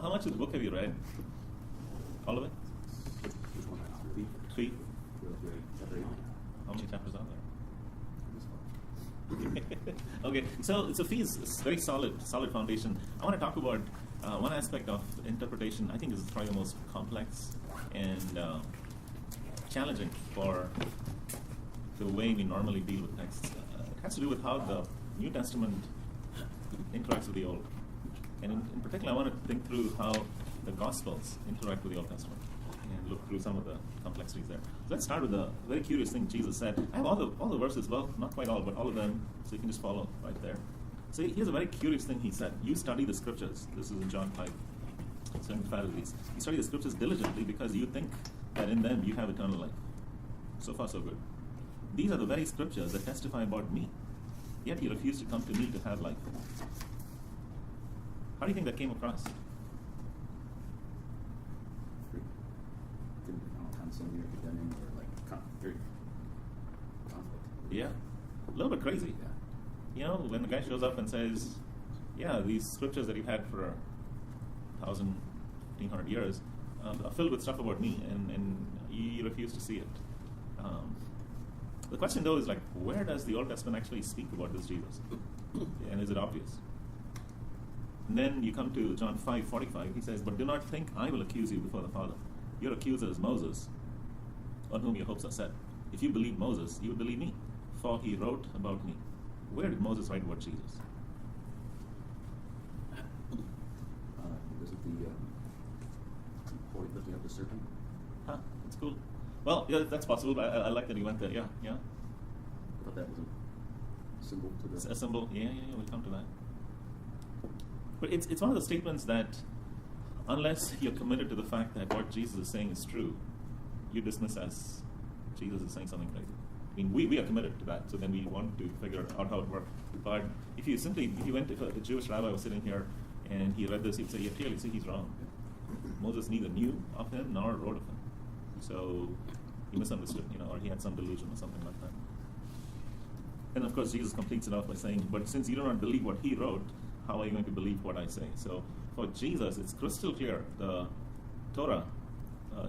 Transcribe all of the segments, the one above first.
how much of the book have you read? All of it? Which one? Three? Chapter 8. How many chapters are there? Okay, so Fee is a very solid foundation. I want to talk about one aspect of interpretation. I think this is probably the most complex and challenging for the way we normally deal with texts. It has to do with how the New Testament interacts with the Old. And in particular, I want to think through how the Gospels interact with the Old Testament and look through some of the complexities there. So let's start with a very curious thing Jesus said. I have all the verses, well, not quite all, but all of them, so you can just follow right there. So here's a very curious thing he said. You study the Scriptures. This is in John 5, saying the Pharisees. You study the Scriptures diligently because you think that in them you have eternal life. So far, so good. These are the very Scriptures that testify about me. Yet you refuse to come to me to have life. How do you think that came across? Condescending or condemning or like very conflict. Yeah, a little bit crazy. Yeah. You know, when the guy shows up and says, yeah, these scriptures that you've had for 1,000, 1,500 years are filled with stuff about me, and you refuse to see it. The question, though, is like, where does the Old Testament actually speak about this Jesus? And is it obvious? And then you come to John 5:45. He says, but do not think I will accuse you before the Father. Your accuser is Moses, on whom your hopes are set. If you believe Moses, you would believe me, for he wrote about me. Where did Moses write about Jesus? Was it the point lifting up the serpent? Huh, that's cool. Well, yeah, that's possible, but I like that he went there. Yeah. I thought that was a symbol to the... It's a symbol. Yeah, we'll come to that. But it's one of the statements that, unless you're committed to the fact that what Jesus is saying is true, you dismiss as Jesus is saying something crazy. I mean, we are committed to that, so then we want to figure out how it works. But if you went, if a Jewish rabbi was sitting here and he read this, he'd say, yeah, clearly, see, he's wrong. Moses neither knew of him nor wrote of him. So he misunderstood, or he had some delusion or something like that. And of course, Jesus completes it off by saying, but since you do not believe what he wrote, how are you going to believe what I say? So for Jesus, it's crystal clear. The Torah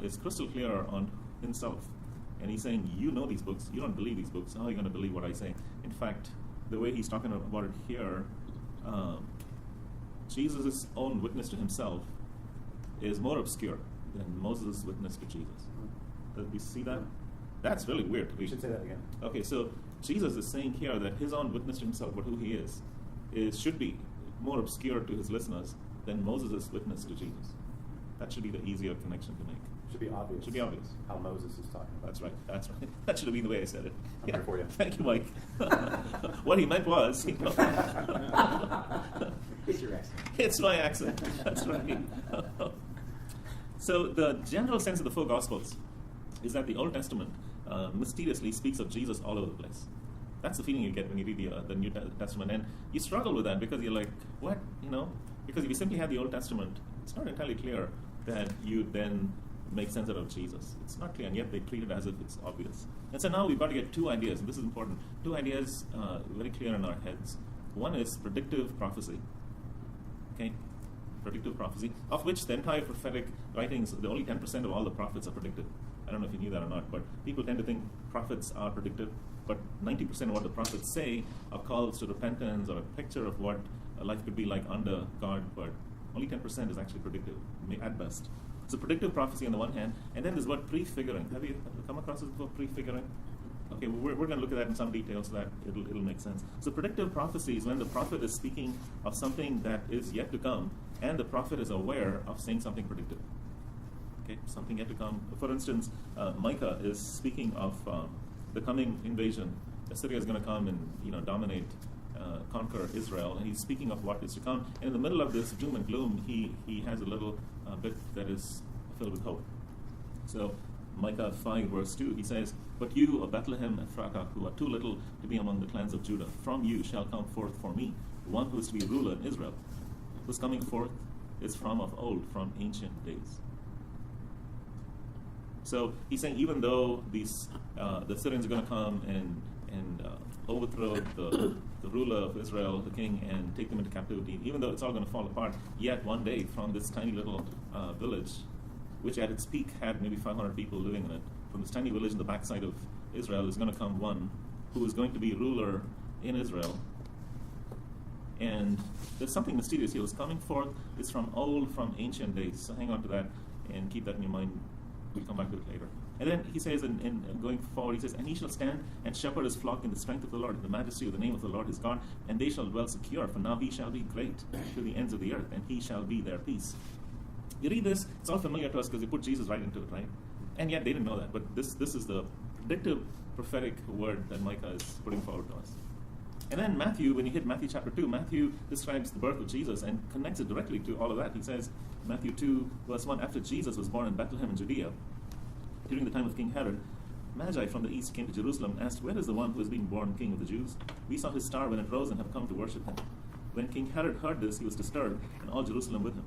is crystal clear on himself. And he's saying, you know these books, you don't believe these books, how are you going to believe what I say? In fact, the way he's talking about it here, Jesus' own witness to himself is more obscure than Moses' witness to Jesus. Did we see that? That's really weird to read. You should say that again. Okay, so Jesus is saying here that his own witness to himself, about who he is should be more obscure to his listeners than Moses' witness to Jesus. That should be the easier connection to make. Should be obvious. Should be obvious. How Moses is talking about. That's right. That should have been the way I said it. I'm here for you. Thank you, Mike. What he meant was, It's your accent. It's my accent. That's right. So the general sense of the four Gospels is that the Old Testament mysteriously speaks of Jesus all over the place. That's the feeling you get when you read the New Testament. And you struggle with that because you're like, what? Because if you simply have the Old Testament, it's not entirely clear that you then make sense out of Jesus. It's not clear, and yet they treat it as if it's obvious. And so now we've got to get two ideas, and this is important. Two ideas very clear in our heads. One is predictive prophecy. Okay? Predictive prophecy, of which the entire prophetic writings, the only 10% of all the prophets are predictive. I don't know if you knew that or not, but people tend to think prophets are predictive, but 90% of what the prophets say are calls to repentance or a picture of what life could be like under God, but only 10% is actually predictive, at best. So predictive prophecy on the one hand, and then there's word prefiguring. Have you come across this before, prefiguring? Okay, we're going to look at that in some detail so that it'll make sense. So predictive prophecy is when the prophet is speaking of something that is yet to come, and the prophet is aware of saying something predictive. Okay, something yet to come. For instance, Micah is speaking of the coming invasion. Assyria is going to come and dominate, conquer Israel, and he's speaking of what is to come. And in the middle of this doom and gloom, he has a little bit that is filled with hope. So Micah 5 verse 2, he says, but you, O Bethlehem Ephrathah, who are too little to be among the clans of Judah, from you shall come forth for me one who is to be ruler in Israel, whose coming forth is from of old, from ancient days. So he's saying even though the Syrians are going to come and overthrow the ruler of Israel, the king, and take them into captivity. Even though it's all going to fall apart, yet one day from this tiny little village, which at its peak had maybe 500 people living in it, from this tiny village in the backside of Israel is going to come one who is going to be ruler in Israel. And there's something mysterious here. What's coming forth is from ancient days. So hang on to that and keep that in your mind. We'll come back to it later. And then he says, in going forward, he says, and he shall stand and shepherd his flock in the strength of the Lord, in the majesty of the name of the Lord his God, and they shall dwell secure, for now he shall be great to the ends of the earth, and he shall be their peace. You read this, it's all familiar to us because they put Jesus right into it, right? And yet they didn't know that. But this is the predictive, prophetic word that Micah is putting forward to us. And then Matthew, when you hit Matthew chapter 2, Matthew describes the birth of Jesus and connects it directly to all of that. He says, Matthew 2, verse 1, after Jesus was born in Bethlehem in Judea, during the time of King Herod, Magi from the east came to Jerusalem and asked, where is the one who is being born king of the Jews? We saw his star when it rose and have come to worship him. When King Herod heard this, he was disturbed, and all Jerusalem with him.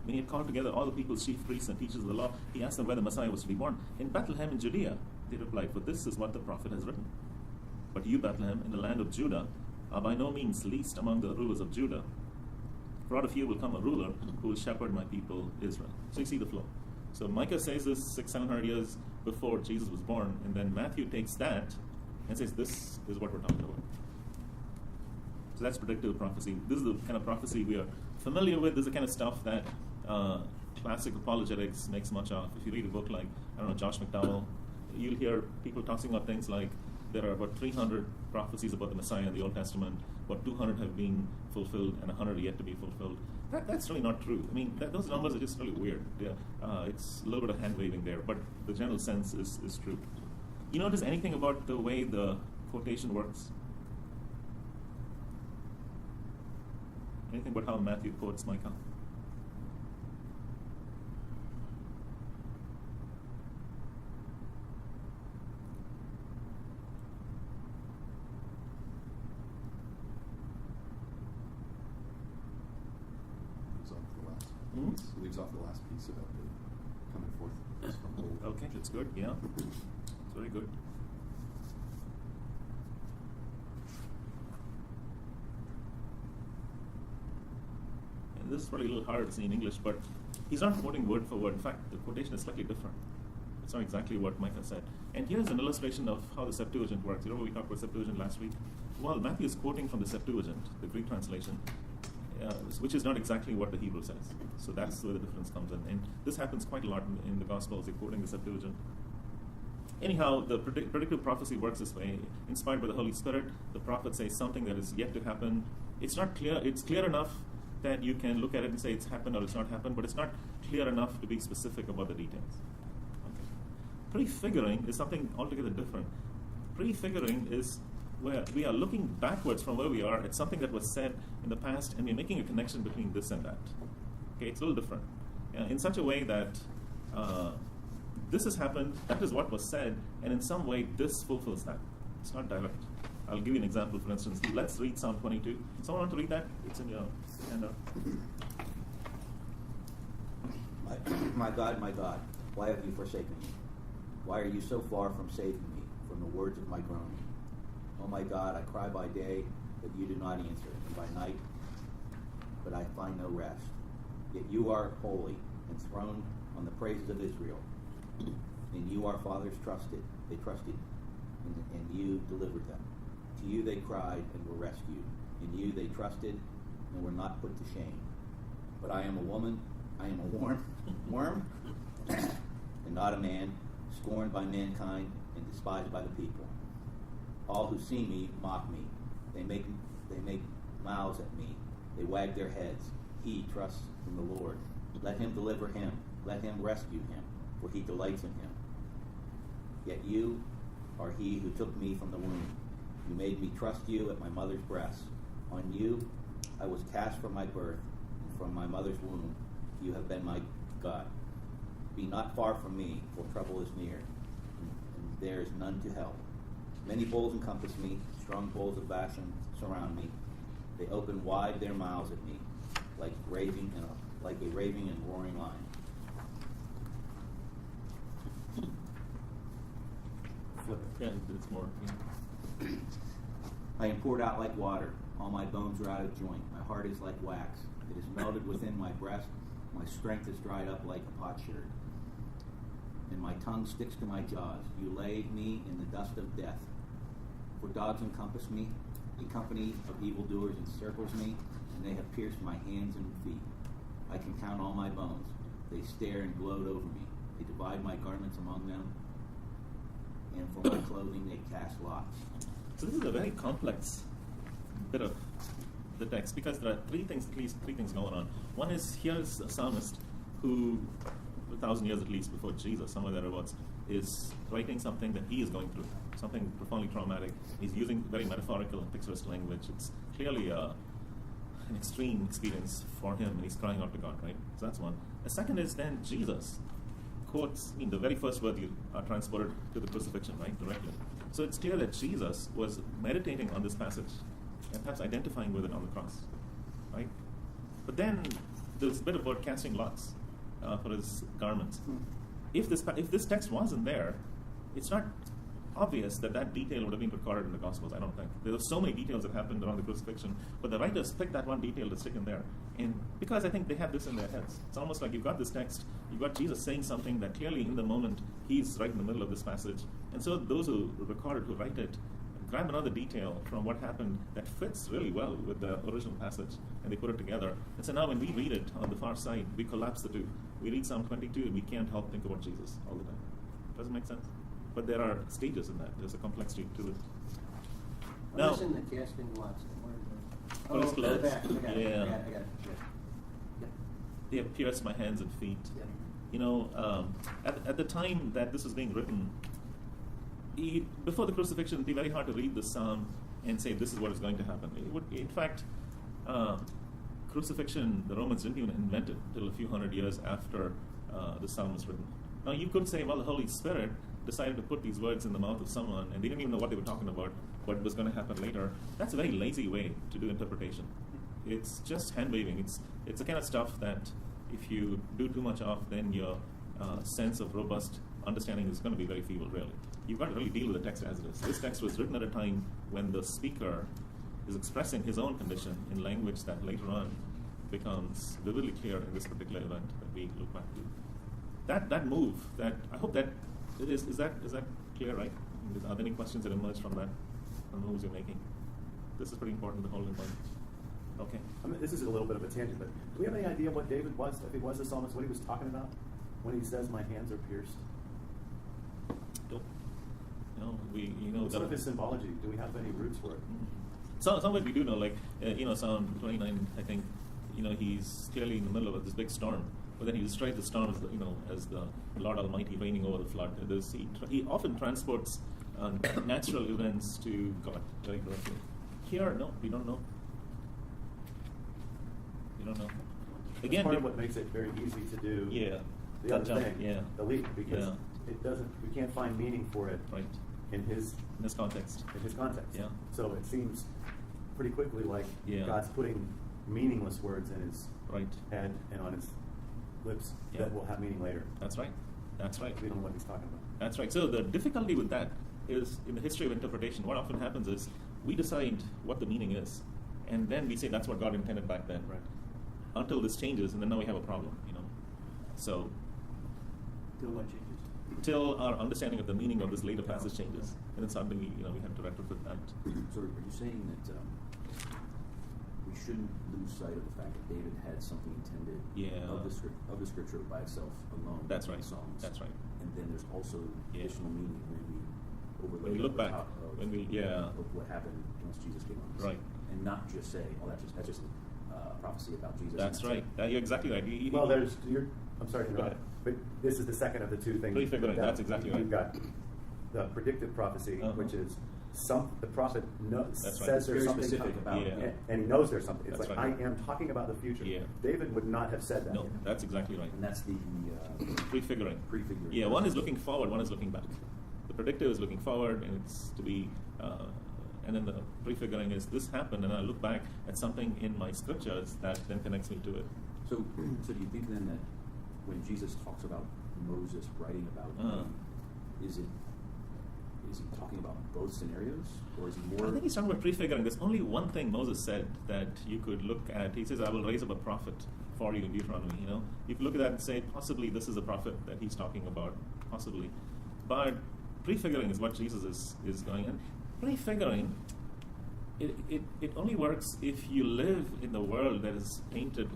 When he had called together all the people's chief priests and teachers of the law, he asked them where the Messiah was to be born. In Bethlehem in Judea, they replied, for this is what the prophet has written. But you, Bethlehem, in the land of Judah, are by no means least among the rulers of Judah. For out of you will come a ruler who will shepherd my people Israel. So you see the flow. So Micah says this 600-700 years before Jesus was born, and then Matthew takes that and says this is what we're talking about. So that's predictive prophecy. This is the kind of prophecy we are familiar with. This is the kind of stuff that classic apologetics makes much of. If you read a book like, I don't know, Josh McDowell, you'll hear people talking about things like there are about 300 prophecies about the Messiah in the Old Testament, about 200 have been fulfilled, and 100 are yet to be fulfilled. That's really not true. I mean, those numbers are just really weird. It's a little bit of hand-waving there, but the general sense is true. You notice anything about the way the quotation works? Anything about how Matthew quotes Micah? Leaves off the last piece about the coming forth from old. Okay, that's good. Yeah, it's very good. And this is probably a little hard to see in English, but he's not quoting word for word. In fact, the quotation is slightly different. It's not exactly what Micah said. And here's an illustration of how the Septuagint works. You remember we talked about Septuagint last week? Well, Matthew is quoting from the Septuagint, the Greek translation, which is not exactly what the Hebrew says. So that's where the difference comes in. And this happens quite a lot in the Gospels, they're quoting the Septuagint. Anyhow, the predictive prophecy works this way. Inspired by the Holy Spirit, the prophet says something that is yet to happen. It's not clear. It's clear enough that you can look at it and say it's happened or it's not happened, but it's not clear enough to be specific about the details. Okay. Prefiguring is something altogether different. Prefiguring is where we are looking backwards from where we are at something that was said in the past, and we're making a connection between this and that. Okay, it's a little different. In such a way that this has happened, that is what was said, and in some way this fulfills that. It's not direct. I'll give you an example, for instance. Let's read Psalm 22. Someone want to read that? It's in your handout. My God, why have you forsaken me? Why are you so far from saving me from the words of my groaning? Oh my God, I cry by day, but you do not answer, and by night, but I find no rest. Yet you are holy, enthroned on the praises of Israel. And you, our fathers, trusted. They trusted, and you delivered them. To you they cried and were rescued. In you they trusted and were not put to shame. But I am a woman, I am a worm, and not a man, scorned by mankind and despised by the people. All who see me mock me. They make mouths at me. They wag their heads. He trusts in the Lord. Let him deliver him. Let him rescue him, for he delights in him. Yet you are he who took me from the womb. You made me trust you at my mother's breast. On you I was cast from my birth, and from my mother's womb you have been my God. Be not far from me, for trouble is near, and there is none to help. Many bulls encompass me, strong bulls of Bashan surround me. They open wide their mouths at me, like a raving and roaring lion. Yeah, it's more. Yeah. I am poured out like water. All my bones are out of joint. My heart is like wax. It is melted within my breast. My strength is dried up like a potsherd. And my tongue sticks to my jaws. You lay me in the dust of death. For dogs encompass me. A company of evildoers encircles me, and they have pierced my hands and feet. I can count all my bones. They stare and gloat over me. They divide my garments among them, and for my clothing they cast lots. So this is a very complex bit of the text, because there are at least three things going on. One is, here's a psalmist who, 1,000 years at least before Jesus, somewhere thereabouts, is writing something that he is going through, something profoundly traumatic. He's using very metaphorical and picturesque language. It's clearly an extreme experience for him, and he's crying out to God, right? So that's one. The second is then Jesus quotes, the very first word you are transported to the crucifixion, right, directly. So it's clear that Jesus was meditating on this passage and perhaps identifying with it on the cross, right? But then there's a bit about casting lots for his garments. If this text wasn't there, it's not obvious that detail would have been recorded in the Gospels, I don't think. There were so many details that happened around the crucifixion, but the writers picked that one detail to stick in there. And because I think they had this in their heads. It's almost like you've got this text, you've got Jesus saying something that clearly in the moment, he's right in the middle of this passage. And so those who recorded, who write it, grab another detail from what happened that fits really well with the original passage, and they put it together. And so now when we read it on the far side, we collapse the two. We read Psalm 22, and we can't help think about Jesus all the time. Does it make sense? But there are stages in that. There's a complexity to it. Now, what's in the casting lots? For his clothes. Back. I got it. Yeah. They have pierced my hands and feet. Yeah. At the time that this was being written, before the crucifixion, it would be very hard to read the psalm and say this is what is going to happen. It would, in fact, crucifixion, the Romans didn't even invent it until a few hundred years after the psalm was written. Now, you could say, well, the Holy Spirit decided to put these words in the mouth of someone, and they didn't even know what they were talking about, what was going to happen later. That's a very lazy way to do interpretation. It's just hand-waving. It's the kind of stuff that if you do too much of, then your sense of robust understanding is going to be very feeble, really. You've got to really deal with the text as it is. This text was written at a time when the speaker is expressing his own condition in language that later on becomes vividly clear in this particular event that we look back to. That move, I hope that is that clear, right? Are there any questions that emerge from that, from the moves you're making? This is pretty important, the whole point. Okay. I mean, this is a little bit of a tangent, but do we have any idea what David was, if he was the psalmist, what he was talking about when he says, "My hands are pierced"? No, Some of his symbology, do we have any roots for it? Some ways we do know, like, Psalm 29, I think, he's clearly in the middle of this big storm, but then he describes the storm as the Lord Almighty reigning over the flood. He often transports natural events to God very directly. Here, no, we don't know. We don't know. That's part of what makes it very easy to do the other thing, the leap, because we can't find meaning for it in his context. Yeah. So it seems pretty quickly like God's putting meaningless words in his head and on his lips that will have meaning later. That's right. We don't know what he's talking about. That's right. So the difficulty with that is, in the history of interpretation, what often happens is we decide what the meaning is, and then we say that's what God intended back then. Right. Until this changes, and then now we have a problem. So Till what changes? Till our understanding of the meaning of this later passage changes, and then suddenly we have to retrofit that. So are you saying that we shouldn't lose sight of the fact that David had something intended of the scripture by itself alone? That's right. Songs. That's right. And then there's also additional meaning when we look back, of what happened once Jesus came on the scene. And not just say, "Oh, that's just prophecy about Jesus." That's right. You're exactly right. I'm sorry to interrupt, but this is the second of the two things. Prefiguring, that's exactly right. You've got the predictive prophecy, which is the prophet says there's something specific about it. and he knows there's something. It's that's like, right. I am talking about the future. Yeah. David would not have said that. No, that's exactly right. And that's the prefiguring. Prefiguring. One is looking forward, one is looking back. The predictive is looking forward, and it's to be, and then the prefiguring is this happened, and I look back at something in my scriptures that then connects me to it. So do you think then that when Jesus talks about Moses writing about him, is is he talking about both scenarios, or is he more? I think he's talking about prefiguring. There's only one thing Moses said that you could look at. He says, "I will raise up a prophet for you in Deuteronomy." You could look at that and say, possibly this is the prophet that he's talking about, possibly. But prefiguring is what Jesus is going. And prefiguring, it only works if you live in the world that is painted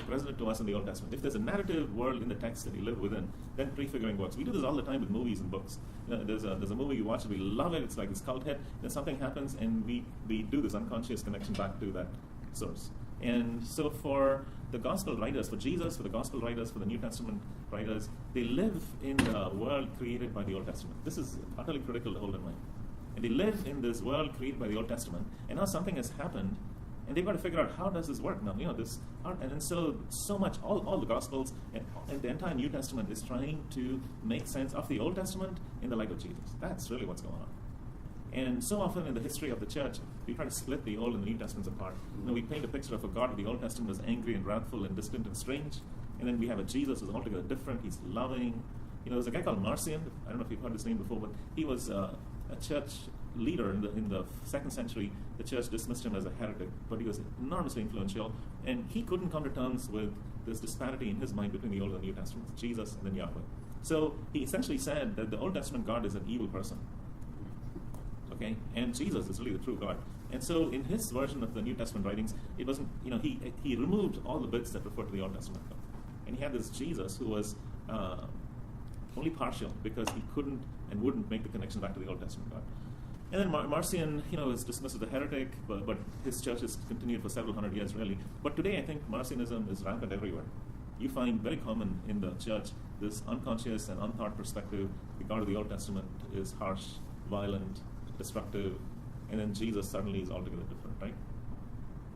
presented to us in the Old Testament. If there's a narrative world in the text that you live within, then prefiguring works. We do this all the time with movies and books. There's a movie you watch and we love it. It's like this cult hit. Then something happens and we do this unconscious connection back to that source. And so for the gospel writers, for Jesus, for the gospel writers, for the New Testament writers, they live in the world created by the Old Testament. This is utterly critical to hold in mind. And they live in this world created by the Old Testament. And now something has happened, and they've got to figure out, how does this work now? This art, and so much, all the Gospels and the entire New Testament is trying to make sense of the Old Testament in the light of Jesus. That's really what's going on. And so often in the history of the church, we try to split the Old and the New Testaments apart. We paint a picture of a God of the Old Testament as angry and wrathful and distant and strange, and then we have a Jesus who's altogether different. He's loving. There's a guy called Marcion. I don't know if you've heard his name before, but he was a church leader in the 2nd century. The church dismissed him as a heretic, but he was enormously influential, and he couldn't come to terms with this disparity in his mind between the Old and the New Testaments, Jesus and then Yahweh. So he essentially said that the Old Testament God is an evil person, okay, and Jesus is really the true God. And so in his version of the New Testament writings, it wasn't, he removed all the bits that refer to the Old Testament God, and he had this Jesus who was only partial because he couldn't and wouldn't make the connection back to the Old Testament God. And then Marcion, is dismissed as a heretic, but his church has continued for several hundred years, really. But today, I think Marcionism is rampant everywhere. You find very common in the church this unconscious and unthought perspective. The God of the Old Testament is harsh, violent, destructive, and then Jesus suddenly is altogether different, right?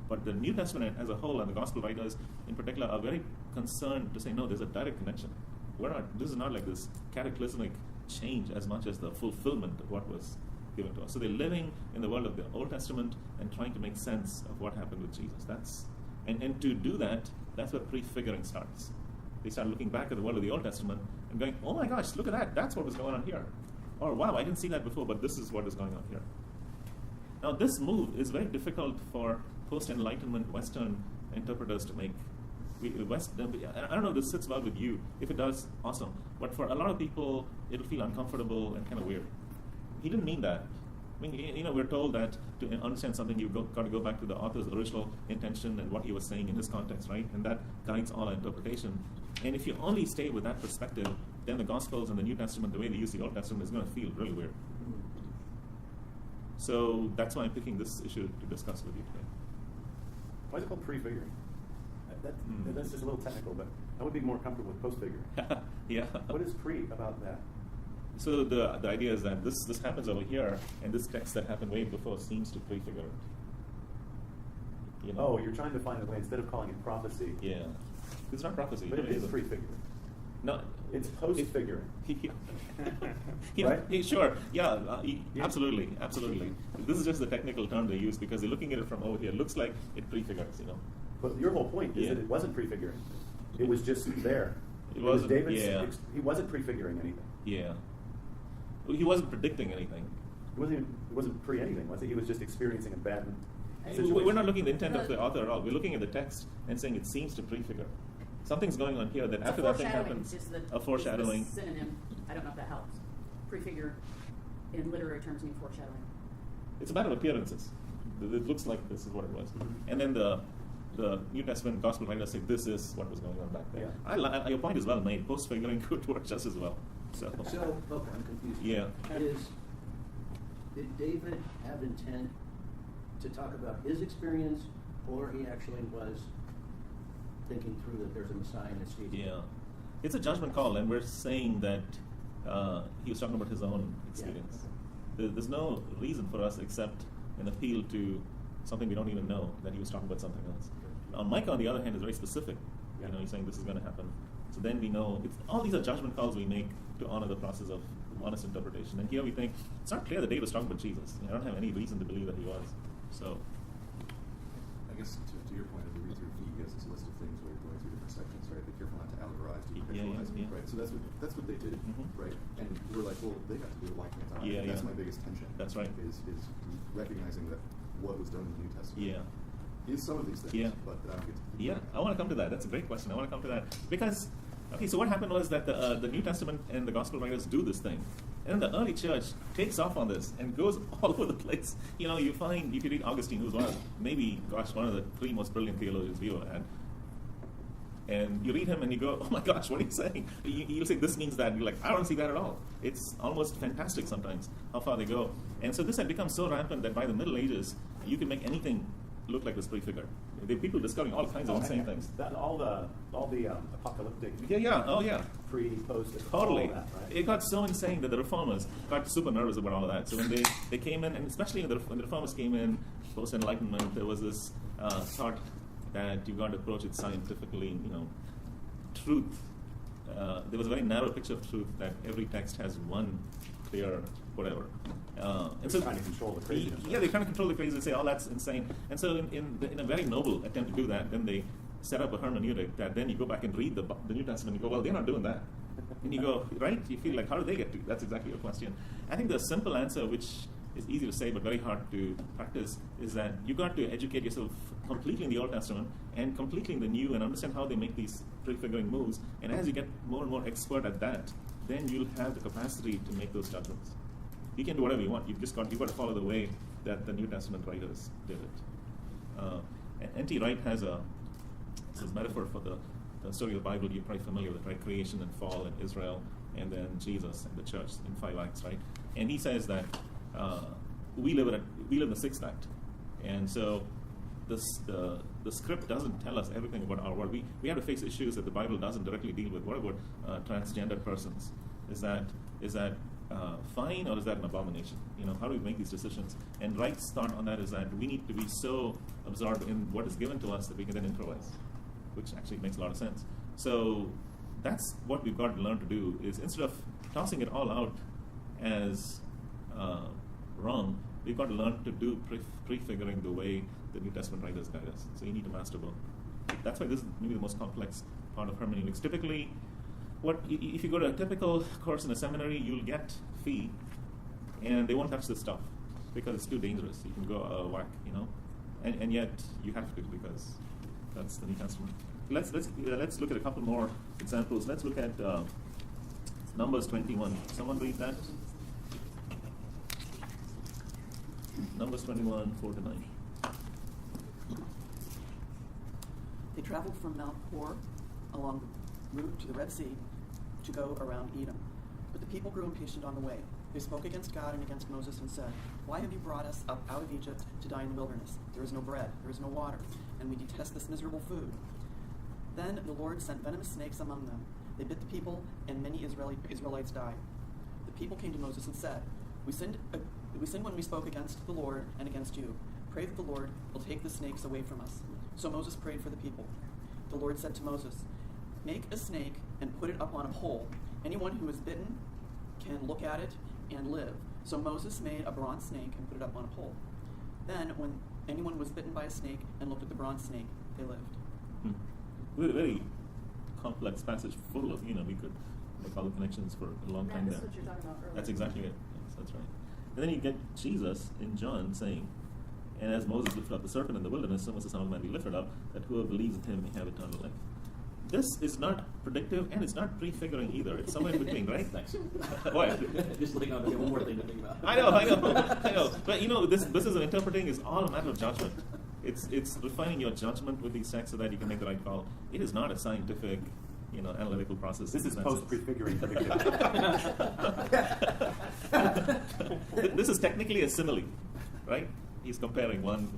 But the New Testament as a whole, and the gospel writers in particular, are very concerned to say, no, there's a direct connection. This is not like this cataclysmic change as much as the fulfillment of what was given to us. So they're living in the world of the Old Testament and trying to make sense of what happened with Jesus. And to do that, that's where prefiguring starts. They start looking back at the world of the Old Testament and going, oh my gosh, look at that. That's what was going on here. Or wow, I didn't see that before, but this is what is going on here. Now this move is very difficult for post-Enlightenment Western interpreters to make. I don't know if this sits well with you. If it does, awesome. But for a lot of people, it'll feel uncomfortable and kind of weird. He didn't mean that. I mean, we're told that to understand something, you've got to go back to the author's original intention and what he was saying in his context, right? And that guides all our interpretation. And if you only stay with that perspective, then the Gospels and the New Testament, the way they use the Old Testament, is going to feel really weird. So that's why I'm picking this issue to discuss with you today. Why is it called prefiguring? That's just a little technical, but I would be more comfortable with post-figuring. Yeah. What is pre about that? So the idea is that this happens over here, and this text that happened way before seems to prefigure it. Oh, you're trying to find a way, instead of calling it prophecy. Yeah. It's not prophecy. But it is prefiguring. No. It's post-figuring. Right? Sure. Yeah, absolutely. Absolutely. This is just the technical term they use because they're looking at it from over here. It looks like it prefigures, But your whole point is that it wasn't prefiguring. It was just there. It wasn't. He wasn't prefiguring anything. Yeah. Well, he wasn't predicting anything. It wasn't pre-anything, was it? He was just experiencing a bad situation. We're not looking at the intent of the author at all. We're looking at the text and saying it seems to prefigure. Something's going on here that after that thing happens. A foreshadowing. Is the synonym. I don't know if that helps. Prefigure in literary terms means foreshadowing. It's a matter of appearances. It looks like this is what it was. Mm-hmm. And then the New Testament gospel writers say this is what was going on back there. Yeah. Your point is well made. Post-figuring could work just as well. So okay, I'm confused. Yeah. Did David have intent to talk about his experience, or he actually was thinking through that there's a Messiah in his future? Yeah. It's a judgment call, and we're saying that he was talking about his own experience. Yeah. There's no reason for us except an appeal to something we don't even know, that he was talking about something else. Micah, on the other hand, is very specific. Yeah. He's saying this is going to happen. So then we know, all these are judgment calls we make to honor the process of honest interpretation. And here we think, it's not clear that David was talking about Jesus. I don't have any reason to believe that he was. So, I guess to your point, as you read through, he gives us a list of things where you're going through different sections, right? Be careful not to allegorize, to contextualize, right? so that's what they did, right? And we're like, well, they got to do it like that. Yeah, that's my biggest tension. That's right. Is recognizing that what was done in the New Testament is some of these things, but I don't get to. Yeah, I want to come to that. That's a great question. I want to come to that because, okay, so what happened was that the New Testament and the Gospel writers do this thing. And then the early church takes off on this and goes all over the place. You know, you find, if you read Augustine, who's one of the 3 most brilliant theologians we ever had, and you read him and you go, oh my gosh, what are you saying? You'll say this means that. You're like, I don't see that at all. It's almost fantastic sometimes how far they go. And so this had become so rampant that by the Middle Ages, you could make anything look like this prefigure. There are people discovering all kinds of insane things. All the apocalyptic. Pre, post. Totally. That, right? It got so insane that the reformers got super nervous about all of that. So when they came in, and especially when the reformers came in post Enlightenment, there was this thought that you got to approach it scientifically. You know, truth. There was a very narrow picture of truth that every text has one clear whatever. And so trying to control the craziness. Yeah, they kind of control the craziness and say, oh, that's insane. And so in a very noble attempt to do that, then they set up a hermeneutic that then you go back and read the New Testament and you go, well, they're not doing that. And you go, right? You feel like, how do they get to? That's exactly your question. I think the simple answer, which is easy to say but very hard to practice, is that you got to educate yourself completely in the Old Testament and completely in the New and understand how they make these prefiguring moves. And as you get more and more expert at that, then you'll have the capacity to make those judgments. You can do whatever you want. You've got to follow the way that the New Testament writers did it. N.T. Wright has this metaphor for the story of the Bible. You're probably familiar with, right? Creation and fall and Israel, and then Jesus and the church in 5 acts, right? And he says that we live in the 6th act, and so the script doesn't tell us everything about our world. We have to face issues that the Bible doesn't directly deal with. What about transgender persons? Is that fine, or is that an abomination? You know, how do we make these decisions? And Wright's thought on that is that we need to be so absorbed in what is given to us that we can then improvise, which actually makes a lot of sense. So that's what we've got to learn to do, is instead of tossing it all out as wrong, we've got to learn to do prefiguring the way the New Testament writers guide us. So you need to master both. That's why this is maybe the most complex part of hermeneutics. Typically, if you go to a typical course in a seminary, you'll get fee, and they won't touch this stuff because it's too dangerous. You can go whack, you know, and yet you have to, because that's the New Testament. Let's look at a couple more examples. Let's look at Numbers 21. Someone read that? Numbers 21, 4-9. They traveled from Mount Hor along the route to the Red Sea to go around Edom. But the people grew impatient on the way. They spoke against God and against Moses and said, "Why have you brought us up out of Egypt to die in the wilderness? There is no bread, there is no water, and we detest this miserable food." Then the Lord sent venomous snakes among them. They bit the people, and many Israelites died. The people came to Moses and said, We sinned when we spoke against the Lord and against you. Pray that the Lord will take the snakes away from us. So Moses prayed for the people. The Lord said to Moses, "Make a snake and put it up on a pole. Anyone who is bitten can look at it and live." So Moses made a bronze snake and put it up on a pole. Then when anyone was bitten by a snake and looked at the bronze snake, they lived. Very complex passage, full of, we could make all the connections for a long time there. That's what you're talking about earlier. That's exactly it. Yes, that's right. And then you get Jesus in John saying, "And as Moses lifted up the serpent in the wilderness, so must the Son of Man be lifted up, that whoever believes in him may have eternal life." This is not predictive, and it's not prefiguring either. It's somewhere in between, right? Thanks. What? Just looking on one more thing to think about. I know. But this is interpreting is all a matter of judgment. It's refining your judgment with these texts so that you can make the right call. It is not a scientific, analytical process. This is post-prefiguring predictive. This is technically a simile, right? He's comparing one,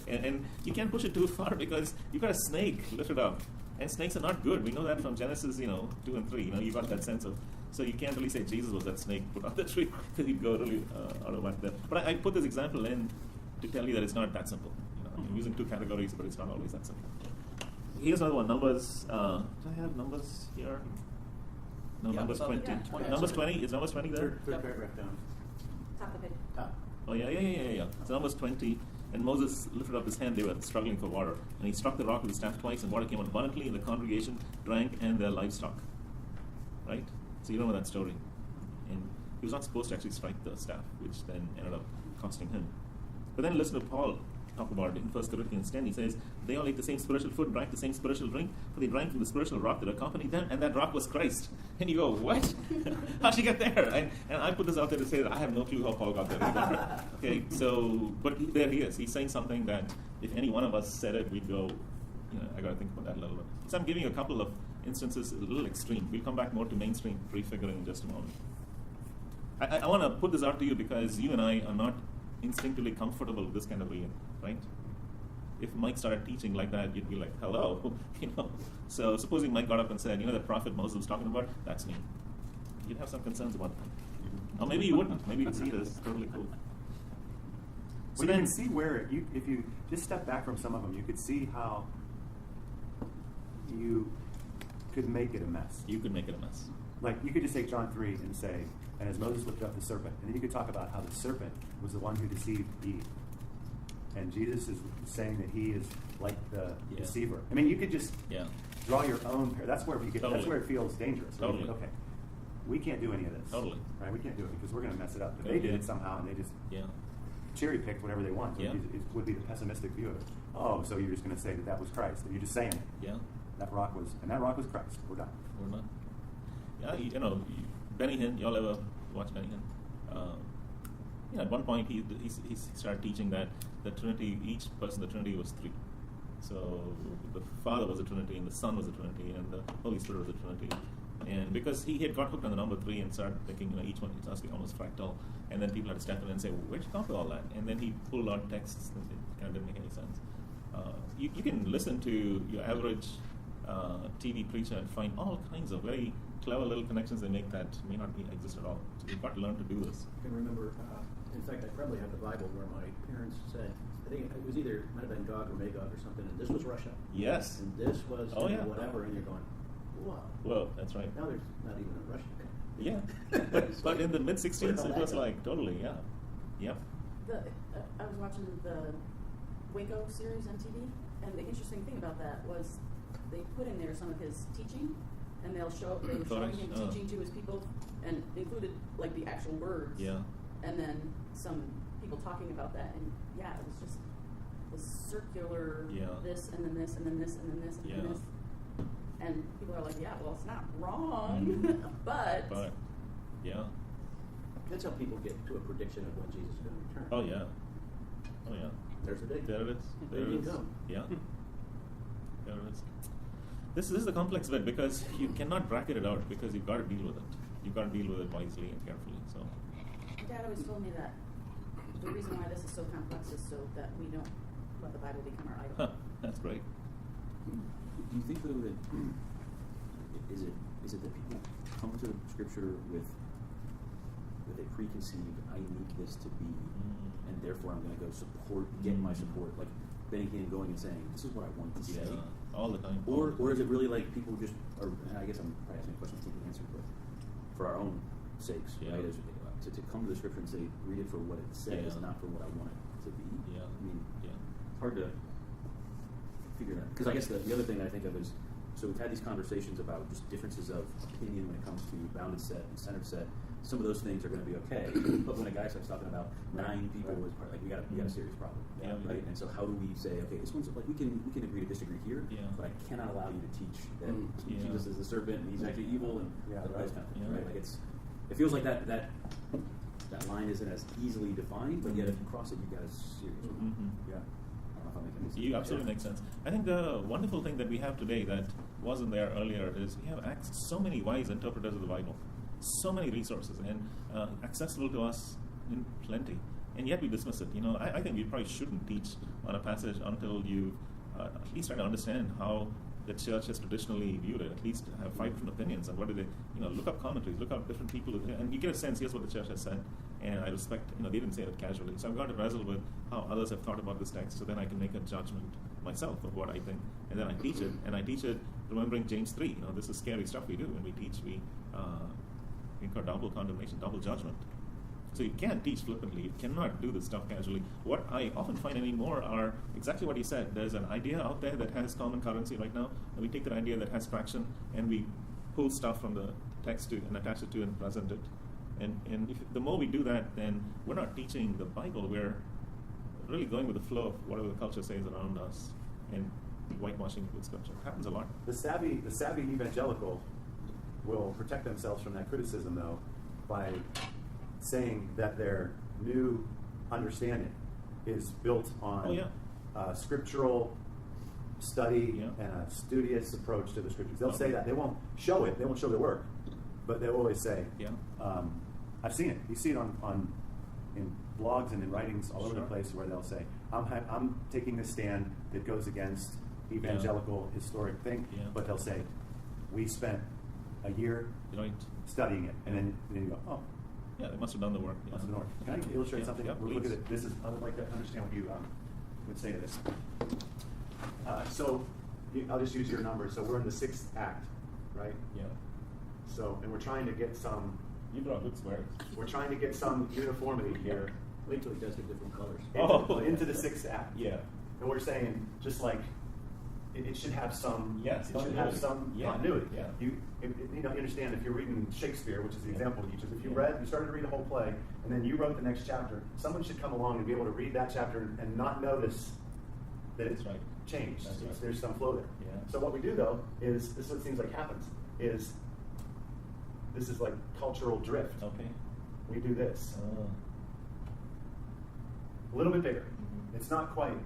and you can't push it too far because you've got a snake lifted up, and snakes are not good. We know that from Genesis, 2 and 3. You got that sense of, so you can't really say Jesus was that snake put on the tree because you'd go really out of whack there. But I put this example in to tell you that it's not that simple. I'm using 2 categories, but it's not always that simple. Here's another one. Numbers. Do I have numbers here? No, Yeah, Numbers 20. yeah, 20. Numbers 20. Is Numbers 20 there? Third paragraph down. Top of it. Top. Oh, yeah. So Numbers 20. And Moses lifted up his hand. They were struggling for water. And he struck the rock with his staff twice, and water came out abundantly, and the congregation drank, and their livestock. right? So you know that story. And he was not supposed to actually strike the staff, which then ended up costing him. But then listen to Paul talk about it in 1 Corinthians 10. He says, they all ate the same spiritual food, drank the same spiritual drink, for they drank from the spiritual rock that accompanied them, and that rock was Christ. And you go, what? How'd she get there? And I put this out there to say that I have no clue how Paul got there either. Okay, so, but there he is. He's saying something that if any one of us said it, we'd go, I got to think about that a little bit. So I'm giving you a couple of instances, a little extreme. We'll come back more to mainstream prefiguring in just a moment. I want to put this out to you because you and I are not instinctively comfortable with this kind of reading, right? If Mike started teaching like that, you'd be like, hello, So supposing Mike got up and said, the prophet Moses was talking about, that's me. You'd have some concerns about that. Or maybe you wouldn't. Maybe you'd see it as totally cool. So then, you can see where, if you just step back from some of them, you could see how you could make it a mess. You could make it a mess. Like, you could just take John 3 and say, and as Moses lifted up the serpent, and then you could talk about how the serpent was the one who deceived Eve. And Jesus is saying that he is like the deceiver. I mean, you could just draw your own pair. That's where that's where it feels dangerous. Totally. Like, okay, we can't do any of this. Totally. Right? We can't do it because we're going to mess it up. But they did it somehow, and they just cherry picked whatever they want. So it would be the pessimistic view of it. Oh, so you're just going to say that was Christ, and you're just saying it. Yeah. That rock was Christ. We're done. We're not. Yeah, Benny Hinn. Y'all ever watch Benny Hinn? At one point he started teaching that the Trinity, each person in the Trinity was three. So the Father was a Trinity, and the Son was a Trinity, and the Holy Spirit was a Trinity. And because he had got hooked on the number 3 and started thinking, each one is asking almost fractal, and then people had to step in and say, well, where'd you come up with all that? And then he pulled out texts that kind of didn't make any sense. You can listen to your average TV preacher and find all kinds of very clever little connections they make that may not exist at all. So you've got to learn to do this. I can remember, in fact, I probably have the Bible where my parents said, I think it was might have been Gog or Magog or something, and this was Russia. Yes. And this was whatever, and you're going, wow. Well, that's right. Now there's not even a Russian country. Yeah. but in the mid-1600s, it was like, totally, yeah. Yep. I was watching the Waco series on TV, and the interesting thing about that was they put in there some of his teaching, and they were showing him teaching to his people, and included like the actual words. Yeah. And then some people talking about that, and it was just the circular this, and then this, and then this, and then this, and then this. And people are like, well, it's not wrong, but yeah. That's how people get to a prediction of when Jesus is going to return. Oh yeah. There's a date. There it is. There it is. Yeah. There it is. This is the complex bit because you cannot bracket it out because you've got to deal with it. You've got to deal with it wisely and carefully. So. Dad always told me that the reason why this is so complex is so that we don't let the Bible become our idol. That's great. Do you think though that is it that people come to Scripture with a preconceived, I need this to be, and therefore I'm going to go get my support, like Benny Hinn going and saying, this is what I want to say, all the time. Or is it really like people just are? And I guess I'm probably asking a question I think you answered, but for our own sakes, right? To come to the Scripture and say, read it for what it says, not for what I want it to be. Yeah. I mean, it's hard to figure that. Because I guess the other thing I think of is, so we've had these conversations about just differences of opinion when it comes to bounded set and centered set. Some of those things are going to be okay, but when a guy starts talking about 9 people, is like we got a serious problem, right? And so how do we say, okay, this one's like we can agree to disagree here, but I cannot allow you to teach that Jesus is the serpent and he's actually evil and those kind of things, right? Like it feels like that line isn't as easily defined, but yet if you cross it, you got a serious problem. Yeah. I don't know if I'm making any sense. You absolutely make sense. I think the wonderful thing that we have today that wasn't there earlier is we have access to so many wise interpreters of the Bible, so many resources, and accessible to us in plenty, and yet we dismiss it. I think we probably shouldn't teach on a passage until you at least try to understand how the church has traditionally viewed it, at least have 5 different opinions, and what do they, look up commentaries, look up different people, and you get a sense, here's what the church has said, and I respect, they didn't say it casually, so I've got to wrestle with how others have thought about this text, so then I can make a judgment myself of what I think, and then I teach it, remembering James 3, this is scary stuff we do, when we teach, we incur double condemnation, double judgment. So you can't teach flippantly. You cannot do this stuff casually. What I often find anymore are exactly what he said. There's an idea out there that has common currency right now, and we take that idea that has traction, and we pull stuff from the text and attach it to and present it. And the more we do that, then we're not teaching the Bible. We're really going with the flow of whatever the culture says around us and whitewashing it with Scripture. It happens a lot. The savvy evangelical will protect themselves from that criticism, though, by saying that their new understanding is built on scriptural study and a studious approach to the Scriptures. They'll say that. They won't show it. They won't show their work. But they'll always say, I've seen it. You see it in blogs and in writings all over the place where they'll say, I'm taking this stand that goes against evangelical historic thing, but they'll say, we spent a year studying it, and then you go, oh. Yeah, they must have done the work. Must have done the work. Can I illustrate something? Yeah, We'll look at it. I would like to understand what you would say to this. I'll just use your numbers. So we're in the 6th act, right? Yeah. So, and we're trying to get some. You draw good squares. We're trying to get some uniformity here. Wait till he does the different colors. Into the 6th act. Yeah. And we're saying just like it should have some. Yes. It should have some continuity. Yeah. You understand if you're reading Shakespeare, which is the example you use. If you started to read a whole play, and then you wrote the next chapter, someone should come along and be able to read that chapter and not notice that it's changed. There's some flow there. Yeah. So what we do though is this is what seems like happens is this is like cultural drift. Okay. We do this. A little bit bigger. Mm-hmm. It's not quite.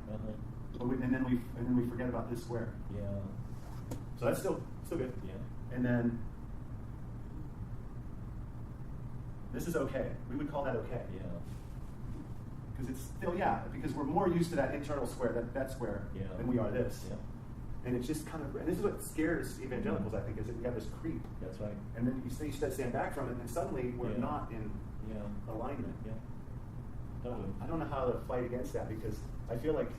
And then we forget about this square. Yeah. So that's still good. Yeah. And then this is okay. We would call that okay. Yeah. Because it's still because we're more used to that internal square, that square, than we are this. Yeah. And it's just kind of, and this is what scares evangelicals, I think, is that we have this creep. That's right. And then you stand back from it, and suddenly we're not in alignment. Yeah. Totally. I don't know how to fight against that because I feel like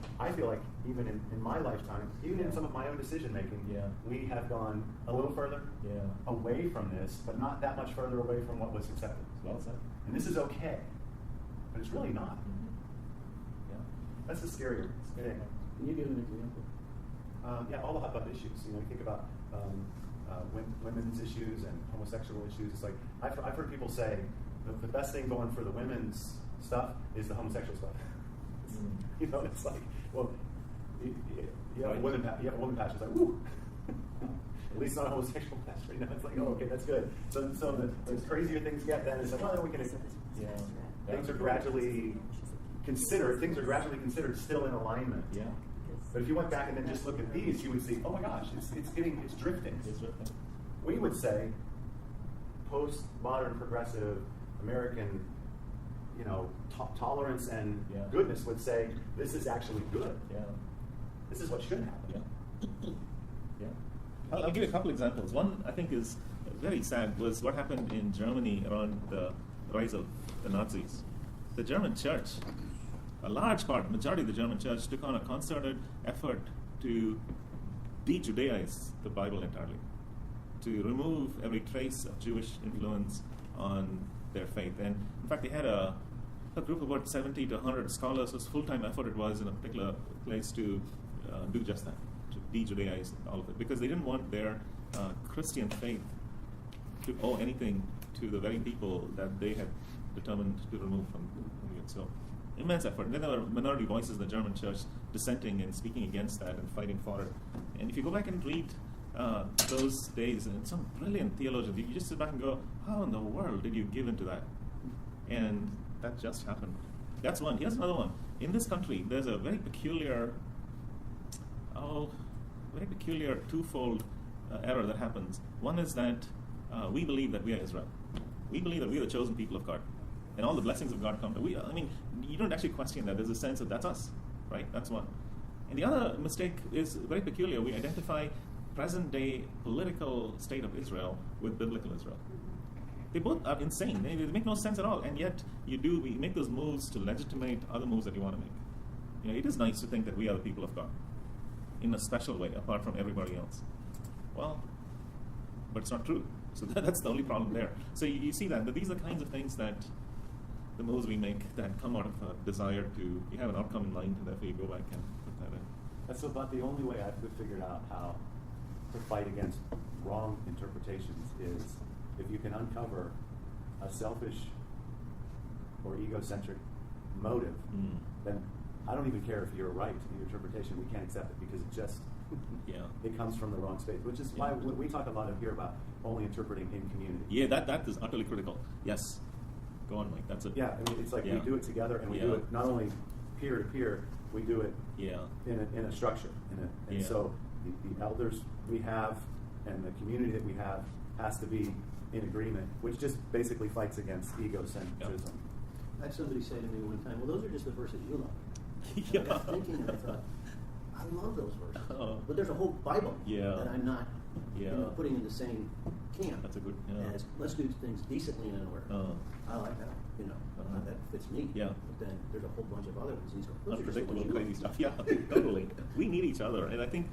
even in my lifetime, even in some of my own decision making, we have gone a little further away from this, but not that much further away from what was accepted. Well said. And this is okay, but it's really not. Mm-hmm. Yeah. That's the scarier thing. Can you give an example? All the hot button issues. You think about women's issues and homosexual issues. It's like I've heard people say the best thing going for the women's stuff is the homosexual stuff. It's like, well, you have a woman pastor. It's like, woo. At least not a homosexual pastor. It's like, oh, okay, that's good. So the crazier things get, then it's like, well, then we can. Things are gradually considered still in alignment. Yeah. But if you went back and then just look at these, you would see, oh my gosh, it's drifting. It's drifting. We would say, postmodern progressive American, tolerance and goodness would say, this is actually good. Yeah. This is what should happen. Yeah. I'll give you a couple examples. One I think is very sad was what happened in Germany around the rise of the Nazis. The German church, majority of the German church took on a concerted effort to de-Judaize the Bible entirely, to remove every trace of Jewish influence on their faith. And in fact, they had a group of about 70 to 100 scholars whose full-time effort it was in a particular place to do just that, to de-Judaize all of it, because they didn't want their Christian faith to owe anything to the very people that they had determined to remove from it. So immense effort. And then there were minority voices in the German church dissenting and speaking against that and fighting for it. And if you go back and read those days, and some brilliant theologians, you just sit back and go, how in the world did you give into that? And that just happened. That's one. Here's another one. In this country, there's a very peculiar twofold error that happens. One is that we believe that we are Israel. We believe that we are the chosen people of God. And all the blessings of God come to we. You don't actually question that. There's a sense of that's us, right? That's one. And the other mistake is very peculiar. We identify present-day political state of Israel with biblical Israel. They both are insane. They make no sense at all. And yet, we make those moves to legitimate other moves that you want to make. It is nice to think that we are the people of God in a special way, apart from everybody else. Well, but it's not true. So that's the only problem there. So you see that. But these are kinds of things that the moves we make that come out of a desire to, you have an outcome in mind, and therefore you go back and put that in. That's about the only way I've figured out how to fight against wrong interpretations is if you can uncover a selfish or egocentric motive, then I don't even care if you're right in your interpretation. We can't accept it because it just it comes from the wrong space, which is why we talk a lot here about only interpreting in community. Yeah, that is utterly critical. Yes. Go on, Mike. That's it. Yeah, I mean, it's like we do it together, and we do it not only peer to peer, we do it in a structure. And so the elders we have and the community that we have has to be in agreement, which just basically fights against egocentrism. I had somebody say to me one time, well, those are just the verses you love. Yeah. I got thinking, and I thought, I love those verses. But there's a whole Bible that I'm not putting in the same camp. That's a good, as let's do things decently and in order. I like that, that fits me. Yeah. But then there's a whole bunch of other ones. These go, those are just the unpredictable, ones you crazy love. stuff. Yeah, totally. We need each other, and I think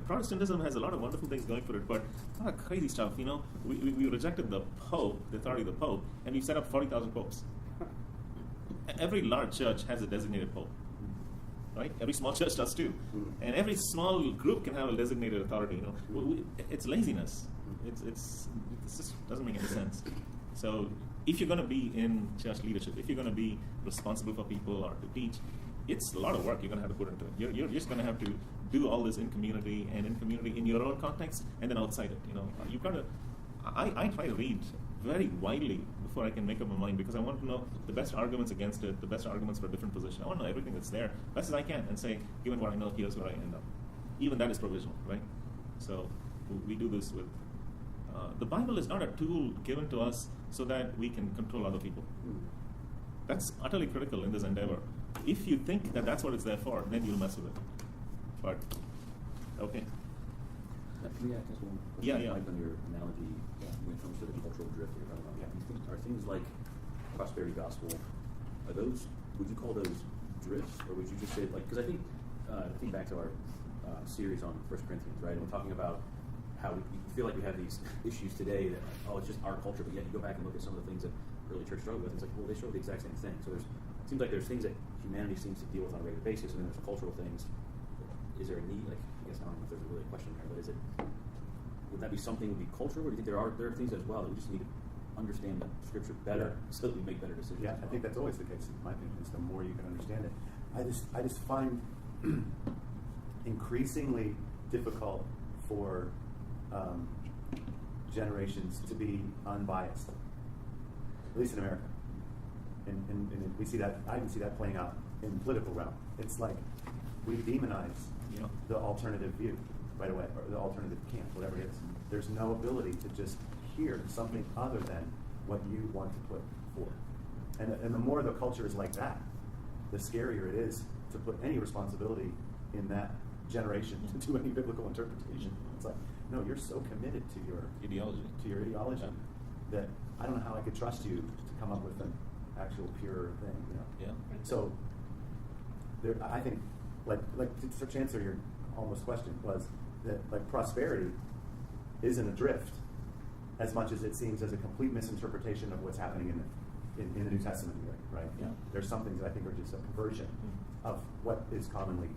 Protestantism has a lot of wonderful things going for it, but a lot of crazy stuff. We rejected the Pope, the authority of the Pope, and we set up 40,000 popes. Every large church has a designated pope, right? Every small church does too, and every small group can have a designated authority. It's laziness. It just doesn't make any sense. So, if you're going to be in church leadership, if you're going to be responsible for people or to teach, it's a lot of work you're going to have to put into it. You're just going to have to do all this in community in your own context, and then outside it. You've got to. I try to read very widely before I can make up my mind, because I want to know the best arguments against it, the best arguments for a different position. I want to know everything that's there best as I can, and say, given what I know, here's where I end up. Even that is provisional, right? So we do this with. The Bible is not a tool given to us so that we can control other people. That's utterly critical in this endeavor. If you think that that's what it's there for, then you'll mess with it. But, okay. Can we ask this one? Like on your analogy when it comes to the cultural drift that you're talking about, are things like prosperity gospel, would you call those drifts, or would you just say, because I think back to our series on 1 Corinthians, right? And we're talking about how we feel like we have these issues today that, it's just our culture, but yet you go back and look at some of the things that early church struggled with, it's like, well, they struggle with the exact same thing. So it seems like there's things that humanity seems to deal with on a regular basis, and then there's cultural things. Is there a need? I guess I don't know if there's really a question there, but would that be something that would be cultural, or do you think there are things as well that we just need to understand the Scripture better so that we make better decisions? Yeah, I think that's always the case. In my opinion, is the more you can understand it. I just find increasingly difficult for generations to be unbiased, at least in America. And we see that. I even see that playing out in the political realm. It's like we demonize the alternative view right away, or the alternative camp, whatever it is. There's no ability to just hear something other than what you want to put forth. And the more the culture is like that, the scarier it is to put any responsibility in that generation to do any biblical interpretation. It's like, no, you're so committed to your ideology that I don't know how I could trust you to come up with an actual pure thing. Yeah. So I think, like to answer your almost question, was that prosperity isn't a drift as much as it seems as a complete misinterpretation of what's happening in the New Testament here, right? Yeah. There's some things that I think are just a perversion of what is commonly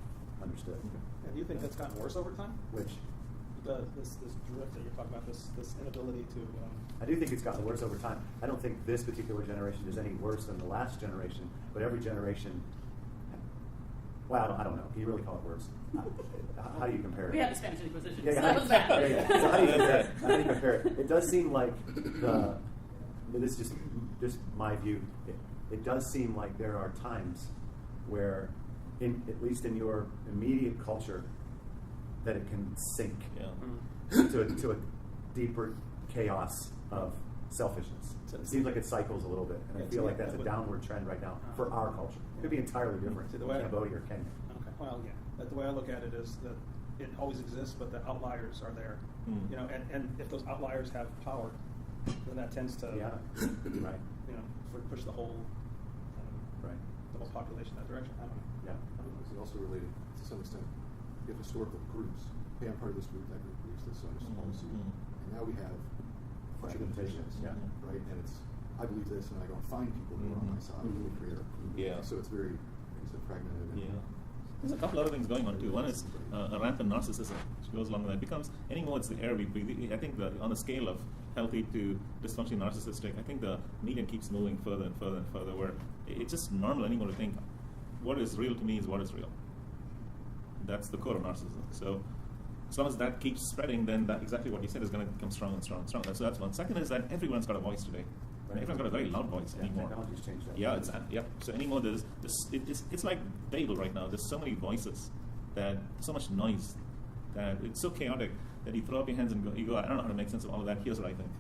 understood. And do you think that's gotten worse over time? Which? This drift that you're talking about, this inability to... I do think it's gotten worse over time. I don't think this particular generation is any worse than the last generation, but every generation... Well, I don't know. Can you really call it worse? How do you compare it? We had the Spanish Inquisition, so that was bad. So how do you compare it? How do you compare it? It does seem like this is just my view. It does seem like there are times where, at least in your immediate culture, that it can sink to a deeper chaos of selfishness. It seems like it cycles a little bit, and I feel like that's a downward trend right now for our culture. It could be entirely different in Cambodia or Kenya. Okay, well, yeah. The way I look at it is that it always exists, but the outliers are there. And if those outliers have power, then that tends to push the whole population in that direction. I don't know. Yeah. It's also related to some extent. We have historical groups. Hey, I'm part of this group, that group believes this, so I'm just following suit. And now we have fragmentations, right? And I believe this, and I go and find people who are on my side, and we create our group. Yeah. So it's very fragmented. And There's a couple other things going on too. One is a rampant narcissism, which goes along with that. It becomes, anymore it's the air we breathe. I think on a scale of healthy to dysfunctionally narcissistic, I think the median keeps moving further and further and further, where it's just normal anymore to think what is real to me is what is real. That's the core of narcissism. So as long as that keeps spreading, then that exactly what you said is going to become stronger and stronger and stronger. So that's one. Second is that everyone's got a voice today. Right? Everyone's got a very loud voice anymore. Technology's changed that. Yeah, yeah. So anymore, it's like Babel right now. There's so many voices, so much noise, that it's so chaotic that you throw up your hands and you go, I don't know how to make sense of all of that. Here's what I think.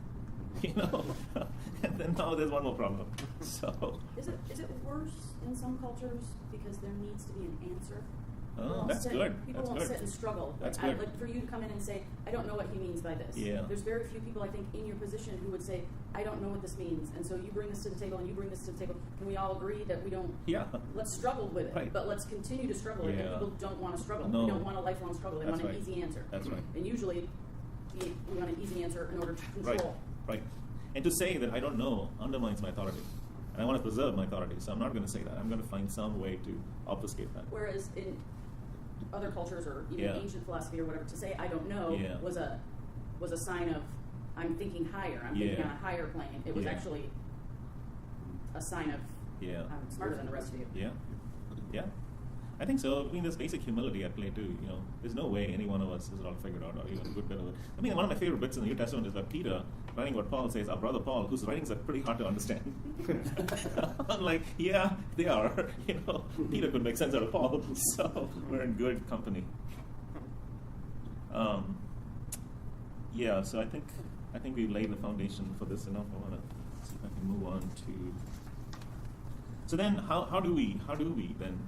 And then now there's one more problem. So is it worse in some cultures because there needs to be an answer? Oh, that's good. People That's won't good. sit and struggle. That's I'd good. like for you to come in and say, I don't know what he means by this. Yeah. There's very few people, I think, in your position who would say, I don't know what this means. And so you bring this to the table and you bring this to the table. Can we all agree that we don't, Yeah. let's struggle with it, Right. but let's continue to struggle with it. Yeah. People don't want to struggle. No. They don't want a lifelong struggle. They That's want an right. easy answer. That's right. And usually, we want an easy answer in order to control. Right. And to say that I don't know undermines my authority. And I want to preserve my authority, so I'm not going to say that. I'm going to find some way to obfuscate that. Whereas in other cultures or even Yeah. ancient philosophy or whatever, to say I don't know Yeah. was a sign of I'm thinking higher. I'm thinking Yeah. on a higher plane. It was Yeah. actually a sign of Yeah. I'm smarter than the rest of you. Yeah. Yeah. I think so. I mean, there's basic humility at play too. There's no way any one of us has it all figured out, or even a good bit of it. I mean, one of my favorite bits in the New Testament is that Peter, writing what Paul says, our brother Paul, whose writings are pretty hard to understand. I'm like, yeah, they are. Peter could make sense out of Paul, so we're in good company. Yeah. So I think we've laid the foundation for this enough. I want to see if I can move on to. So then, how do we then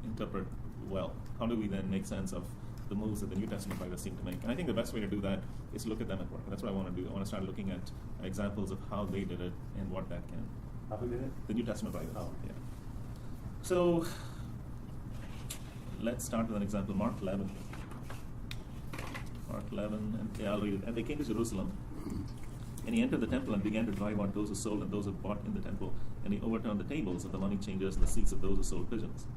interpret well? How do we then make sense of the moves that the New Testament writers seem to make? And I think the best way to do that is to look at them at work. And that's what I want to do. I want to start looking at examples of how they did it and what that can. How who did it? The New Testament writers. Oh. Yeah. So let's start with an example. Mark 11. Mark 11, and I'll read it. And they came to Jerusalem. And he entered the temple and began to drive out those who sold and those who bought in the temple. And he overturned the tables of the money changers and the seats of those who sold pigeons.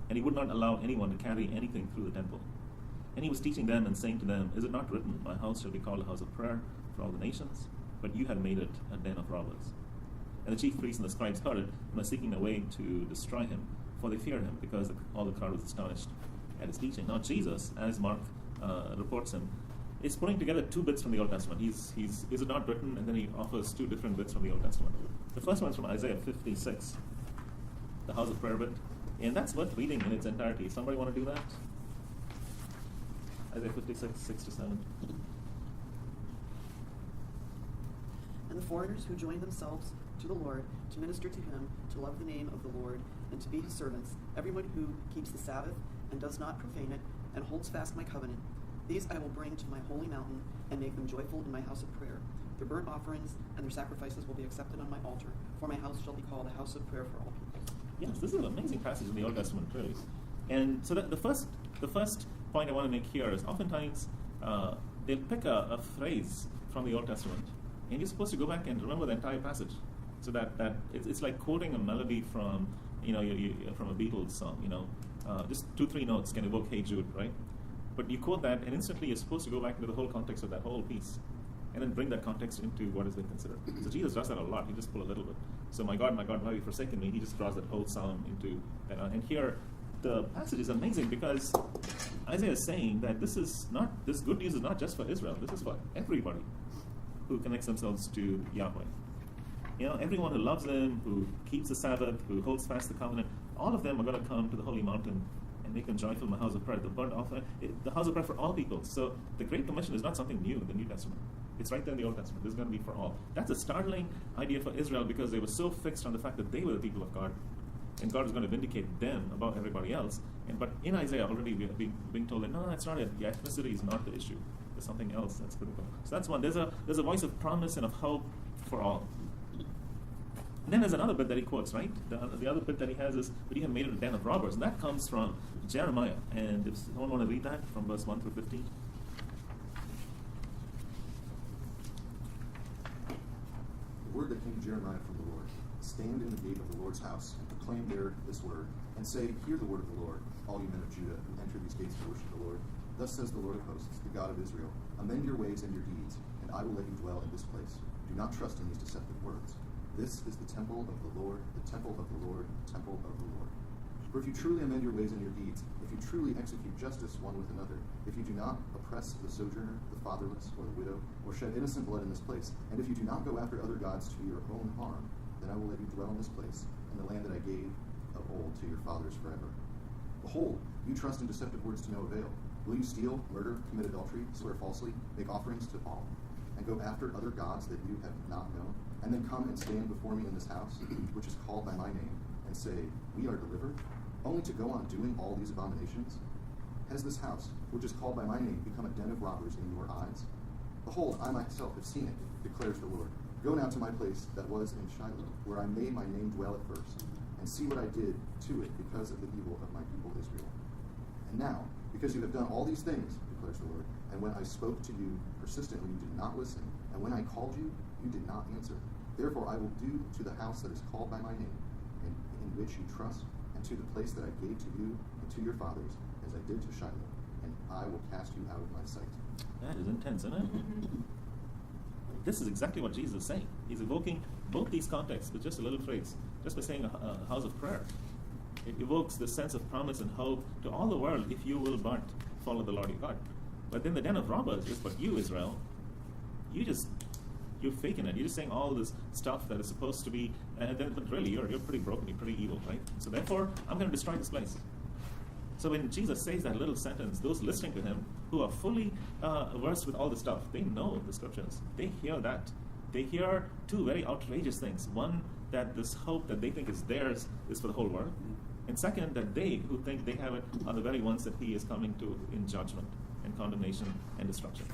And he would not allow anyone to carry anything through the temple. And he was teaching them and saying to them, Is it not written, My house shall be called a house of prayer for all the nations? But you have made it a den of robbers. And the chief priests and the scribes heard it and were seeking a way to destroy him, for they feared him, because all the crowd was astonished at his teaching. Now Jesus, as Mark reports him, is putting together two bits from the Old Testament. Is it not written? And then he offers two different bits from the Old Testament. The first one is from Isaiah 56, the house of prayer bit. And that's worth reading in its entirety. Somebody want to do that? Isaiah 56, 6 to 7. And the foreigners who join themselves to the Lord, to minister to him, to love the name of the Lord, and to be his servants, everyone who keeps the Sabbath and does not profane it, and holds fast my covenant, these I will bring to my holy mountain and make them joyful in my house of prayer. Their burnt offerings and their sacrifices will be accepted on my altar, for my house shall be called a house of prayer for all people. Yes, this is an amazing passage in the Old Testament, really. And so the first point I want to make here is oftentimes they'll pick a phrase from the Old Testament, and you're supposed to go back and remember the entire passage. So that it's like quoting a melody from from a Beatles song. Just 2-3 notes can evoke Hey Jude, right? But you quote that, and instantly you're supposed to go back into the whole context of that whole piece, and then bring that context into what has been considered. So Jesus does that a lot. He just pull a little bit. So my God, why have you forsaken me? He just draws that whole psalm into that. And here, the passage is amazing because Isaiah is saying that this good news is not just for Israel. This is for everybody who connects themselves to Yahweh. Everyone who loves Him, who keeps the Sabbath, who holds fast the covenant, all of them are going to come to the holy mountain and make them joyful in the house of prayer. The burnt offering, the house of prayer for all people. So the Great Commission is not something new in the New Testament. It's right there in the Old Testament. This is going to be for all. That's a startling idea for Israel because they were so fixed on the fact that they were the people of God, and God is going to vindicate them above everybody else. But in Isaiah already we are being told that no, that's not it. The ethnicity is not the issue. There's something else that's critical. So that's one. There's a voice of promise and of hope for all. And then there's another bit that he quotes, right? The other bit that he has is, but you have made it a den of robbers. And that comes from Jeremiah. And if someone want to read that from verse 1 through 15. The word that came to Jeremiah from the Lord. Stand in the gate of the Lord's house and proclaim there this word, and say, Hear the word of the Lord, all you men of Judah who enter these gates to worship the Lord. Thus says the Lord of hosts, the God of Israel, amend your ways and your deeds, and I will let you dwell in this place. Do not trust in these deceptive words. This is the temple of the Lord, the temple of the Lord, the temple of the Lord. For if you truly amend your ways and your deeds, if you truly execute justice one with another, if you do not oppress the sojourner, the fatherless, or the widow, or shed innocent blood in this place, and if you do not go after other gods to your own harm, then I will let you dwell in this place, in the land that I gave of old to your fathers forever. Behold, you trust in deceptive words to no avail. Will you steal, murder, commit adultery, swear falsely, make offerings to Baal, and go after other gods that you have not known, and then come and stand before me in this house, which is called by my name, and say, We are delivered? Only to go on doing all these abominations? Has this house, which is called by my name, become a den of robbers in your eyes? Behold, I myself have seen it, declares the Lord. Go now to my place that was in Shiloh, where I made my name dwell at first, and see what I did to it because of the evil of my people Israel. And now, because you have done all these things, declares the Lord, and when I spoke to you persistently, you did not listen, and when I called you, you did not answer. Therefore I will do to the house that is called by my name, and in which you trust, and to the place that I gave to you and to your fathers, as I did to Shiloh, and I will cast you out of my sight. That is intense, isn't it? This is exactly what Jesus is saying. He's evoking both these contexts with just a little phrase, just by saying a house of prayer. It evokes the sense of promise and hope to all the world if you will but follow the Lord your God. But then the den of robbers is, but you, Israel, you're faking it. You're just saying all this stuff that is supposed to be, but really you're pretty broken, you're pretty evil, right? So therefore, I'm going to destroy this place. So when Jesus says that little sentence, those listening to him, who are fully versed with all the stuff, they know the scriptures. They hear that. They hear two very outrageous things. One, that this hope that they think is theirs is for the whole world. And second, that they who think they have it are the very ones that he is coming to in judgment and condemnation and destruction.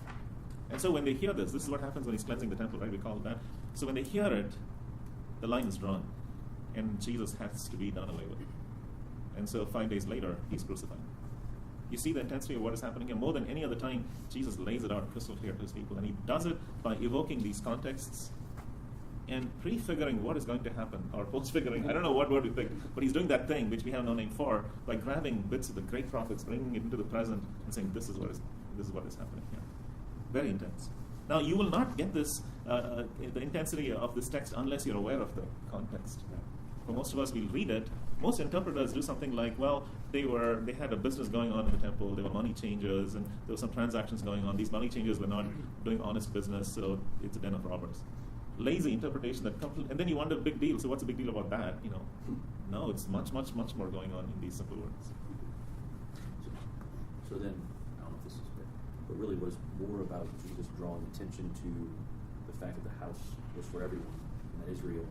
And so when they hear this is what happens when he's cleansing the temple, right? We call it that. So when they hear it, the line is drawn, and Jesus has to be done away with. And so 5 days later, he's crucified. You see the intensity of what is happening here. More than any other time, Jesus lays it out crystal clear to his people, and he does it by evoking these contexts and prefiguring what is going to happen, or post-figuring, I don't know what word we picked, but he's doing that thing which we have no name for, by grabbing bits of the great prophets, bringing it into the present, and saying, this is what is happening here. Very intense. Now, you will not get this, the intensity of this text unless you're aware of the context. For most of us, we'll read it. Most interpreters do something like, well, they had a business going on in the temple, there were money changers, and there were some transactions going on. These money changers were not doing honest business, so it's a den of robbers. Lazy interpretation and then you wonder, big deal, so what's the big deal about that? No, it's much, much, much more going on in these simple words. So then, I don't know if this is good, but really was more about Jesus drawing attention to the fact that the house was for everyone, and that Israel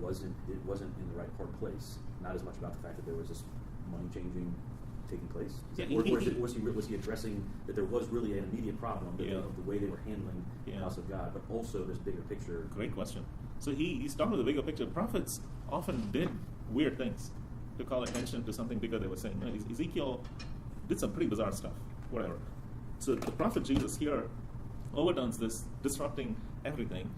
wasn't in the right place. Not as much about the fact that there was this money changing taking place. Was he addressing that there was really an immediate problem of the way they were handling the house of God, but also this bigger picture? Great question. So he's talking about the bigger picture. Prophets often did weird things to call attention to something bigger they were saying. Ezekiel did some pretty bizarre stuff, whatever. So the prophet Jesus here overturns this, disrupting everything,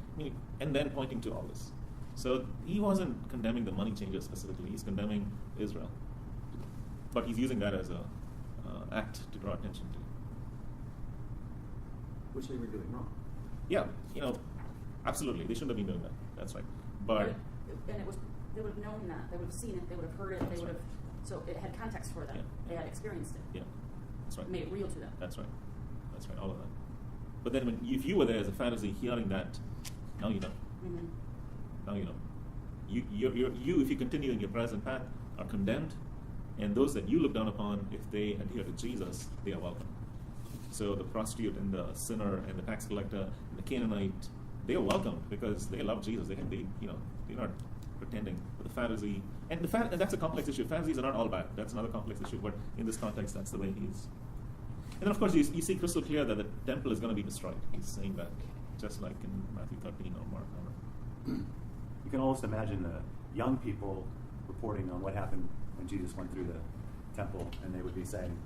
and then pointing to all this. So he wasn't condemning the money changers specifically. He's condemning Israel. But he's using that as an act to draw attention to. Which they were doing wrong. Yeah, absolutely. They shouldn't have been doing that. That's right. But they would have known that. They would have seen it. They would have heard it. They would have. So it had context for them. Yeah. They had experienced it. Yeah, that's right. Made it real to them. That's right. That's right. All of that. But then, if you were there as a Pharisee hearing that, now you know. Mm-hmm. Now you know. You, if you continue in your present path, are condemned, and those that you look down upon, if they adhere to Jesus, they are welcome. So the prostitute and the sinner and the tax collector and the Canaanite, they are welcomed because they love Jesus. They're not pretending. But the Pharisee, and that's a complex issue. Pharisees are not all bad. That's another complex issue. But in this context, that's the way he is. And then, of course, you see crystal clear that the temple is going to be destroyed. He's saying that, just like in Matthew 13 or Mark. You can almost imagine the young people reporting on what happened when Jesus went through the temple, and they would be saying,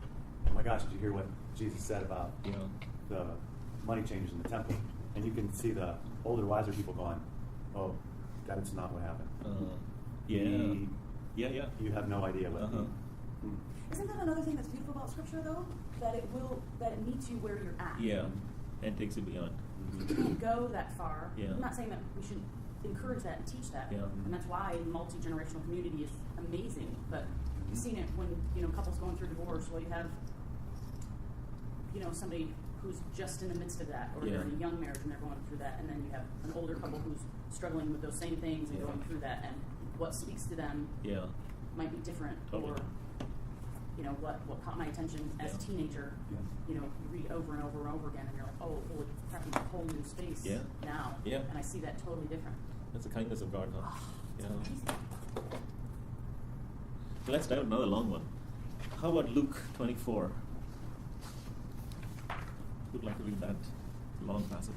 "Oh my gosh, did you hear what Jesus said about the money changers in the temple?" And you can see the older, wiser people going, oh, that's not what happened. Yeah. Yeah. You have no idea what. Isn't that another thing that's beautiful about Scripture, though? That it meets you where you're at. Yeah, and takes you beyond. You can't go that far. Yeah. I'm not saying that we should encourage that and teach that. Yeah. And that's why multi-generational community is amazing. But you've seen it when, couples going through divorce. Well, you have, somebody who's just in the midst of that, or they're in a young marriage and they're going through that, and then you have an older couple who's struggling with those same things and going through that, and what speaks to them might be different. Totally. Or what caught my attention as a teenager, you read over and over and over again, and you're like, oh, holy crap, I'm in a whole new space now. Yeah. And I see that totally different. That's the kindness of God, huh? It's amazing. Let's dive another long one. How about Luke 24? Who'd like to read that long passage?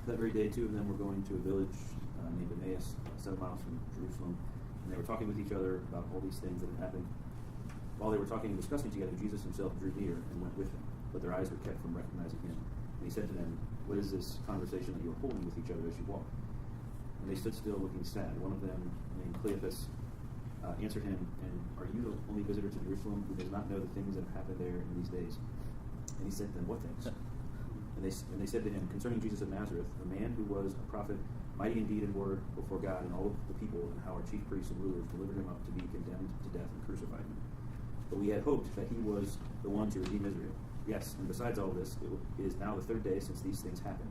That very day, two of them were going to a village named Emmaus, 7 miles from Jerusalem, and they were talking with each other about all these things that had happened. While they were talking and discussing together, Jesus himself drew near and went with them, but their eyes were kept from recognizing him. And he said to them, "What is this conversation that you are holding with each other as you walk?" And they stood still, looking sad. One of them, named Cleopas, answered him, "And are you the only visitor to Jerusalem who does not know the things that have happened there in these days?" And he said to them, "What things?" And they said to him, "Concerning Jesus of Nazareth, a man who was a prophet, mighty in deed and word before God and all of the people, and how our chief priests and rulers delivered him up to be condemned to death and crucified him. But we had hoped that he was the one to redeem Israel. Yes, and besides all this, it is now the 3rd day since these things happened.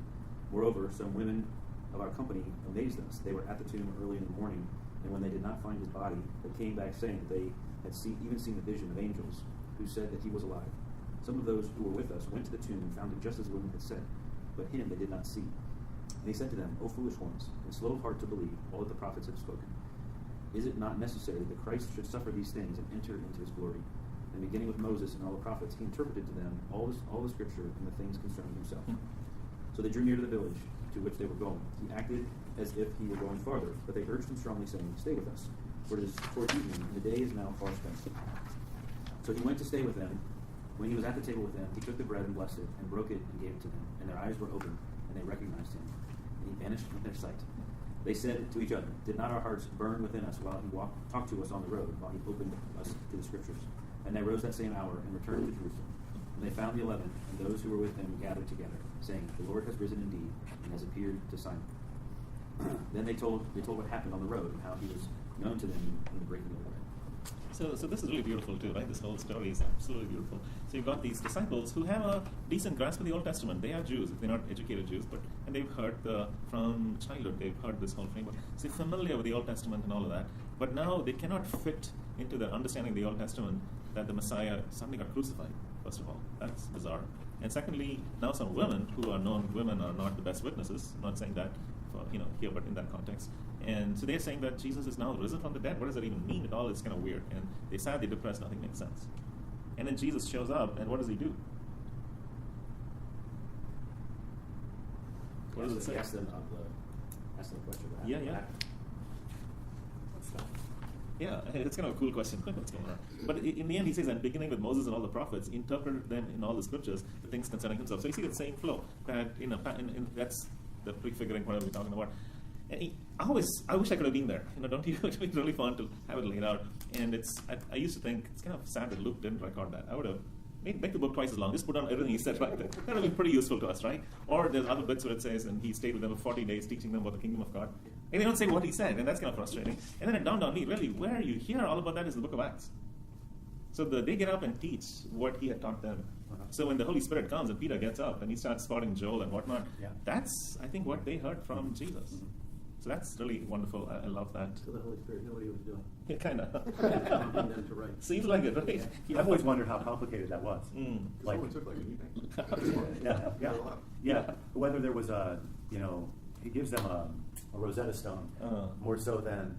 Moreover, some women of our company amazed us. They were at the tomb early in the morning, and when they did not find his body, they came back saying that they had even seen a vision of angels who said that he was alive. Some of those who were with us went to the tomb and found it just as the women had said, but him they did not see. And he said to them, O foolish ones, and slow of heart to believe all that the prophets have spoken. Is it not necessary that Christ should suffer these things and enter into his glory? And beginning with Moses and all the prophets, he interpreted to them all the scripture and the things concerning himself. So they drew near to the village to which they were going. He acted as if he were going farther, but they urged him strongly, saying, Stay with us, for it is toward evening, and the day is now far spent. So he went to stay with them. When he was at the table with them, he took the bread and blessed it, and broke it and gave it to them. And their eyes were opened, and they recognized him. And he vanished from their sight. They said to each other, Did not our hearts burn within us while he talked to us on the road, while he opened us to the scriptures? And they rose that same hour and returned to Jerusalem. And they found the 11, and those who were with him gathered together, saying, The Lord has risen indeed, and has appeared to Simon. Then they told what happened on the road, and how he was known to them in the breaking of the bread. So this is really beautiful too, right? This whole story is absolutely beautiful. So you've got these disciples who have a decent grasp of the Old Testament. They are Jews, they're not educated Jews, and they've heard from childhood, they've heard this whole framework. So they're familiar with the Old Testament and all of that. But now they cannot fit into their understanding of the Old Testament that the Messiah suddenly got crucified, first of all. That's bizarre. And secondly, now some women who are known women are not the best witnesses. I'm not saying that here, but in that context. And so they're saying that Jesus is now risen from the dead. What does that even mean at all? It's kind of weird. And they're sad, they're depressed, nothing makes sense. And then Jesus shows up, and what does he do? What does it say? Ask them a question about Yeah. Yeah, it's kind of a cool question. What's going on? But in the end, he says, and beginning with Moses and all the prophets, interpreted them in all the scriptures, the things concerning himself. So you see the same flow. That that's the prefiguring what we're talking about. And I wish I could have been there. Don't you? It would be really fun to have it laid out. And I used to think it's kind of sad that Luke didn't record that. I would have make the book twice as long. Just put down everything he said right there. That would be pretty useful to us, right? Or there's other bits where it says, and he stayed with them for 40 days, teaching them about the kingdom of God. And they don't say what he said, and that's kind of frustrating. And then it dawned on me, really, where you hear all about that is the book of Acts. So they get up and teach what he had taught them. So when the Holy Spirit comes and Peter gets up and he starts spotting Joel and whatnot, that's, I think, what they heard from Jesus. So that's really wonderful. I love that. So the Holy Spirit knew what he was doing. Yeah, kind of. Them to write. Seems like it, right? I've always wondered how complicated that was. It only took like an evening. Yeah. Whether there was he gives them a Rosetta Stone more so than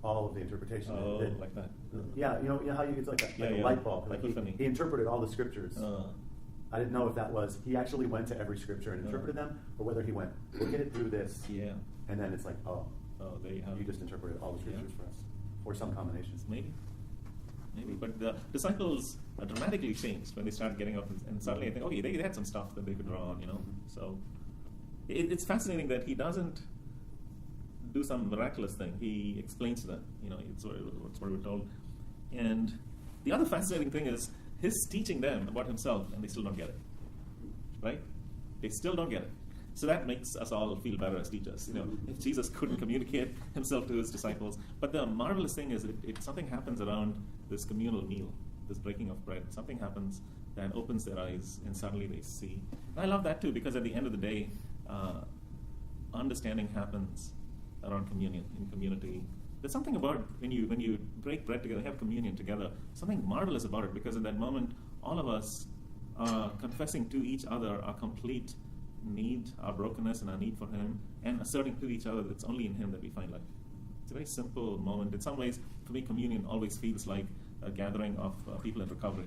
all of the interpretation. Like that. Yeah, how you get like a light bulb. Like he interpreted all the scriptures. I didn't know if that was he actually went to every scripture and interpreted them, or whether he went look at it through this. Yeah. And then it's like, there you have. You just interpreted all the scriptures for us, or some combinations. Maybe. But the disciples are dramatically changed when they start getting up and suddenly I think, okay, they had some stuff that they could draw on, So it's fascinating that he doesn't do some miraculous thing. He explains to them. It's what we're told. And the other fascinating thing is his teaching them about himself, and they still don't get it. Right? They still don't get it. So that makes us all feel better as teachers. If Jesus couldn't communicate himself to his disciples. But the marvelous thing is something happens around this communal meal, this breaking of bread. Something happens that opens their eyes, and suddenly they see. And I love that too, because at the end of the day, understanding happens around communion, in community. There's something about when you break bread together, have communion together, something marvelous about it, because in that moment, all of us are confessing to each other our complete need, our brokenness and our need for him, and asserting to each other that it's only in him that we find life. It's a very simple moment. In some ways, for me, communion always feels like a gathering of people in recovery.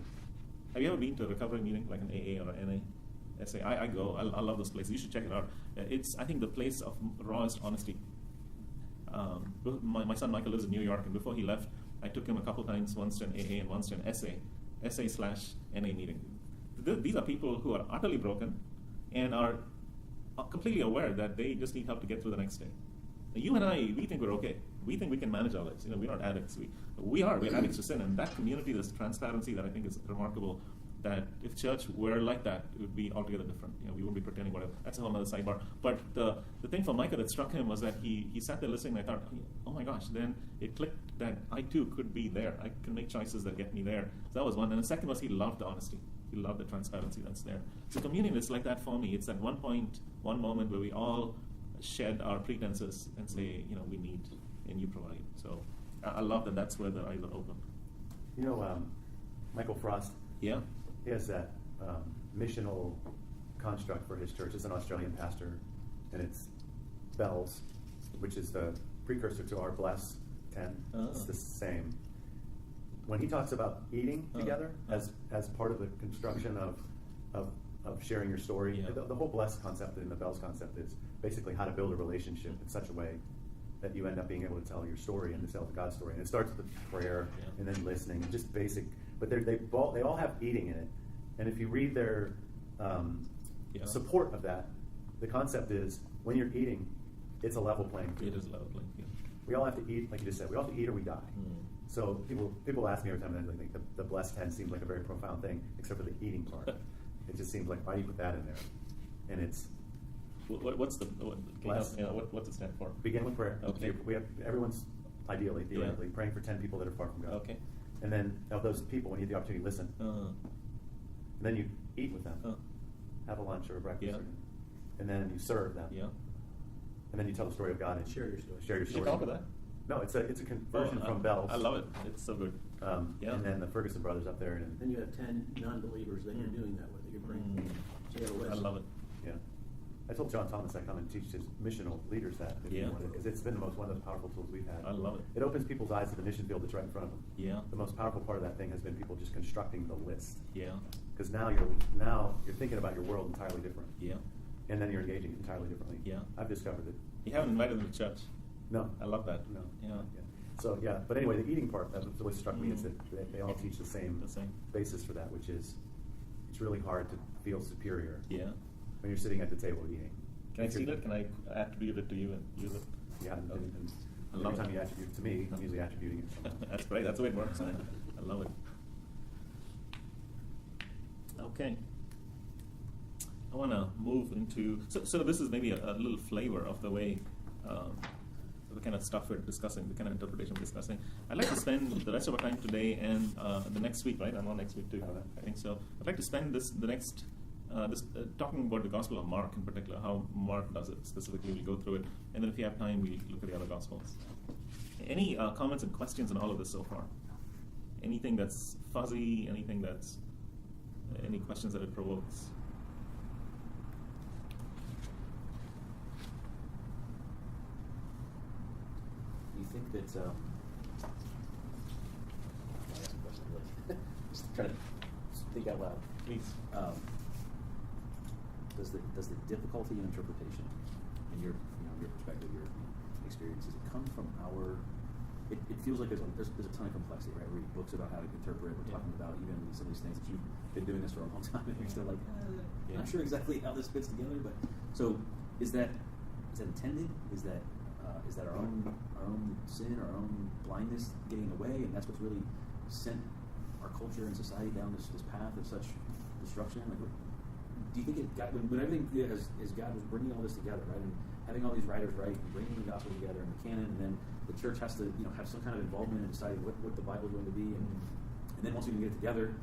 Have you ever been to a recovery meeting, like an AA or an NA? SA? I go. I love those places. You should check it out. It's, I think, the place of rawest honesty. My son Michael lives in New York, and before he left, I took him a couple times, once to an AA and once to an SA/NA meeting. These are people who are utterly broken and are completely aware that they just need help to get through the next day. Now, you and I, we think we're okay. We think we can manage our lives. We're not addicts. We're addicts to sin, and that community, this transparency that I think is remarkable, that if church were like that, it would be altogether different. We wouldn't be pretending whatever. That's a whole other sidebar. But the thing for Micah that struck him was that he sat there listening, and I thought, oh my gosh, then it clicked that I too could be there. I can make choices that get me there. So that was one. And the second was he loved the honesty. He loved the transparency that's there. So communion is like that for me. It's that one moment where we all shed our pretenses and say, we need and you provide. So I love that that's where the eyes are open. Michael Frost. Yeah. He has that missional construct for his church. He's an Australian pastor, and it's Bells, which is the precursor to our Bless 10. It's the same. When he talks about eating together as part of the construction of sharing your story, the whole Bless concept and the Bells concept is basically how to build a relationship in such a way that you end up being able to tell your story and to tell the God story. And it starts with prayer and then listening, and just basic. But they all have eating in it. And if you read their support of that, the concept is when you're eating, it's a level playing field. It is a level playing field. We all have to eat, like you just said. We all have to eat or we die. So people ask me every time, and I think the Blessed 10 seems like a very profound thing, except for the eating part. It just seems like, why do you put that in there? And it's what's it stand for? Begin with prayer. Okay. We have everyone's theoretically praying for 10 people that are far from God. Okay. And then of those people, when you have the opportunity, listen. And then you eat with them. Have a lunch or a breakfast. And then you serve them. Yeah. And then you tell the story of God and share your story. Share your Did story. you talk about that? No, it's a conversion from Bells. I love it. It's so good. And then the Ferguson brothers up there. And then you have 10 non-believers that you're doing that with, that you're praying. So you have a list. I love it. Yeah. I told John Thomas I come and teach his missional leaders that, because it's been one of the most powerful tools we've had. I love it. It opens people's eyes to the mission field that's right in front of them. Yeah. The most powerful part of that thing has been people just constructing the list. Yeah. Because now you're thinking about your world entirely different. Yeah. And then you're engaging entirely differently. Yeah. I've discovered it. You haven't invited them to church. No. I love that. No. Yeah. So but anyway, the eating part, that's what struck me, is that they all teach the same basis for that, which is it's really hard to feel superior. Yeah. When you're sitting at the table eating. Can I see that? Can I attribute it to you and use it? Yeah. And I love every time it. you attribute it to me, I'm usually attributing it to someone. That's great. That's the way it works. I love it. Okay. I want to move into, so this is maybe a little flavor of the way, the kind of stuff we're discussing, the kind of interpretation we're discussing. I'd like to spend the rest of our time today and the next week, right? I'm on next week too, I think so. I'd like to spend the next, talking about the Gospel of Mark in particular, how Mark does it specifically. We'll go through it, and then if you have time, we'll look at the other Gospels. Any comments and questions on all of this so far? Anything that's fuzzy, anything that's, any questions that it provokes? Do you think that, I'll ask a question, really. Just trying to think out loud. Please. Does the difficulty in interpretation, in your perspective, your experience, does it come from our? It feels like there's a ton of complexity, right? We're reading books about how to interpret. We're talking about even some of these things that you've been doing this for a long time, and you're still like, not sure exactly how this fits together. But so, is that intended? Is that our own sin, our own blindness getting in the way, and that's what's really sent our culture and society down this path of such destruction? Like, do you think it got when everything as God was bringing all this together, right, and having all these writers write, and bringing the gospel together and the canon, and then the church has to have some kind of involvement in deciding what the Bible is going to be, and then once we can get it together,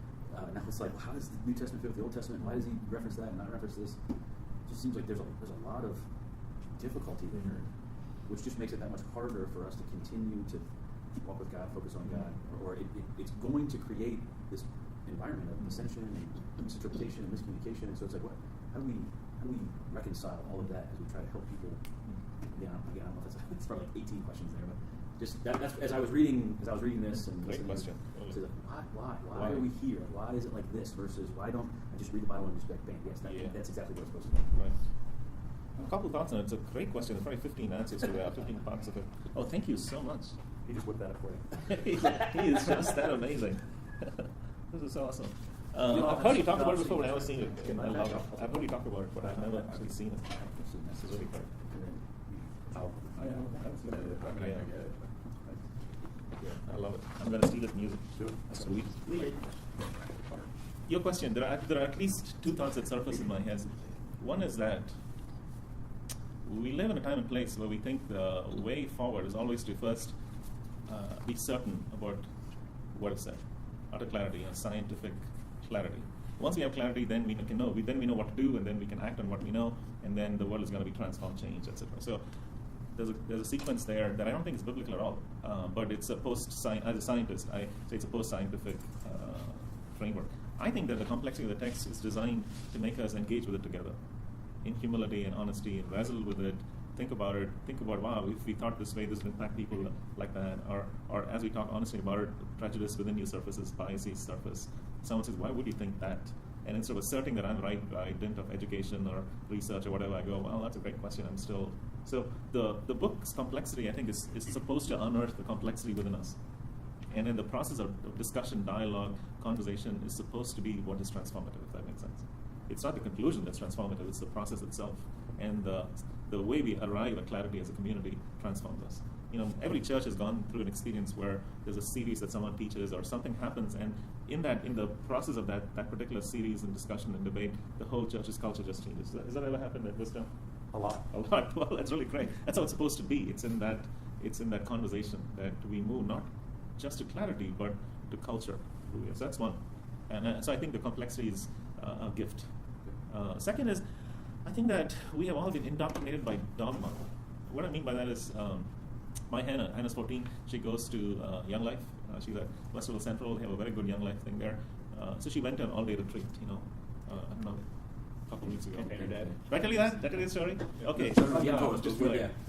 now it's like, well, how does the New Testament fit with the Old Testament? Why does he reference that and not reference this? It just seems like there's a lot of difficulty there, which just makes it that much harder for us to continue to walk with God, focus on God, or it's going to create this environment of dissension and misinterpretation and miscommunication. And so it's like, how do we reconcile all of that as we try to help people? Again, I don't know if it's probably like 18 questions there, but just that's as I was reading this and Great question. to why are we here? Why is it like this versus why don't I just read the Bible and just be like, bam, yes, that's exactly what it's supposed to be. Right. A couple of thoughts on it. It's a great question. There's probably 15 answers to that, 15 parts of it. Oh, thank you so much. He just whipped that up for you. He is just that amazing. This is awesome. I've heard you talk about it before, but I've never seen it. I love it. I've heard you talk about it, but I've never actually seen it. This is really great. I love it. I'm going to steal it music. Sweet. Your question, there are at least two thoughts that surface in my head. One is that we live in a time and place where we think the way forward is always to first be certain about what is said, utter clarity and scientific clarity. Once we have clarity, then we can know. Then we know what to do, and then we can act on what we know, and then the world is going to be transformed, changed, etc. So there's a sequence there that I don't think is biblical at all, but it's a as a scientist, I say it's a post-scientific framework. I think that the complexity of the text is designed to make us engage with it together in humility and honesty and wrestle with it, think about it, wow, if we thought this way, this would impact people like that, or as we talk honestly about it, prejudice within you surfaces, biases surface. Someone says, why would you think that? And instead of asserting that I'm right by dint of education or research or whatever, I go, well, that's a great question, I'm still... So the book's complexity, I think, is supposed to unearth the complexity within us. And then the process of discussion, dialogue, conversation is supposed to be what is transformative, if that makes sense. It's not the conclusion that's transformative, it's the process itself. And the way we arrive at clarity as a community transforms us. Every church has gone through an experience where there's a series that someone teaches or something happens, and in the process of that particular series and discussion and debate, the whole church's culture just changes. Has that ever happened at Wisdom? A lot. Well, that's really great. That's how it's supposed to be. It's in that conversation that we move not just to clarity, but to culture. So that's one. And so I think the complexity is a gift. Second is, I think that we have all been indoctrinated by dogma. What I mean by that is, my Hannah's 14, she goes to Young Life. She's at Westerville Central. They have a very good Young Life thing there. So she went to an all-day retreat, I don't know, a couple of weeks ago. Okay, Dad. Did I tell you that? Did I tell you the story? Okay.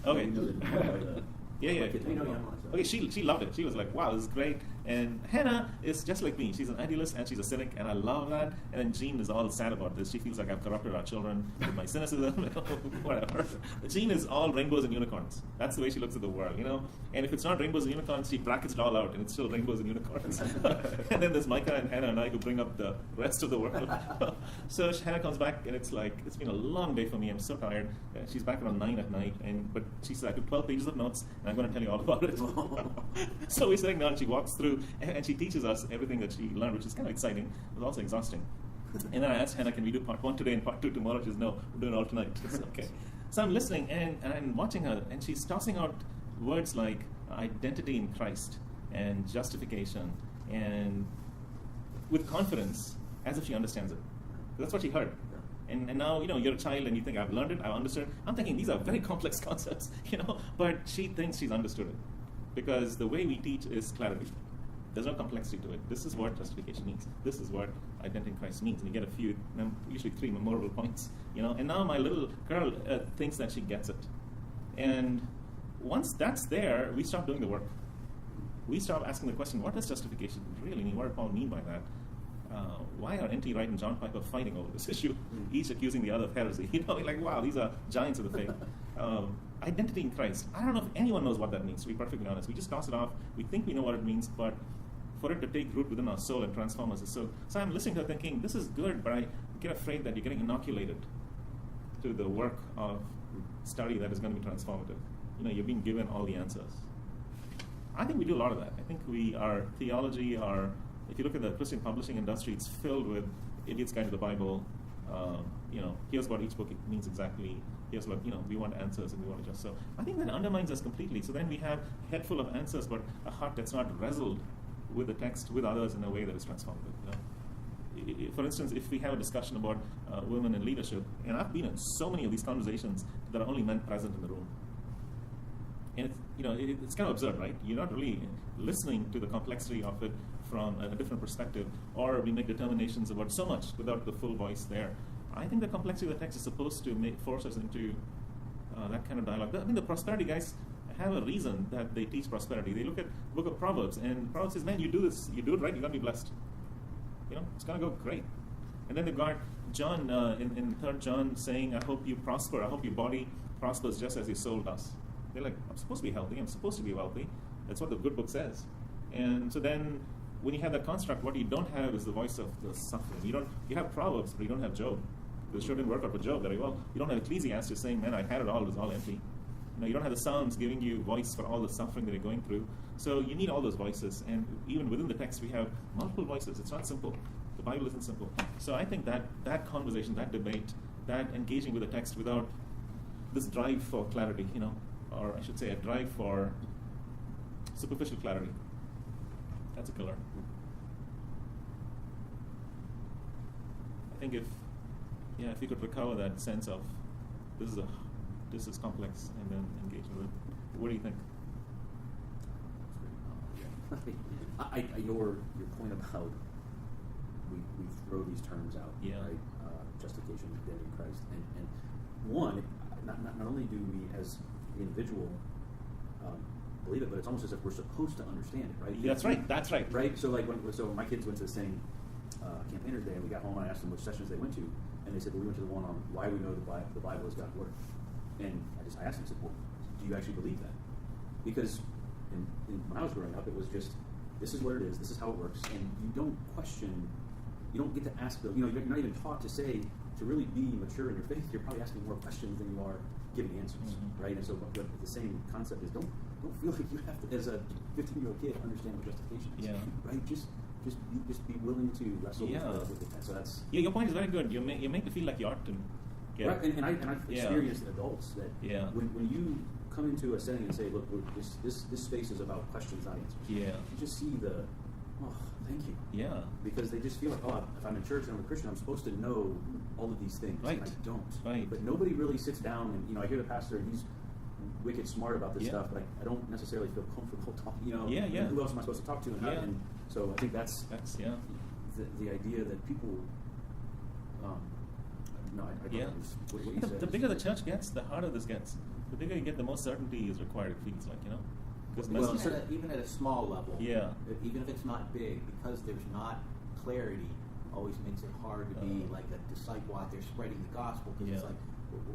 Okay. Yeah. Okay, she loved it. She was like, wow, this is great. And Hannah is just like me. She's an idealist and she's a cynic, and I love that. And then Jean is all sad about this. She feels like I've corrupted our children with my cynicism, whatever. Jean is all rainbows and unicorns. That's the way she looks at the world, And if it's not rainbows and unicorns, she brackets it all out, and it's still rainbows and unicorns. And then there's Micah and Hannah and I who bring up the rest of the world. So Hannah comes back, and it's like, it's been a long day for me. I'm so tired. She's back around 9 at night, but she said, I took 12 pages of notes, and I'm going to tell you all about it. So we're sitting down, and she walks through, and she teaches us everything that she learned, which is kind of exciting, but also exhausting. And then I asked Hannah, can we do part 1 today and part 2 tomorrow? She says, no, we're doing it all tonight. It's okay. So I'm listening, and I'm watching her, and she's tossing out words like identity in Christ and justification, and with confidence, as if she understands it. That's what she heard. And now, you're a child and you think, I've learned it, I've understood it. I'm thinking these are very complex concepts, but she thinks she's understood it. Because the way we teach is clarity. There's no complexity to it. This is what justification means. This is what identity in Christ means. And you get a few, usually 3 memorable points, And now my little girl thinks that she gets it. And once that's there, we stop doing the work. We stop asking the question, what does justification really mean? What did Paul mean by that? Why are N.T. Wright and John Piper fighting over this issue, each accusing the other of heresy? Wow, these are giants of the faith. Identity in Christ. I don't know if anyone knows what that means, to be perfectly honest. We just toss it off. We think we know what it means, but for it to take root within our soul and transform us. So I'm listening to her thinking, this is good, but I get afraid that you're getting inoculated to the work of study that is going to be transformative. You're being given all the answers. I think we do a lot of that. I think our theology, if you look at the Christian publishing industry, it's filled with Idiot's Guide to the Bible. Here's what each book means exactly. Here's what, we want answers and we want to just. So I think that undermines us completely. So then we have a head full of answers, but a heart that's not wrestled with the text, with others in a way that is transformative. For instance, if we have a discussion about women in leadership, and I've been in so many of these conversations that are only men present in the room. And it's kind of absurd, right? You're not really listening to the complexity of it from a different perspective, or we make determinations about so much without the full voice there. I think the complexity of the text is supposed to force us into that kind of dialogue. I mean, the prosperity guys have a reason that they teach prosperity. They look at the book of Proverbs, and Proverbs says, man, you do this, you do it right, you're going to be blessed. It's going to go great. And then they've got John in 3rd John saying, I hope you prosper, I hope your body prospers just as your soul does. They're like, I'm supposed to be healthy, I'm supposed to be wealthy. That's what the good book says. And so then when you have that construct, what you don't have is the voice of the suffering. You have Proverbs, but you don't have Job. The show didn't work out for Job very well. You don't have Ecclesiastes saying, man, I had it all, it was all empty. You don't have the Psalms giving you voice for all the suffering that you're going through. So you need all those voices. And even within the text, we have multiple voices. It's not simple. The Bible isn't simple. So I think that conversation, that debate, that engaging with the text without this drive for clarity, or I should say a drive for superficial clarity, that's a killer. I think if you could recover that sense of this is complex, and then engage with it. What do you think? Your point about we throw these terms out, right? Justification, identity in Christ, and one, not only do we as the individual believe it, but it's almost as if we're supposed to understand it, right? That's right. That's right. Right. So so my kids went to the same Campaigners Day, and we got home and I asked them which sessions they went to, and they said, well, we went to the one on why we know the Bible is God's word. And I asked them, I said, well, do you actually believe that? Because when I was growing up, it was just, this is what it is, this is how it works, and you don't question, you don't get to ask you're not even taught to say, to really be mature in your faith, you're probably asking more questions than you are giving answers, right? And so but the same concept is don't feel like you have to, as a 15-year-old kid, understand what justification is, right? Just be willing to wrestle with it. So that's your point is very good. You make it feel like you ought to. Right, and I've experienced adults that when you come into a setting and say, look, this space is about questions, not answers. You just see thank you. Yeah. Because they just feel like, if I'm in church and I'm a Christian, I'm supposed to know all of these things. Right. And I don't. Right. But nobody really sits down and, I hear the pastor and he's wicked smart about this stuff, but I don't necessarily feel comfortable talking, who else am I supposed to talk to? And so I think that's the idea that people, I don't know what you said. The bigger the church gets, the harder this gets. The bigger you get, the more certainty is required, it feels like, even at a small level, even if it's not big, because there's not clarity, always makes it hard to be like a disciple out there spreading the gospel, because it's like,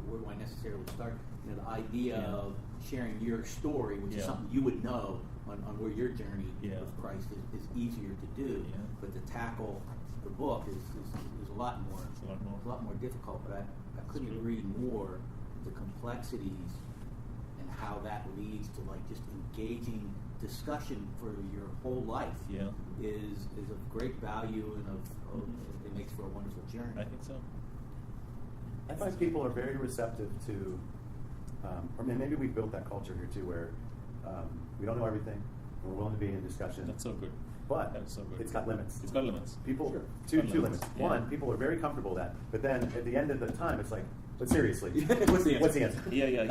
where do I necessarily start? The idea of sharing your story, which is something you would know on where your journey with Christ is easier to do, but to tackle the book is a lot more difficult. But I couldn't agree more. The complexities and how that leads to just engaging discussion for your whole life is of great value, and it makes for a wonderful journey. I think so. I find people are very receptive to, maybe we've built that culture here too, where we don't know everything, and we're willing to be in discussion. That's so good. But so good. It's got limits. It's got limits. People, two limits. One, people are very comfortable with that, but then at the end of the time, it's like, but seriously, what's the answer? Yeah.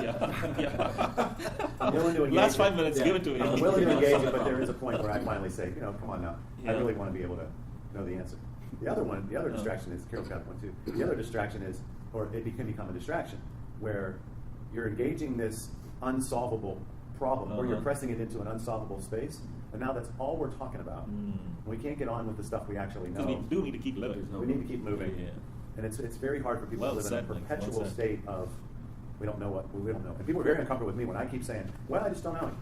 I'm willing to engage. Last 5 minutes, give it to me. I'm willing to engage it, but there is a point where I finally say, come on now. I really want to be able to know the answer. The other distraction is, Carol's got one too. The other distraction is, or it can become a distraction, where you're engaging this unsolvable problem, or you're pressing it into an unsolvable space, and now that's all we're talking about. We can't get on with the stuff we actually know. We do need to keep living. We need to keep moving. And it's very hard for people to live in a perpetual state of we don't know. And people are very uncomfortable with me when I keep saying, well, I just don't know.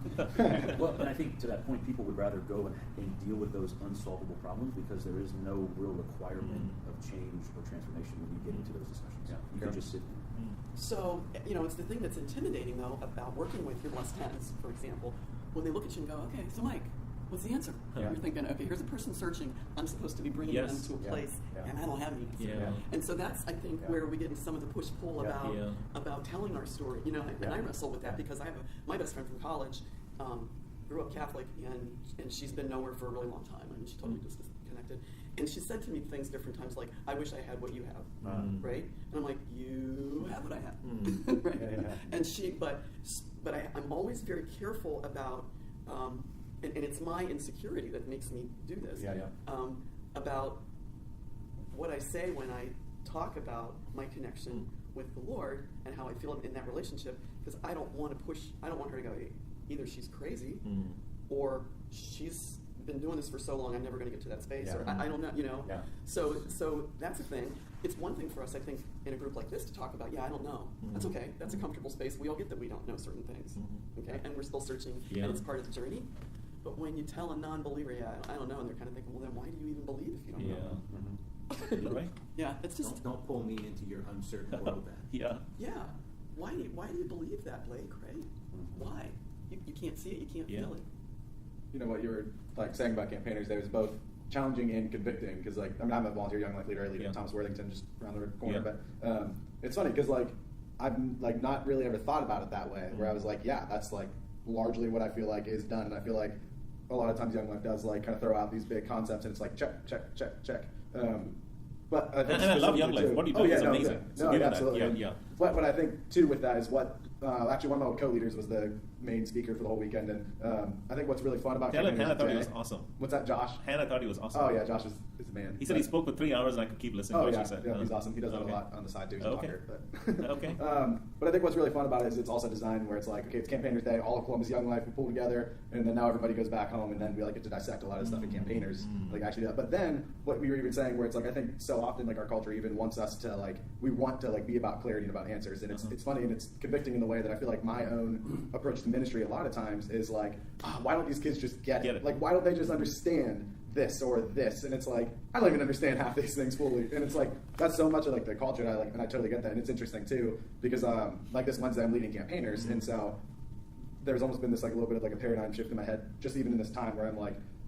Well, and I think to that point, people would rather go and deal with those unsolvable problems because there is no real requirement of change or transformation when you get into those discussions. You can just sit So, it's the thing that's intimidating, though, about working with your less tens, for example, when they look at you and go, okay, so Mike, what's the answer? Yeah. You're thinking, okay, here's a person searching. I'm supposed to be bringing them to a place, and I don't have any answer. Yeah. And so that's, I think, where we get into some of the push-pull about telling our story. And I wrestle with that because I have my best friend from college grew up Catholic, and she's been nowhere for a really long time. I mean, she totally just disconnected. And she said to me things different times like, I wish I had what you have, right? And I'm like, you have what I have, right? And but I'm always very careful about, and it's my insecurity that makes me do this, about what I say when I talk about my connection with the Lord and how I feel in that relationship, because I don't want her to go, either she's crazy or she's been doing this for so long, I'm never going to get to that space, or I don't know, Yeah. So that's the thing. It's one thing for us, I think, in a group like this to talk about, I don't know. That's okay. That's a comfortable space. We all get that we don't know certain things, okay? And we're still searching, and it's part of the journey. But when you tell a non-believer, I don't know, and they're kind of thinking, well, then why do you even believe if you don't know? Right? Yeah, it's just... Don't pull me into your uncertain world then. Yeah. Why do you believe that, Blake, right? Why? You can't see it, you can't feel it. You know what you were saying about Campaigners Day was both challenging and convicting, because I'm a volunteer Young Life leader. I lead at Thomas Worthington just around the corner. But it's funny because I've not really ever thought about it that way, where I was that's largely what I feel like is done, and I feel like a lot of times Young Life does kind of throw out these big concepts, and it's check, check, check, check. But I think and I love Young Life. What you do is amazing. No, absolutely. What I think too with that is what actually one of my co-leaders was the main speaker for the whole weekend, and I think what's really fun about Hannah thought he was awesome. What's that, Josh? Hannah thought he was awesome. Oh yeah, Josh is a man. He said he spoke for 3 hours, and I could keep listening to what she said. Yeah, he's awesome. He does that a lot on the side too. He's a talker. But Okay. But I think what's really fun about it is it's also designed where it's okay, it's Campaigners Day, all of Columbus Young Life, we pull together, and then now everybody goes back home, and then we get to dissect a lot of stuff in Campaigners, actually. But then what we were even saying, where it's I think so often our culture even wants us to we want to be about clarity and about answers, and it's funny and it's convicting in the way that I feel my own approach to ministry a lot of times is why don't these kids just get it? Why don't they just understand this or this? And it's I don't even understand half these things fully. And it's that's so much of the culture, and I totally get that. And it's interesting too, because this Wednesday I'm leading Campaigners, and so there's almost been this little bit of a paradigm shift in my head, just even in this time where I'm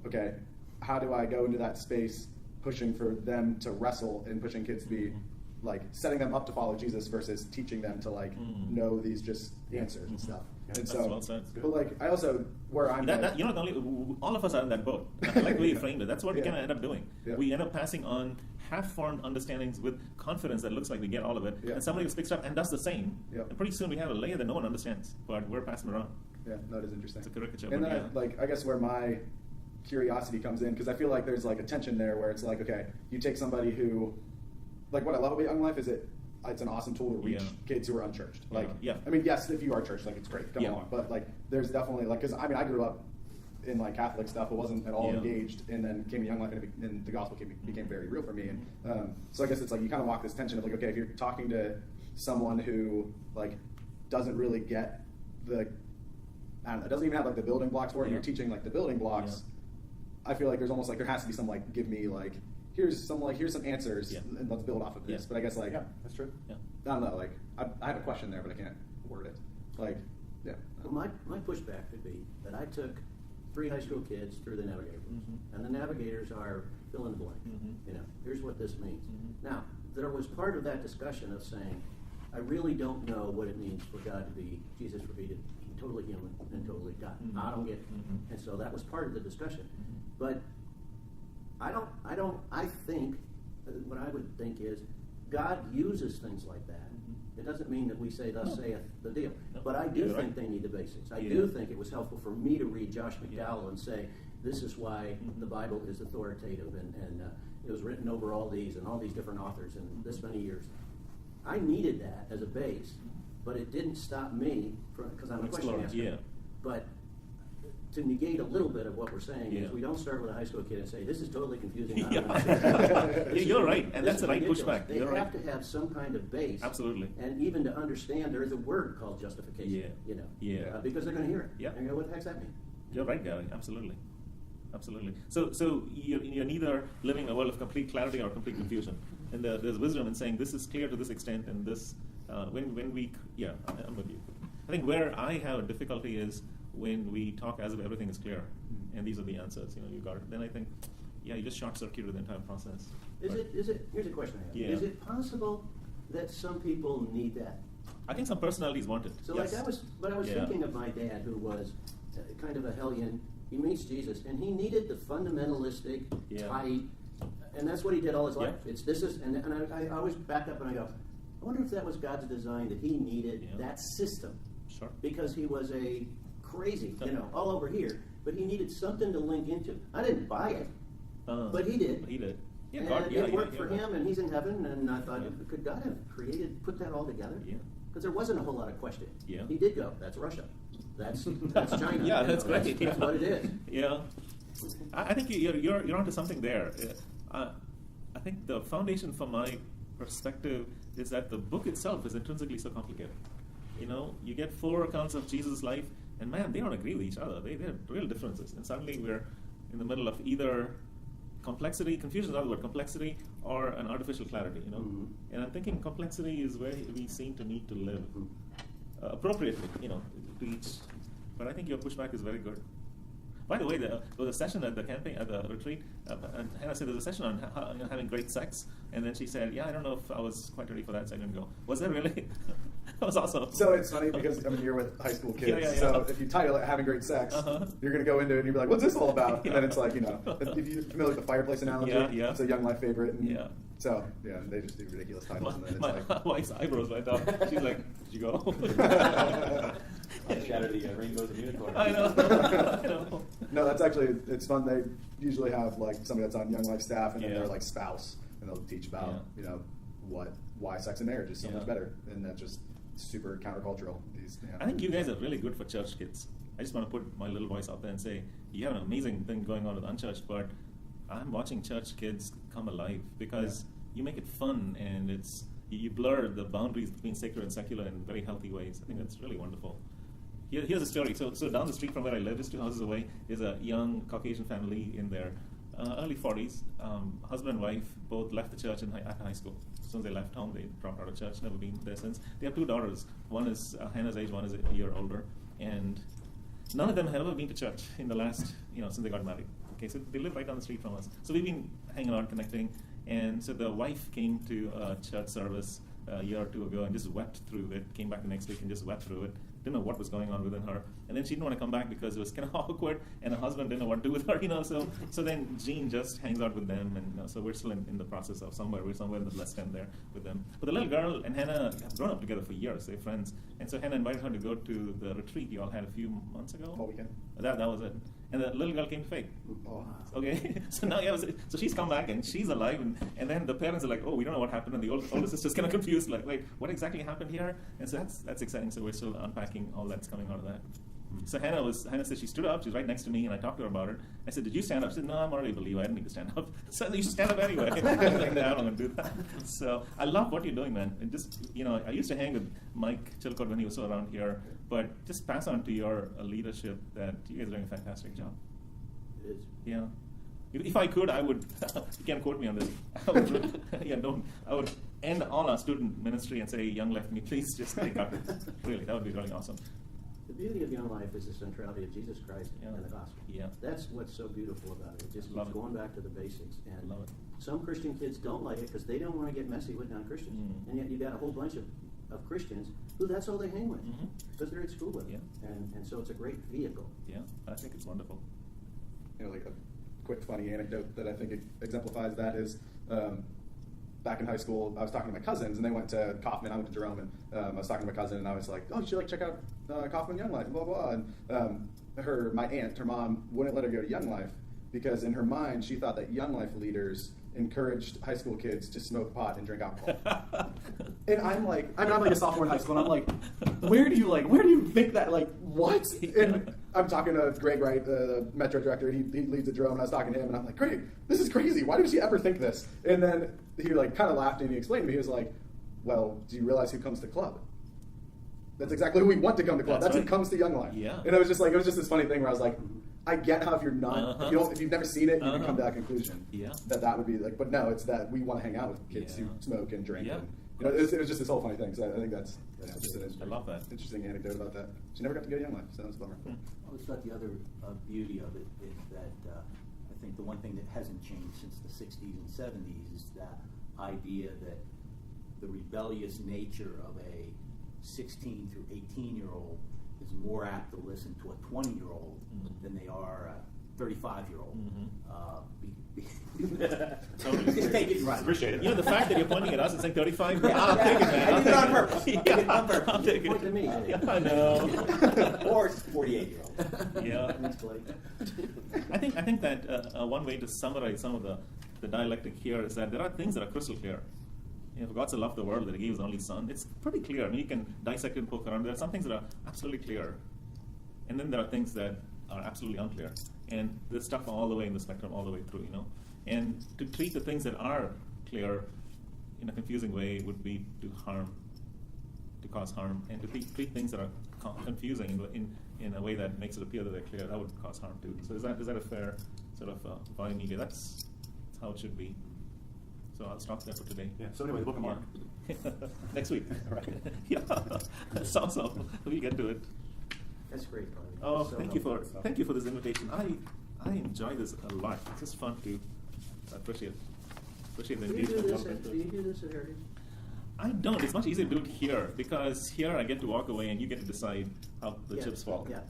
okay, how do I go into that space pushing for them to wrestle and pushing kids to be setting them up to follow Jesus versus teaching them to know these just answers and stuff. And That's so, well said. but I also where I'm all of us are in that boat. I like the way you framed it. That's what we kind of end up doing. Yeah. We end up passing on half-formed understandings with confidence that looks like we get all of it, Yeah. and somebody else picks it up and does the same. Yeah. And pretty soon we have a layer that no one understands, but we're passing around. Yeah, that is interesting. It's a caricature. And but then I guess where my curiosity comes in, because I feel there's a tension there where it's okay, you take somebody who, what I love about Young Life is it's an awesome tool to reach kids who are unchurched. I mean, yes, if you are churched, it's great, come along. But there's definitely because I grew up in Catholic stuff, but wasn't at all engaged, and then came to Young Life, and the gospel became very real for me. And so I guess it's you kind of walk this tension of okay, if you're talking to someone who doesn't really get doesn't even have the building blocks for it, and you're teaching the building blocks. I feel there's almost there has to be some give me here's some answers, and let's build off of this. But I guess that's true. Yeah. I don't know, I have a question there, but I can't word it. Well, my pushback could be that I took 3 high school kids through the navigators, and the navigators are fill in the blank. Here's what this means. Now, there was part of that discussion of saying, I really don't know what it means for God to be Jesus, for me to be totally human and totally God. I don't get it. And so that was part of the discussion. But I think, what I would think is, God uses things like that. It doesn't mean that we say, thus saith the deal. But I do think they need the basics. I do think it was helpful for me to read Josh McDowell and say, this is why the Bible is authoritative, and it was written over all these different authors in this many years. I needed that as a base, but it didn't stop me because I'm a question asker. But to negate a little bit of what we're saying is we don't start with a high school kid and say, this is totally confusing. You're right, and that's the right pushback. They have to have some kind of base. Absolutely. And even to understand there is a word called justification. Because they're going to hear it. Yeah. And go, what the heck's that mean? You're right, Gary. Absolutely. So you're neither living in a world of complete clarity or complete confusion. And there's wisdom in saying this is clear to this extent, and this when we, I'm with you. I think where I have a difficulty is when we talk as if everything is clear, and these are the answers. You got it. Then I think, you just short-circuited the entire process. Is it? Here's a question I have. Yeah. Is it possible that some people need that? I think some personalities want it. So yes. I was thinking of my dad, who was kind of a hellion. He meets Jesus, and he needed the fundamentalistic, tight, and that's what he did all his life. And I always back up and I go, I wonder if that was God's design, that he needed that system. Sure. Because he was a crazy, all over here, but he needed something to link into. I didn't buy it, but he did. He did. Yeah, and God, it worked for him, and he's in heaven. And I thought, could God have put that all together? Yeah. Because there wasn't a whole lot of question. Yeah. He did go. That's Russia. That's China. Yeah, that's great. That's what it is. Yeah. I think you're onto something there. I think the foundation for my perspective is that the book itself is intrinsically so complicated. You get 4 accounts of Jesus' life, and man, they don't agree with each other. They have real differences, and suddenly we're in the middle of either complexity, confusion is another word, complexity, or an artificial clarity. Mm-hmm. And I'm thinking complexity is where we seem to need to live appropriately. To each. But I think your pushback is very good. By the way, there was a session at the campaign, at the retreat, and Hannah said there's a session on having great sex, and then she said, I don't know if I was quite ready for that, so I didn't go. Was that really? That was awesome. So it's funny because you're with high school kids, so if you title it "Having Great Sex," you're going to go into it and you'll be like, "What's this all about?" And then it's like, if you're familiar with the fireplace analogy, it's a Young Life favorite. And so they just do ridiculous titles. And then it's my wife's eyebrows went up. She's like, "Did you go?" I shatter the rainbows and unicorns. I know. No, that's actually, it's fun. They usually have like somebody that's on Young Life staff, and then they're like spouse, and they'll teach about why sex and marriage is so much better, and that's just super countercultural. I think you guys are really good for church kids. I just want to put my little voice out there and say, you have an amazing thing going on with Unchurched, but I'm watching church kids come alive because you make it fun, and you blur the boundaries between secular and secular in very healthy ways. I think that's really wonderful. Here's a story. So down the street from where I live, just 2 houses away, is a young Caucasian family in their early 40s. Husband and wife both left the church after high school. As soon as they left home, they dropped out of church, never been there since. They have 2 daughters. One is Hannah's age, one is a year older. And none of them had ever been to church in the last, since they got married. Okay, so they live right down the street from us. So we've been hanging out, connecting. And so the wife came to a church service a year or 2 ago and just wept through it, came back the next week and just wept through it. Didn't know what was going on within her. And then she didn't want to come back because it was kind of awkward, and her husband didn't know what to do with her, So then Jean just hangs out with them, and so we're still in the process of we're somewhere in the blessed end there with them. But the little girl and Hannah have grown up together for years. They're friends. And so Hannah invited her to go to the retreat you all had a few months ago. All weekend. That was it. And the little girl came to faith. Oh. Okay, so now so she's come back and she's alive, and then the parents are like, oh, we don't know what happened, and the older sister's kind of confused, like, wait, what exactly happened here? And so that's exciting. So we're still unpacking all that's coming out of that. So Hannah said she stood up. She was right next to me, and I talked to her about it. I said, "Did you stand up?" She said, "No, I'm already a believer. I didn't need to stand up." So you should stand up anyway. I was like, "No, I'm going to do that." So I love what you're doing, man. And just I used to hang with Mike Chilcott when he was still around here, but just pass on to your leadership that you guys are doing a fantastic job. It is. Yeah. If I could, I would. You can't quote me on this. I would end all our student ministry and say, "Young Life, can you please just take up?" Really, that would be really awesome. The beauty of Young Life is the centrality of Jesus Christ and the gospel. Yeah. That's what's so beautiful about it. It just keeps going back to the basics. And Love it. some Christian kids don't like it because they don't want to get messy with non-Christians. And yet you got a whole bunch of Christians who that's all they hang with because they're at school with it. And so it's a great vehicle. Yeah, I think it's wonderful. Like a quick funny anecdote that I think exemplifies that is back in high school, I was talking to my cousins, and they went to Kaufman. I went to Jerome, and I was talking to my cousin, and I was like, "Oh, you should check out Kaufman Young Life, blah blah." And my aunt, her mom, wouldn't let her go to Young Life because in her mind she thought that Young Life leaders encouraged high school kids to smoke pot and drink alcohol. And I'm like a sophomore in high school, and I'm like, where do you think that, like, what? And I'm talking to Greg Wright, the Metro director, he leads the Jerome, and I was talking to him, and I'm like, Greg, this is crazy. Why did she ever think this? And then he kind of laughed, and he explained to me, he was like, well, do you realize who comes to club? That's exactly who we want to come to club. That's who comes to Young Life. Yeah. And it was just this funny thing where I was like, I get how if you're not, if you've never seen it, you can come to that conclusion. Yeah. That would be like, but no, it's that we want to hang out with kids who smoke and drink You know, it was just this whole funny thing. So I think that's just an I love that. interesting anecdote about that. She never got to go to Young Life, so that's a bummer. I always thought the other beauty of it is that I think the one thing that hasn't changed since the 60s and 70s is that idea that the rebellious nature of a 16 through 18-year-old is more apt to listen to a 20-year-old than they are a 35-year-old. Just take it and run. Appreciate it. You know, the fact that you're pointing at us and saying 35, Yeah. I'll take it, man. I did it on purpose. I did it on purpose. I'll take it. Point to me. Yeah, I know. Or 48-year-old. Yeah. That's Clay. I think that one way to summarize some of the dialectic here is that there are things that are crystal clear. You know, for God so loved the world that He gave His only Son. It's pretty clear. I mean, you can dissect it and poke around. There are some things that are absolutely clear, and then there are things that are absolutely unclear. And there's stuff all the way in the spectrum, all the way through. You know, and to treat the things that are clear in a confusing way would be to cause harm, and to treat things that are confusing in a way that makes it appear that they're clear, that would cause harm too. So is that a fair sort of volume media? That's how it should be. So I'll stop there for today. Yeah. So anyway, the Book of Mark. Next week. Right. Yeah. That's awesome. We get to it. That's great, Clay. Oh, That's so thank you helpful. for this invitation. I enjoy this a lot. It's just fun to appreciate the Do you do engagement. this at Heritage? I don't. It's much easier to do it here because here I get to walk away and you get to decide how the Yeah. chips fall. Yeah.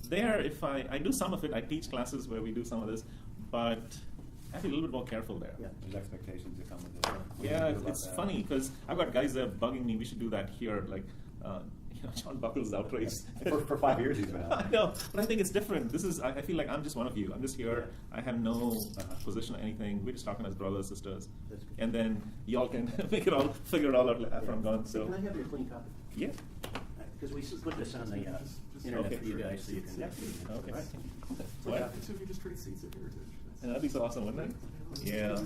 There, if I do some of it, I teach classes where we do some of this, but I have to be a little bit more careful there. Yeah. There's expectations that come with it. Yeah, it's funny because I've got guys that are bugging me. We should do that here, like John Buckles is outraged. For 5 years he's been out. I know, but I think it's different. This is I feel like I'm just one of you. I'm just here. I have no position or anything. We're just talking as brothers, sisters, That's good. and then y'all can figure it all out after I'm gone. So Can I have your clean copy? yeah, Because we put this on the internet Okay. for you guys, so you can. okay. So What? you just trade seats at Heritage. And that'd be so awesome, wouldn't it? Yeah.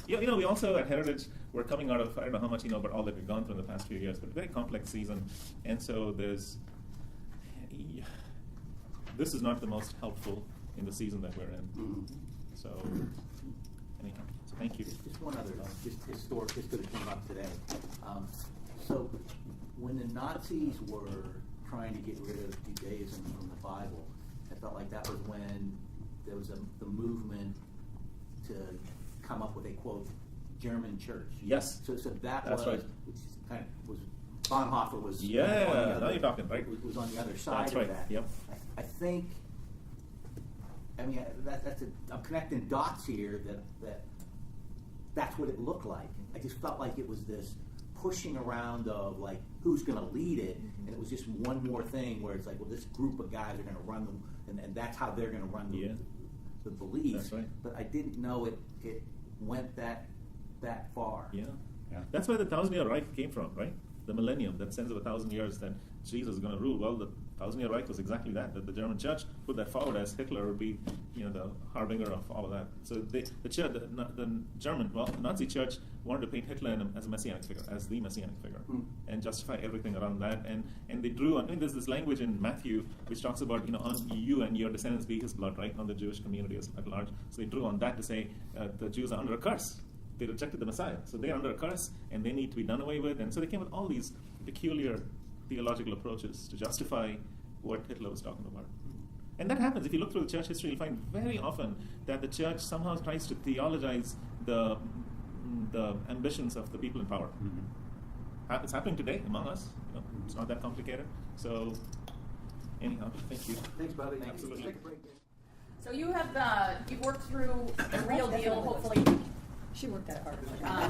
You know, we also at Heritage, we're coming out of, I don't know how much you know about all that we've gone through in the past few years, but a very complex season. And so this is not the most helpful in the season that we're in. So, anyhow, so thank you. Just one other, just historic, just because it came up today. So when the Nazis were trying to get rid of Judaism from the Bible, I felt like that was when there was the movement to come up with a, quote, German church. Yes. So that That's was, right. which kind of was, Bonhoeffer was Yeah, on the now other, you're talking, right? was on the other side That's of right, that. yep. I think, I mean, I'm connecting dots here that's what it looked like. I just felt like it was this pushing around of like who's going to lead it, and it was just one more thing where it's like, well, this group of guys are going to run them, and that's how they're going to run the beliefs. That's right. But I didn't know it went that far. Yeah. Yeah. That's where the 1,000-year Reich came from, right? The millennium, that sense of 1,000 years that Jesus is going to rule. Well, the 1,000-year Reich was exactly that the German church put that forward as Hitler would be, the harbinger of all of that. So the Nazi church wanted to paint Hitler as a messianic figure, as the messianic figure, and justify everything around that. And they drew on, there's this language in Matthew which talks about, on you and your descendants be his blood, right? On the Jewish community at large. So they drew on that to say the Jews are under a curse. They rejected the Messiah. So they're under a curse, and they need to be done away with. And so they came with all these peculiar theological approaches to justify what Hitler was talking about. And that happens. If you look through the church history, you'll find very often that the church somehow tries to theologize the ambitions of the people in power. It's happening today among us. It's not that complicated. So anyhow, thank you. Thanks, Bobby. Absolutely. Take a break. So you've worked through the real deal, hopefully. She worked that hard.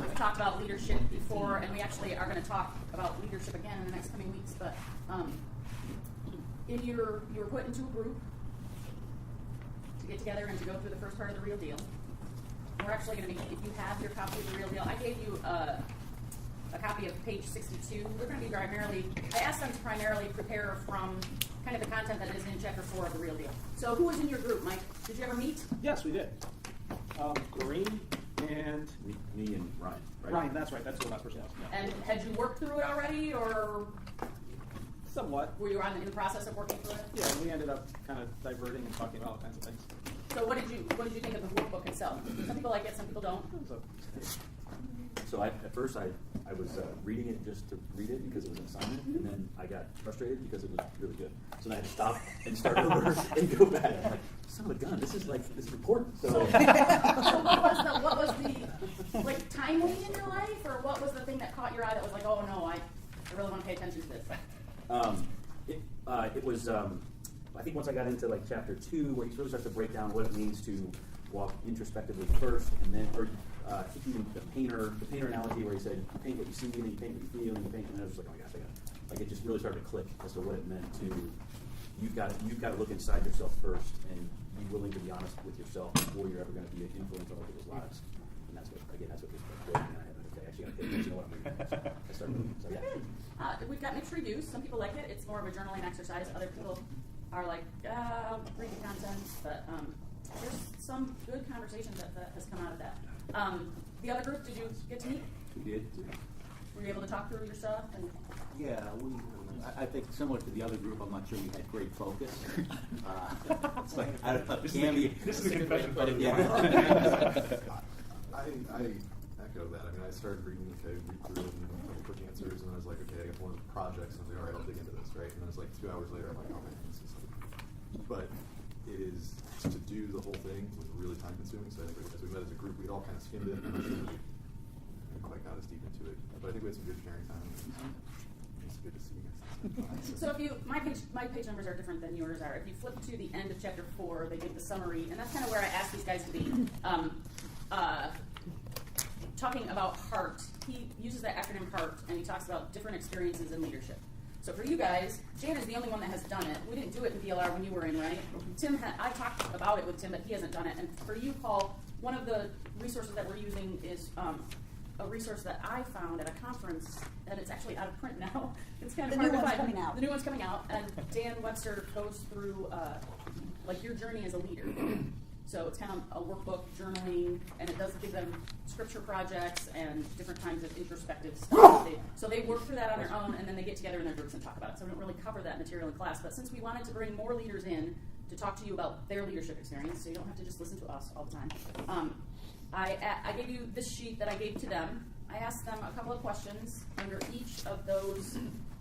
We've talked about leadership before, and we actually are going to talk about leadership again in the next coming weeks. But if you were put into a group to get together and to go through the first part of the real deal, we're actually going to be, if you have your copy of the real deal, I gave you a copy of page 62. We're going to be I asked them to primarily prepare from kind of the content that is in chapter 4 of the real deal. So who was in your group, Mike? Did you ever meet? Yes, we did. Lorene and Me and Ryan. Right? Ryan, that's right. That's who the last person was. Yeah. And had you worked through it already, or Somewhat. were you in the process of working through it? Yeah, we ended up kind of diverting and talking about all kinds of things. So what did you think of the workbook itself? Some people like it, some people don't. So, So at first I was reading it just to read it because it was an assignment, and then I got frustrated because it was really good. So then I had to stop and start over and go back. I'm like, son of a gun, this is important. So what was the like timely in your life, or what was the thing that caught your eye that was like, oh no, I really want to pay attention to this? It was I think once I got into like chapter 2, where he really starts to break down what it means to walk introspectively first, and then, or even the painter analogy where he said, you paint what you see, and then you paint what you feel, and you paint, and I was just like, oh my gosh, like it just really started to click as to what it meant to, you've got to look inside yourself first, and be willing to be honest with yourself before you're ever going to be an influence on other people's lives. And that's what this book did, and I had to actually got to pay attention to what I'm reading. I started reading, so yeah. We've got mixed reviews. Some people like it. It's more of a journaling exercise. Other people are like, read the content, but there's some good conversation that has come out of that. The other group, did you get to meet? We did. Were you able to talk through your stuff? And Yeah, I think similar to the other group, I'm not sure we had great focus. It's like, I don't know. This is a confession part of the Yeah. I echo that. I mean, I started read through and a couple quick answers, and I was like, okay, I got one of the projects, and I was like, all right, I'll dig into this, right? And then it's like 2 hours later, I'm like, oh man, this is like, but it is, to do the whole thing was really time consuming, so I think as we met as a group, we'd all kind of skimmed it, and I quite got as deep into it, but I think we had some good sharing time. It's good to see you guys. so if you, my page numbers are different than yours are. If you flip to the end of chapter 4, they give the summary, and that's kind of where I asked these guys to be. Talking about HEART, he uses that acronym HEART, and he talks about different experiences in leadership. So for you guys, Jan is the only one that has done it. We didn't do it in BLR when you were in, right? I talked about it with Tim, but he hasn't done it. And for you, Paul, one of the resources that we're using is a resource that I found at a conference, and it's actually out of print now. It's kind of hard to find. The new one's coming out, and Dan Webster goes through like your journey as a leader. So it's kind of a workbook, journaling, and it does give them scripture projects and different kinds of introspective stuff. So they work through that on their own, and then they get together in their groups and talk about it. So we don't really cover that material in class. But since we wanted to bring more leaders in to talk to you about their leadership experience, so you don't have to just listen to us all the time, I gave you this sheet that I gave to them. I asked them a couple of questions under each of those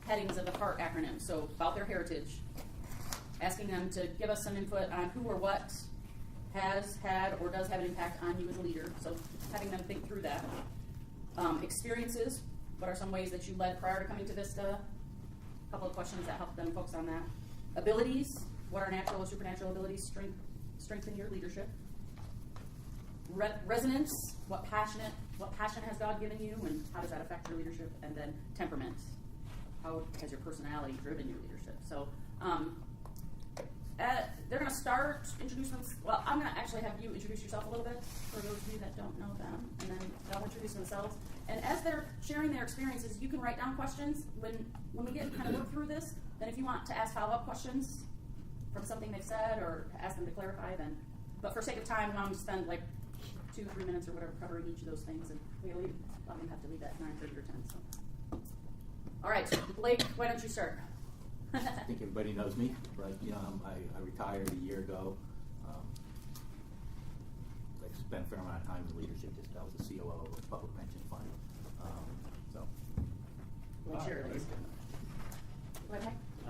headings of the HEART acronym. So about their heritage, asking them to give us some input on who or what has had or does have an impact on you as a leader, so having them think through that. Experiences, what are some ways that you led prior to coming to Vista? A couple of questions that help them focus on that. Abilities, what are natural or supernatural abilities strengthen your leadership? Resonance, what passion has God given you, and how does that affect your leadership? And then temperament, how has your personality driven your leadership? So they're going to start introducing themselves. Well, I'm going to actually have you introduce yourself a little bit for those of you that don't know them, and then they'll introduce themselves. And as they're sharing their experiences, you can write down questions. When we get kind of work through this, then if you want to ask follow-up questions from something they've said or ask them to clarify, then. But for sake of time, I'm going to spend like 2-3 minutes or whatever covering each of those things, and we'll have to leave at 9:30 or 10. So, all right, Blake, why don't you start? I think everybody knows me, but I retired a year ago. I spent a fair amount of time in leadership. I was the COO of a public pension fund. What's your list?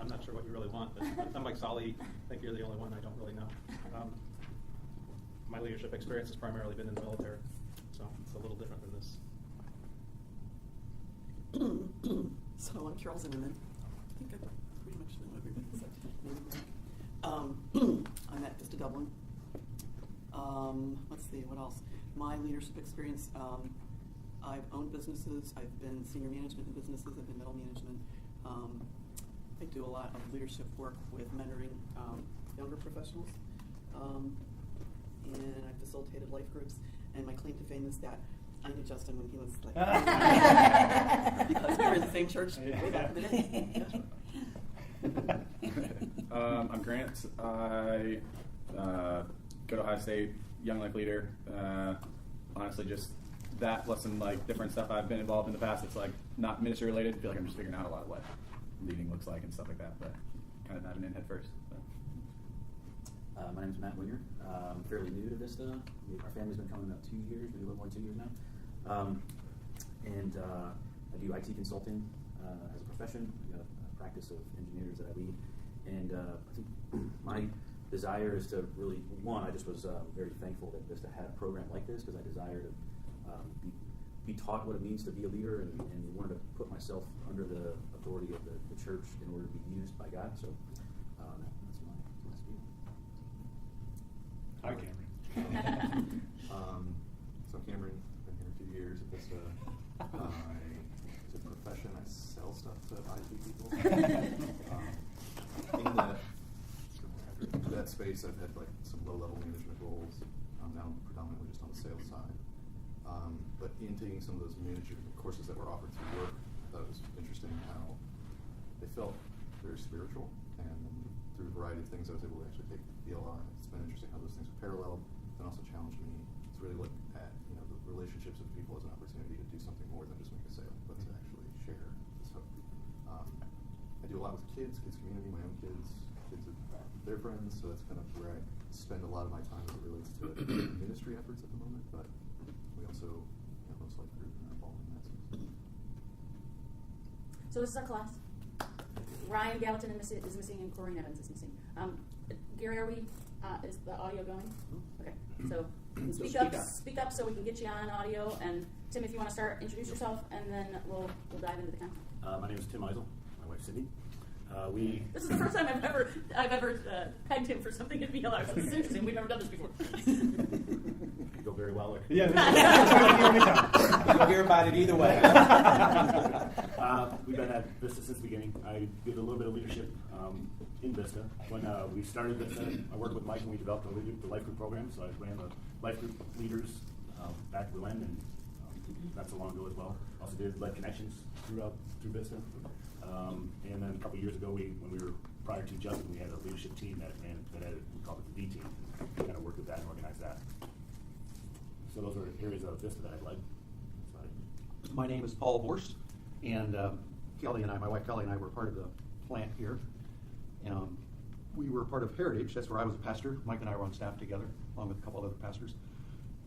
I'm not sure what you really want, but I'm like Solly. I think you're the only one I don't really know. My leadership experience has primarily been in the military, so it's a little different than this. So I'm Carol Zimmerman. I think I pretty much know everybody. I'm at Vista Dublin. Let's see, what else? My leadership experience, I've owned businesses, I've been senior management in businesses, I've been middle management. I do a lot of leadership work with mentoring younger professionals. And I've facilitated life groups. And my claim to fame is that I knew Justin when he was like, because we were in the same church way back in the day. I'm Grant. I go to Ohio State, Young Life Leader. Honestly, just that plus some like different stuff I've been involved in the past. It's like not ministry related. I feel like I'm just figuring out a lot of what leading looks like and stuff like that, but kind of diving in head first. So. My name's Matt Winger. I'm fairly new to Vista. Our family's been coming about 2 years, maybe a little more than 2 years now. And I do IT consulting as a profession. I've got a practice of engineers that I lead. And I think my desire is to really, one, I just was very thankful that Vista had a program like this, because I desire to be taught what it means to be a leader, and wanted to put myself under the authority of the church in order to be used by God. So that's my spiel. Hi, Cameron. So Cameron, been here 2 years at Vista. As a profession, I sell stuff to IT people. In that space, I've had like some low-level management roles. Now I'm predominantly just on the sales side. But in taking some of those management courses that were offered through work, I thought it was interesting how they felt very spiritual, and through a variety of things, I was able to actually take DLR. It's been interesting how those things are paralleled, and also challenged me to really look at the relationships with people as an opportunity to do something more than just make a sale, but to actually share. So I do a lot with kids community, my own kids with their friends, so that's kind of where I spend a lot of my time as it relates to ministry efforts at the moment, but we also host life group and are involved in that. So this is our class. Ryan Gallatin is missing, and Corrine Evans is missing. Gary, is the audio going? Okay, so speak up so we can get you on audio. And Tim, if you want to start, introduce yourself, and then we'll dive into the content. My name is Tim Eisel. My wife Cindy. This is the first time I've ever pegged him for something in VLR. So this is interesting. We've never done this before. Could go very well. Yeah. You'll hear about it either way. We've been at Vista since the beginning. I did a little bit of leadership in Vista. When we started Vista, I worked with Mike and we developed the life group program. So I ran the life group leaders back in Berlin, and not so long ago as well. Also did Led Connections through Vista. And then a couple years ago, when we were prior to Justin, we had a leadership team that we called it the D team. We kind of worked with that and organized that. So those are areas of Vista that I've led. My name is Paul Vorst, and Kelly and I, my wife Kelly and I, were part of the plant here. We were part of Heritage. That's where I was a pastor. Mike and I were on staff together, along with a couple of other pastors.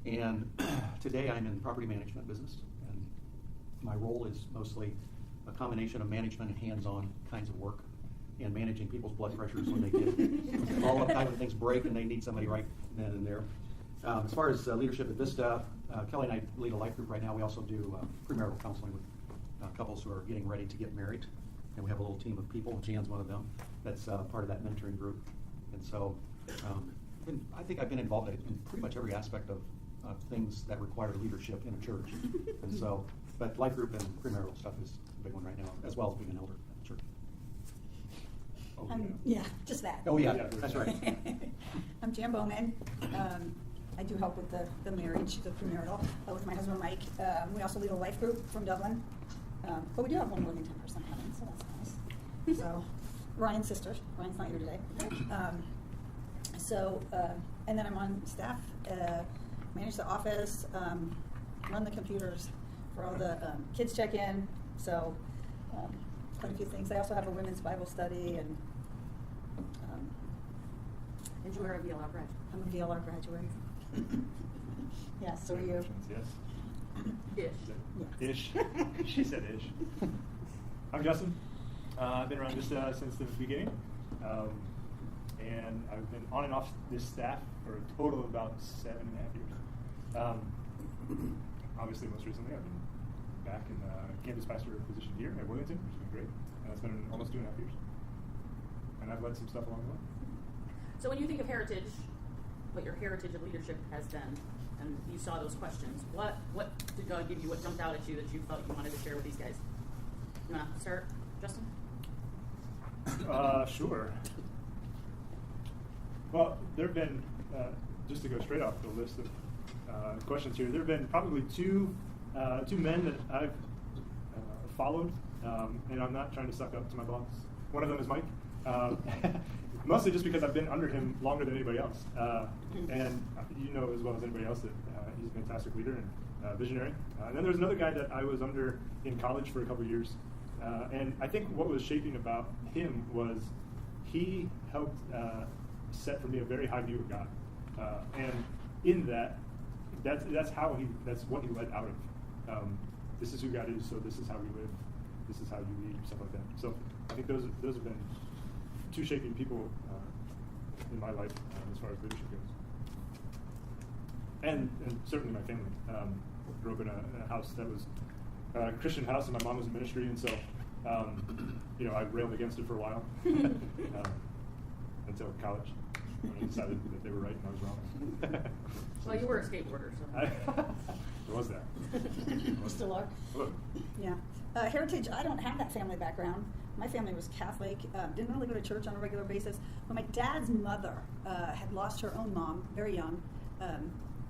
And today I'm in property management business, and my role is mostly a combination of management and hands-on kinds of work, and managing people's blood pressures when they get all the time when things break and they need somebody right then and there. As far as leadership at Vista, Kelly and I lead a life group right now. We also do premarital counseling with couples who are getting ready to get married, and we have a little team of people. Jan's one of them. That's part of that mentoring group. And so I think I've been involved in pretty much every aspect of things that require leadership in a church. And so, but life group and premarital stuff is a big one right now, as well as being an elder at the church. Oh, yeah, just that. Oh yeah, that's right. I'm Jan Bowman. I do help with the marriage, the premarital, with my husband Mike. We also lead a life group from Dublin. But we do have one Wilmington person coming, so that's nice. So, Ryan's sister. Ryan's not here today. And then I'm on staff, manage the office, run the computers for all the kids check-in. So, quite a few things. I also have a women's Bible study, and you are a VLR graduate. I'm a VLR graduate. Yes, so are you? Yes. Ish. Ish. She said ish. I'm Justin. I've been around Vista since the beginning. And I've been on and off this staff for a total of about 7.5 years. Obviously, most recently, I've been back in the campus pastor position here at Wilmington, which has been great. And that's been almost 2.5 years. And I've led some stuff along the way. So when you think of Heritage, what your heritage of leadership has been, and you saw those questions, what did God give you? What jumped out at you that you felt you wanted to share with these guys? You want to start, Justin? Sure. Well, there have been, just to go straight off the list of questions here, there have been probably two men that I've followed, and I'm not trying to suck up to my boss. One of them is Mike. Mostly just because I've been under him longer than anybody else. And you know as well as anybody else that he's a fantastic leader and visionary. And then there's another guy that I was under in college for a couple of years. And I think what was shaping about him was he helped set for me a very high view of God. And in that, that's what he led out of. this is who God is, so this is how we live, this is how you lead, stuff like that. So I think those have been two shaping people in my life as far as leadership goes. And certainly my family. Grew up in a house that was a Christian house, and my mom was in ministry, and so I railed against it for a while until college, when I decided that they were right and I was wrong. Well, you were a skateboarder, so. There was that. You still are? Yeah. Heritage, I don't have that family background. My family was Catholic, didn't really go to church on a regular basis. But my dad's mother had lost her own mom very young,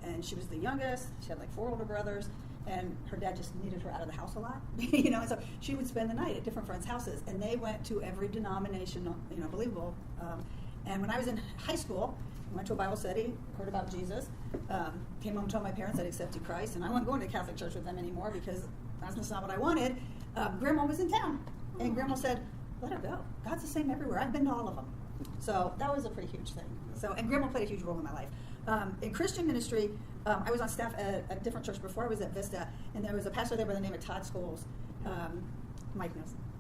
and she was the youngest. She had like 4 older brothers, and her dad just needed her out of the house a lot, and so she would spend the night at different friends' houses, and they went to every denomination, believable. And when I was in high school, I went to a Bible study, heard about Jesus, came home and told my parents I'd accepted Christ, and I wasn't going to Catholic church with them anymore because that's just not what I wanted. Grandma was in town, and Grandma said, let her go. God's the same everywhere. I've been to all of them. So that was a pretty huge thing. And Grandma played a huge role in my life. In Christian ministry, I was on staff at a different church before I was at Vista, and there was a pastor there by the name of Todd Scholes. Mike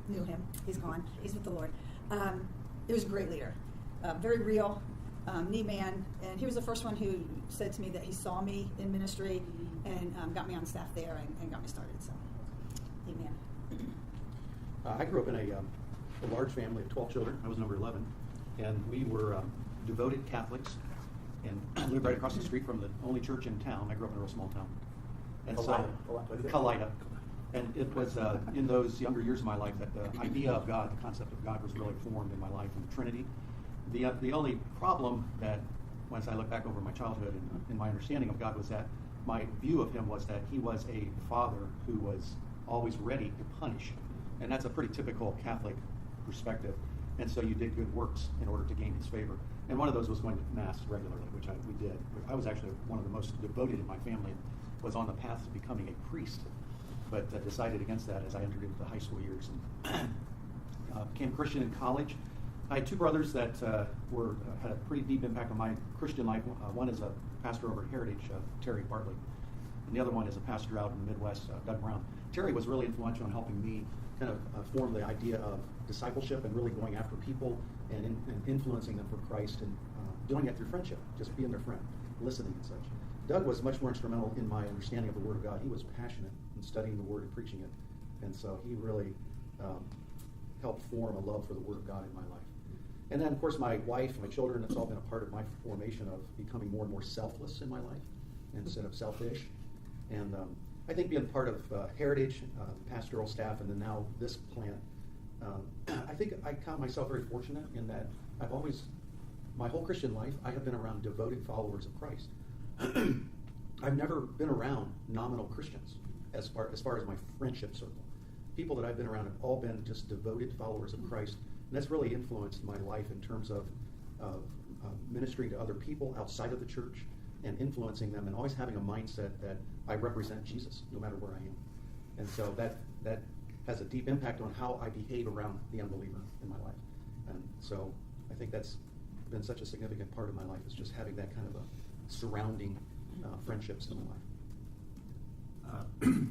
knew him. He's gone. He's with the Lord. He was a great leader, very real, neat man, and he was the first one who said to me that he saw me in ministry and got me on staff there and got me started. So, amen. I grew up in a large family of 12 children. I was number 11, and we were devoted Catholics, and lived right across the street from the only church in town. I grew up in a real small town. And Kalida. And it was in those younger years of my life that the idea of God, the concept of God, was really formed in my life, in the Trinity. The only problem that, once I look back over my childhood and my understanding of God, was that my view of him was that he was a father who was always ready to punish. And that's a pretty typical Catholic perspective. And so you did good works in order to gain his favor. And one of those was going to Mass regularly, which we did. I was actually one of the most devoted in my family, was on the path to becoming a priest, but decided against that as I entered into the high school years and became Christian in college. I had 2 brothers that had a pretty deep impact on my Christian life. One is a pastor over at Heritage, Terry Bartley, and the other one is a pastor out in the Midwest, Doug Brown. Terry was really influential in helping me kind of form the idea of discipleship and really going after people and influencing them for Christ, and doing it through friendship, just being their friend, listening and such. Doug was much more instrumental in my understanding of the Word of God. He was passionate in studying the Word and preaching it, and so he really helped form a love for the Word of God in my life. And then, of course, my wife, my children, it's all been a part of my formation of becoming more and more selfless in my life instead of selfish. And I think being part of Heritage, pastoral staff, and then now this plant, I think I count myself very fortunate in that I've always, my whole Christian life, I have been around devoted followers of Christ. I've never been around nominal Christians as far as my friendship circle. People that I've been around have all been just devoted followers of Christ, and that's really influenced my life in terms of ministering to other people outside of the church and influencing them, and always having a mindset that I represent Jesus no matter where I am. And so that has a deep impact on how I behave around the unbeliever in my life. And so I think that's been such a significant part of my life, is just having that kind of a surrounding friendships in my life.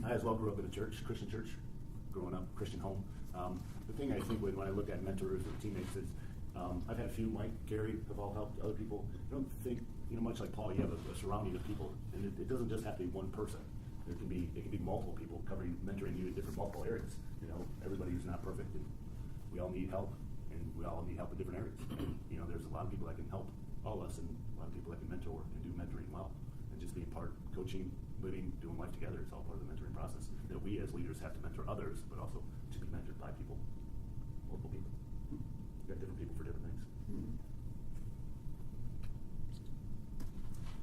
I as well grew up in a church, Christian church, growing up, Christian home. The thing I think when I look at mentors or teammates is, I've had a few, Mike, Gary, have all helped other people. I don't think, much like Paul, you have a surrounding of people, and it doesn't just have to be one person. It can be multiple people mentoring you in different multiple areas. Everybody's not perfect, and we all need help, and we all need help in different areas. There's a lot of people that can help all of us, and a lot of people that can mentor and do mentoring well, and just being part, coaching, living, doing life together. It's all part of the mentoring process that we as leaders have to mentor others, but also to be mentored by people, multiple people. We've got different people for different things.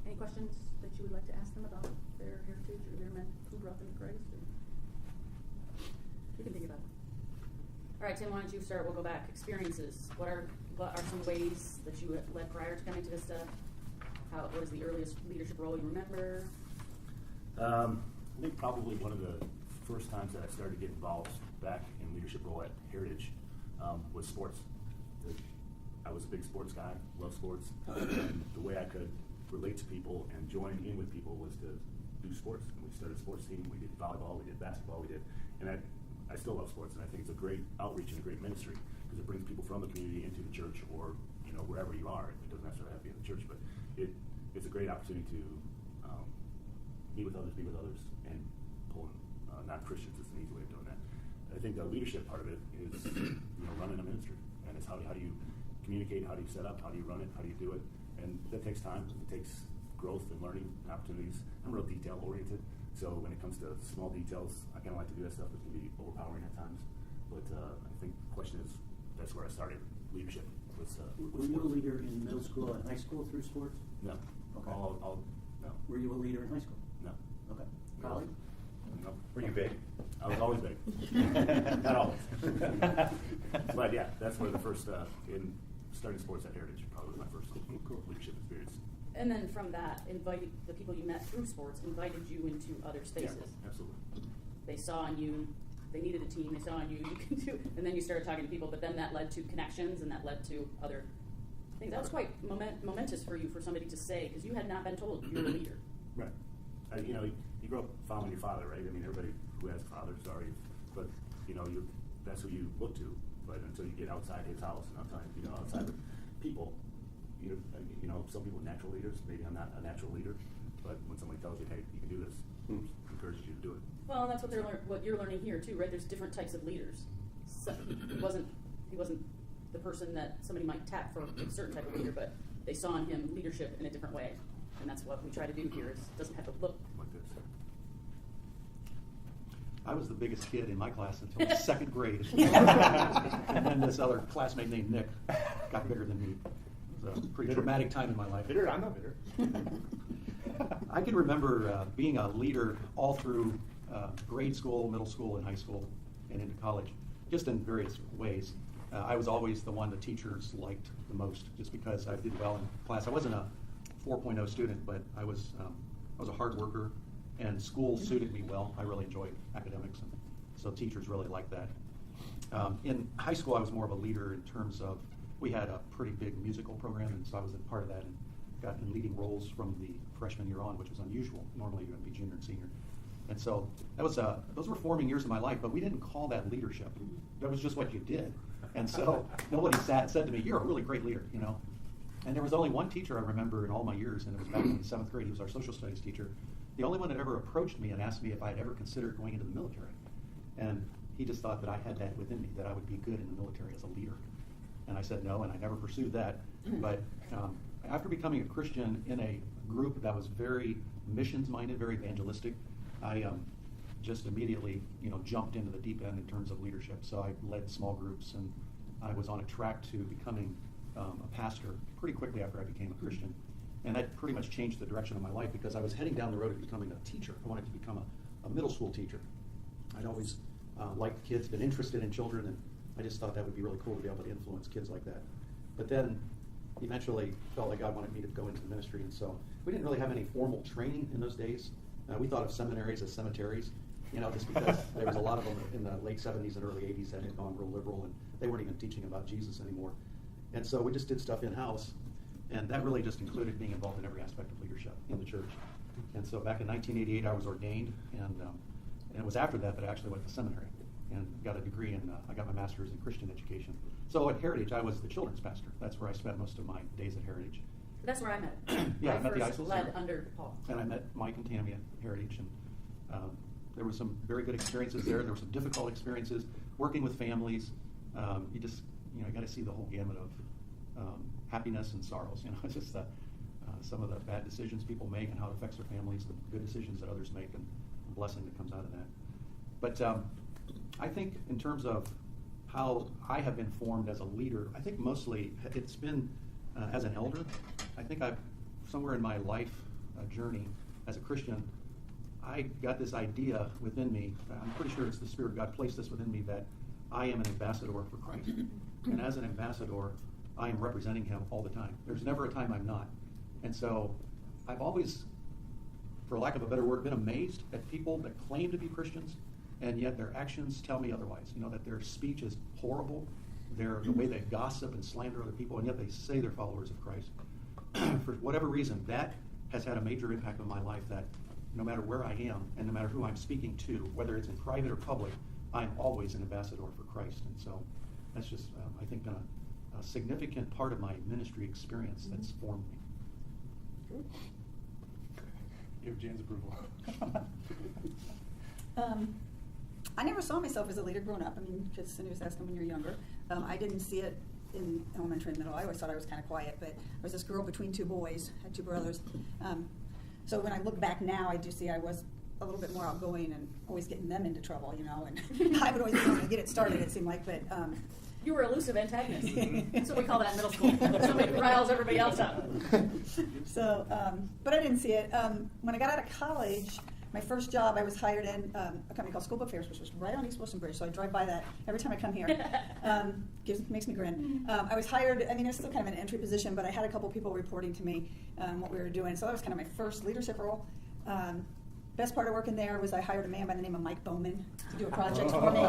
Any questions that you would like to ask them about their heritage or their men who brought them to Christ? Or you can think about it. All right, Tim, why don't you start? We'll go back. Experiences. What are some ways that you led prior to coming to Vista? What is the earliest leadership role you remember? I think probably one of the first times that I started to get involved back in leadership role at Heritage was sports. I was a big sports guy, love sports. And the way I could relate to people and join in with people was to do sports. And we started a sports team. We did volleyball. We did basketball. And I still love sports, and I think it's a great outreach and a great ministry because it brings people from the community into the church, or wherever you are. It doesn't necessarily have to be in the church, but it's a great opportunity to meet with others, be with others, and pull in non-Christians. It's an easy way of doing that. I think the leadership part of it is running a ministry, and it's how do you communicate, how do you set up, how do you run it, how do you do it, and that takes time. It takes growth and learning opportunities. I'm real detail oriented, so when it comes to small details, I kind of like to do that stuff that can be overpowering at times. But I think the question is, that's where I started leadership. Were you a leader in middle school and high school through sports? No. Okay. No. Were you a leader in high school? No. Okay. College? No. Were you big? I was always big. Not always. But yeah, that's where the first, in starting sports at Heritage, probably was my first leadership experience. And then from that, the people you met through sports invited you into other spaces. Yeah, absolutely. They saw in you, they needed a team, they saw in you can do, and then you started talking to people, but then that led to connections, and that led to other things. That was quite momentous for you, for somebody to say, because you had not been told you were a leader. Right. You grow up following your father, right? I mean, everybody who has a father, sorry, but that's who you look to. But until you get outside his house and outside of people, some people are natural leaders. Maybe I'm not a natural leader, but when somebody tells you, hey, you can do this, encourages you to do it. Well, and that's what you're learning here too, right? There's different types of leaders. So he wasn't the person that somebody might tap for a certain type of leader, but they saw in him leadership in a different way, and that's what we try to do here. It doesn't have to look like this. I was the biggest kid in my class until second grade. And then this other classmate named Nick got bigger than me. It was a pretty traumatic time in my life. Bitter? I'm not bitter. I can remember being a leader all through grade school, middle school, and high school, and into college, just in various ways. I was always the one the teachers liked the most, just because I did well in class. I wasn't a 4.0 student, but I was a hard worker, and school suited me well. I really enjoyed academics, and so teachers really liked that. In high school, I was more of a leader in terms of we had a pretty big musical program, and so I was a part of that and got in leading roles from the freshman year on, which was unusual. Normally, you're going to be junior and senior. And so that was those were forming years of my life, but we didn't call that leadership. That was just what you did. And so nobody said to me, "You're a really great leader," And there was only one teacher I remember in all my years, and it was back in the 7th grade. He was our social studies teacher. The only one that ever approached me and asked me if I had ever considered going into the military. And he just thought that I had that within me, that I would be good in the military as a leader. And I said no, and I never pursued that. But after becoming a Christian in a group that was very missions-minded, very evangelistic, I just immediately, jumped into the deep end in terms of leadership. So I led small groups, and I was on a track to becoming a pastor pretty quickly after I became a Christian. And that pretty much changed the direction of my life, because I was heading down the road to becoming a teacher. I wanted to become a middle school teacher. I'd always liked kids, been interested in children, and I just thought that would be really cool to be able to influence kids like that. But then eventually felt like God wanted me to go into the ministry, and so we didn't really have any formal training in those days. We thought of seminaries as cemeteries, just because there was a lot of them in the late 70s and early 80s that had gone real liberal, and they weren't even teaching about Jesus anymore. And so we just did stuff in-house, and that really just included being involved in every aspect of leadership in the church. And so back in 1988, I was ordained, and it was after that I actually went to seminary and got a degree in, I got my master's in Christian education. So at Heritage, I was the children's pastor. That's where I spent most of my days at Heritage. That's where I met. Yeah, I met the Isles. Led under Paul. And I met Mike and Tammy at Heritage, and there were some very good experiences there. There were some difficult experiences working with families. You just, you got to see the whole gamut of happiness and sorrows. It's just some of the bad decisions people make and how it affects their families, the good decisions that others make, and the blessing that comes out of that. But I think in terms of how I have been formed as a leader, I think mostly it's been as an elder. I think I've, somewhere in my life journey as a Christian, I got this idea within me. I'm pretty sure it's the Spirit of God placed this within me, that I am an ambassador for Christ. And as an ambassador, I am representing Him all the time. There's never a time I'm not. And so I've always, for lack of a better word, been amazed at people that claim to be Christians, and yet their actions tell me otherwise. That their speech is horrible, the way they gossip and slander other people, and yet they say they're followers of Christ. For whatever reason, that has had a major impact on my life, that no matter where I am and no matter who I'm speaking to, whether it's in private or public, I'm always an ambassador for Christ. And so that's just, I think, been a significant part of my ministry experience that's formed me. Good. Give Jan's approval. I never saw myself as a leader growing up. I mean, because Cindy was asking when you're younger. I didn't see it in elementary and middle. I always thought I was kind of quiet, but I was this girl between two boys, had two brothers. So when I look back now, I do see I was a little bit more outgoing and always getting them into trouble, you know, and I would always be able to get it started, it seemed like, but... You were elusive antagonist. That's what we call that in middle school. Somebody riles everybody else up. So, but I didn't see it. When I got out of college, my first job, I was hired in a company called School Book Fairs, which was right on East Wilson Bridge, so I drive by that every time I come here. Makes me grin. I was hired, I mean, it was still kind of an entry position, but I had a couple people reporting to me what we were doing, so that was kind of my first leadership role. Best part of working there was I hired a man by the name of Mike Bowman to do a project for me.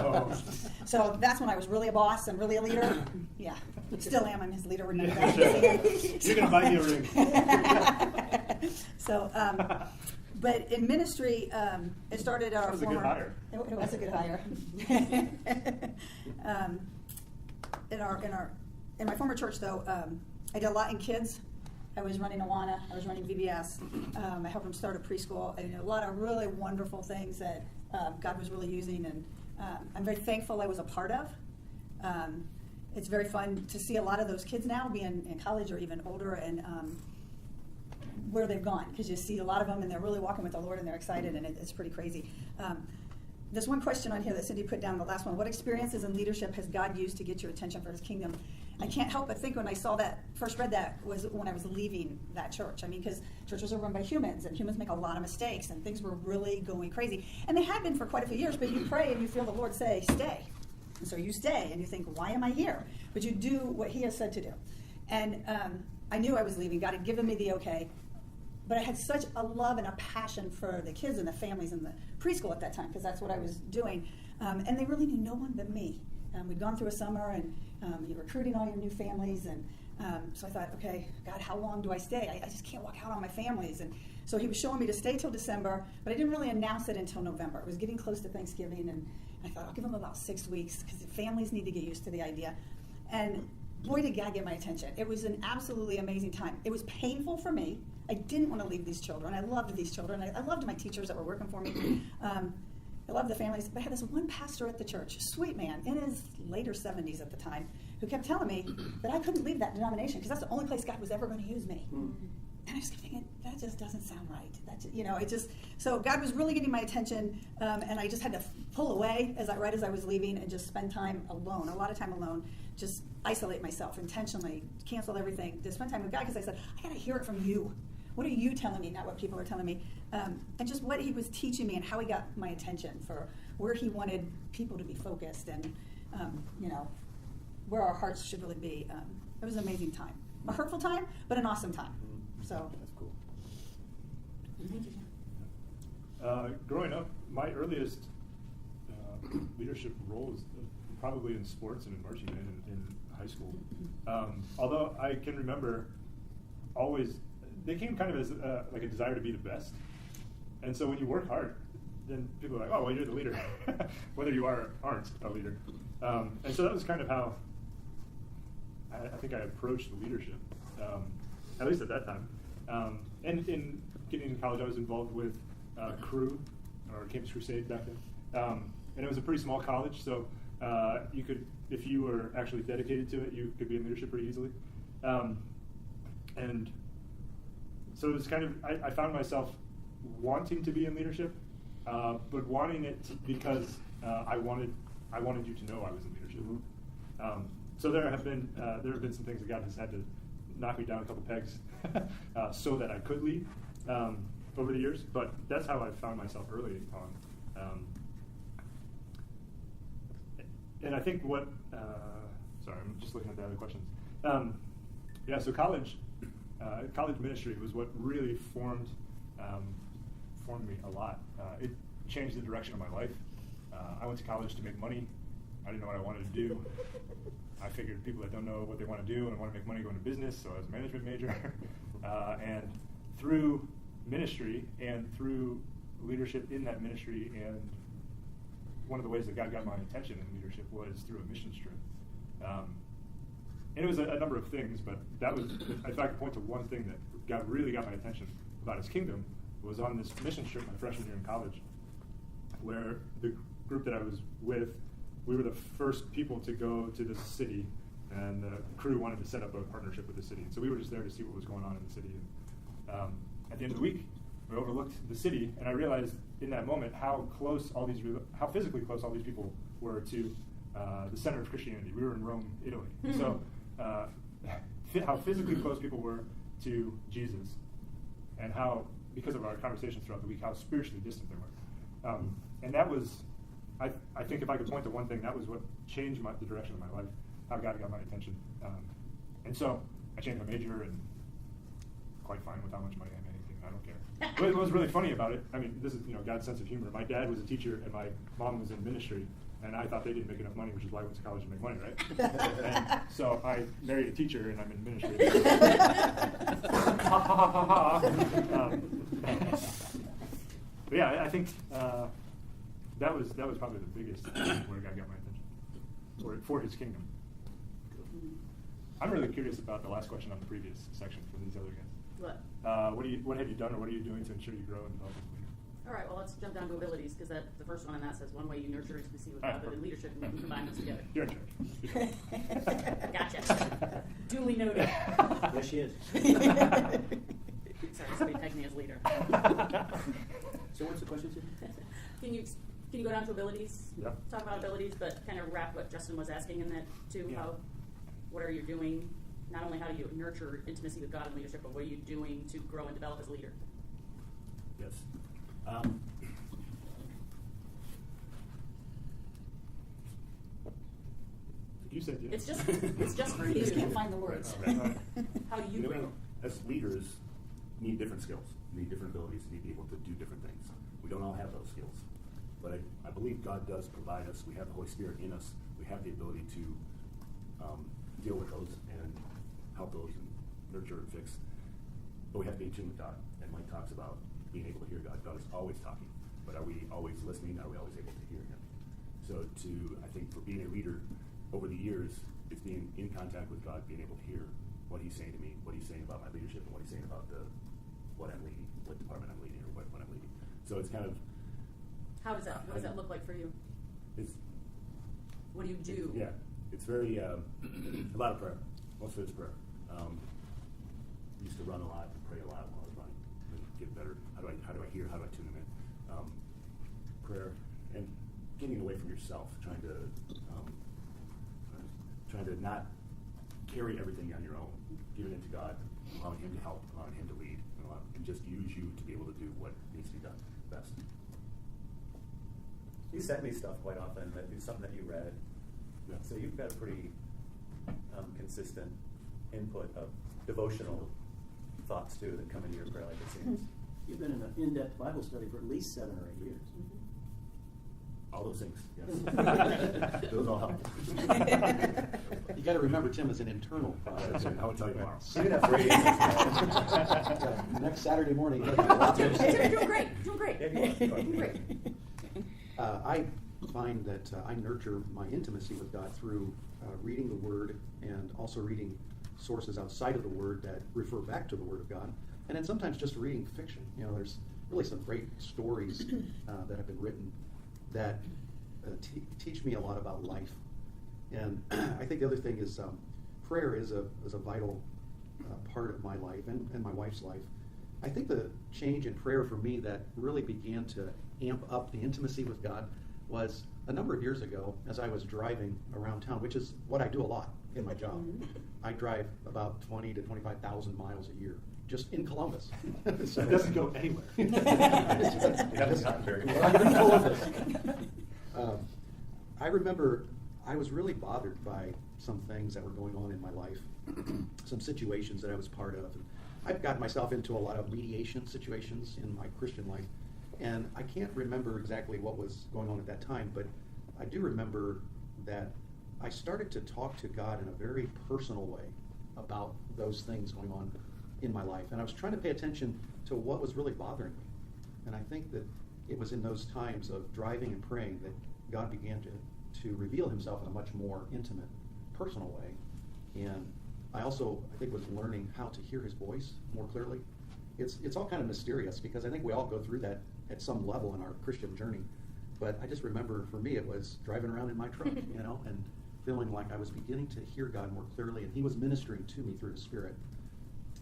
So that's when I was really a boss and really a leader. Yeah, still am. I'm his leader. Remember that. You're going to buy me a ring. So, but in ministry, it started our former... It was a good hire. It was a good hire. In my former church, though, I did a lot in kids. I was running Awana. I was running VBS. I helped them start a preschool. I did a lot of really wonderful things that God was really using, and I'm very thankful I was a part of. It's very fun to see a lot of those kids now being in college or even older, and where they've gone, because you see a lot of them and they're really walking with the Lord and they're excited, and it's pretty crazy. There's one question on here that Cindy put down, the last one. What experiences in leadership has God used to get your attention for his kingdom? I can't help but think when I saw that, first read that, was when I was leaving that church. I mean, because churches are run by humans, and humans make a lot of mistakes, and things were really going crazy. And they had been for quite a few years, but you pray and you feel the Lord say, stay. And so you stay, and you think, why am I here? But you do what he has said to do. And I knew I was leaving. God had given me the okay. But I had such a love and a passion for the kids and the families in the preschool at that time, because that's what I was doing. And they really knew no one but me. We'd gone through a summer, and you're recruiting all your new families. And so I thought, okay, God, how long do I stay? I just can't walk out on my families. And so he was showing me to stay till December, but I didn't really announce it until November. It was getting close to Thanksgiving, and I thought, I'll give them about 6 weeks, because the families need to get used to the idea. And boy, did God get my attention. It was an absolutely amazing time. It was painful for me. I didn't want to leave these children. I loved these children. I loved my teachers that were working for me. I loved the families. But I had this one pastor at the church, a sweet man, in his later 70s at the time, who kept telling me that I couldn't leave that denomination because that's the only place God was ever going to use me. And I was thinking, that just doesn't sound right. So God was really getting my attention, and I just had to pull away right as I was leaving and just spend time alone, a lot of time alone, just isolate myself intentionally, cancel everything, to spend time with God, because I said, I got to hear it from you. What are you telling me, not what people are telling me? And just what he was teaching me and how he got my attention for where he wanted people to be focused and, where our hearts should really be. It was an amazing time. A hurtful time, but an awesome time. So that's cool. Thank you. Growing up, my earliest leadership role was probably in sports and in marching band in high school. Although I can remember always, they came kind of as like a desire to be the best. And so when you work hard, then people are like, oh, well, you're the leader, whether you are or aren't a leader. And so that was kind of how I think I approached the leadership, at least at that time. And in getting into college, I was involved with Crew, or Campus Crusade back then. And it was a pretty small college, so you could, if you were actually dedicated to it, you could be in leadership pretty easily. And so it was kind of, I found myself wanting to be in leadership, but wanting it because I wanted you to know I was in leadership. So there have been some things that God has had to knock me down a couple pegs so that I could lead over the years. But that's how I found myself early on. And I think what sorry, I'm just looking at the other questions. So college ministry was what really formed me a lot. It changed the direction of my life. I went to college to make money. I didn't know what I wanted to do. I figured people that don't know what they want to do and want to make money go into business, so I was a management major. And through ministry and through leadership in that ministry, and one of the ways that God got my attention in leadership was through a missions trip. And it was a number of things, but that was, if I could point to one thing that really got my attention about His kingdom, was on this mission trip my freshman year in college, where the group that I was with, we were the first people to go to the city, and the crew wanted to set up a partnership with the city. And so we were just there to see what was going on in the city. And at the end of the week, we overlooked the city, and I realized in that moment how physically close all these people were to the center of Christianity. We were in Rome, Italy. So how physically close people were to Jesus, and how, because of our conversations throughout the week, how spiritually distant they were. And that was, I think if I could point to one thing, that was what changed the direction of my life, how God got my attention. And so I changed my major, and quite fine with how much money I made. I don't care. But what was really funny about it, I mean, this is God's sense of humor. My dad was a teacher, and my mom was in ministry, and I thought they didn't make enough money, which is why I went to college to make money, right? And so I married a teacher, and I'm in ministry. But yeah, I think that was probably the biggest where God got my attention, for His kingdom. I'm really curious about the last question on the previous section for these other guys. What? What have you done, or what are you doing to ensure you grow and develop as a leader? All right, well, let's jump down to abilities, because the first one in that says one way you nurture intimacy with God, but in leadership, you can combine those together. You're in charge. Gotcha. Duly noted. Yes, she is. Sorry, somebody tagged me as leader. So what's the question, Sue? Can you go down to abilities? Yeah. Talk about abilities, but kind of wrap what Justin was asking in that too. Yeah. What are you doing? Not only how do you nurture intimacy with God and leadership, but what are you doing to grow and develop as a leader? Yes. You said yes. It's just for you. You just can't find the words. Okay. How do you grow? As leaders, need different skills, need different abilities, need to be able to do different things. We don't all have those skills, but I believe God does provide us. We have the Holy Spirit in us. We have the ability to deal with those and help those and nurture and fix. But we have to be in tune with God. And Mike talks about being able to hear God. God is always talking, but are we always listening? Are we always able to hear Him? So I think for being a leader over the years, it's being in contact with God, being able to hear what He's saying to me, what He's saying about my leadership, and what He's saying about what I'm leading, what department I'm leading, or what I'm leading. So it's kind of. What does that look like for you? What do you do? Yeah, it's very a lot of prayer. Most of it's prayer. I used to run a lot and pray a lot while I was running. And get better. How do I hear? How do I tune Him in? Prayer and getting away from yourself, trying to not carry everything on your own, giving it to God, allowing Him to help, allowing Him to lead, and just use you to be able to do what needs to be done best. You send me stuff quite often that is something that you read. Yeah. So you've got a pretty consistent input of devotional thoughts too that come into your prayer life, it seems. You've been in an in-depth Bible study for at least 7 or 8 years. All those things, yes. Those all help. You got to remember, Tim is an internal process. I will tell you tomorrow. So you have radio. Next Saturday morning. You're doing great. Doing great. Doing great. I find that I nurture my intimacy with God through reading the Word and also reading sources outside of the Word that refer back to the Word of God, and then sometimes just reading fiction. There's really some great stories that have been written that teach me a lot about life. And I think the other thing is prayer is a vital part of my life and my wife's life. I think the change in prayer for me that really began to amp up the intimacy with God was a number of years ago as I was driving around town, which is what I do a lot in my job. I drive about 20 to 25,000 miles a year, just in Columbus. So it doesn't go anywhere. It's not very I remember I was really bothered by some things that were going on in my life, some situations that I was part of. I've gotten myself into a lot of mediation situations in my Christian life, and I can't remember exactly what was going on at that time, but I do remember that I started to talk to God in a very personal way about those things going on in my life, and I was trying to pay attention to what was really bothering me. And I think that it was in those times of driving and praying that God began to reveal himself in a much more intimate, personal way. And I also, I think, was learning how to hear his voice more clearly. It's all kind of mysterious because I think we all go through that at some level in our Christian journey. But I just remember, for me, it was driving around in my truck, and feeling like I was beginning to hear God more clearly, and he was ministering to me through his Spirit.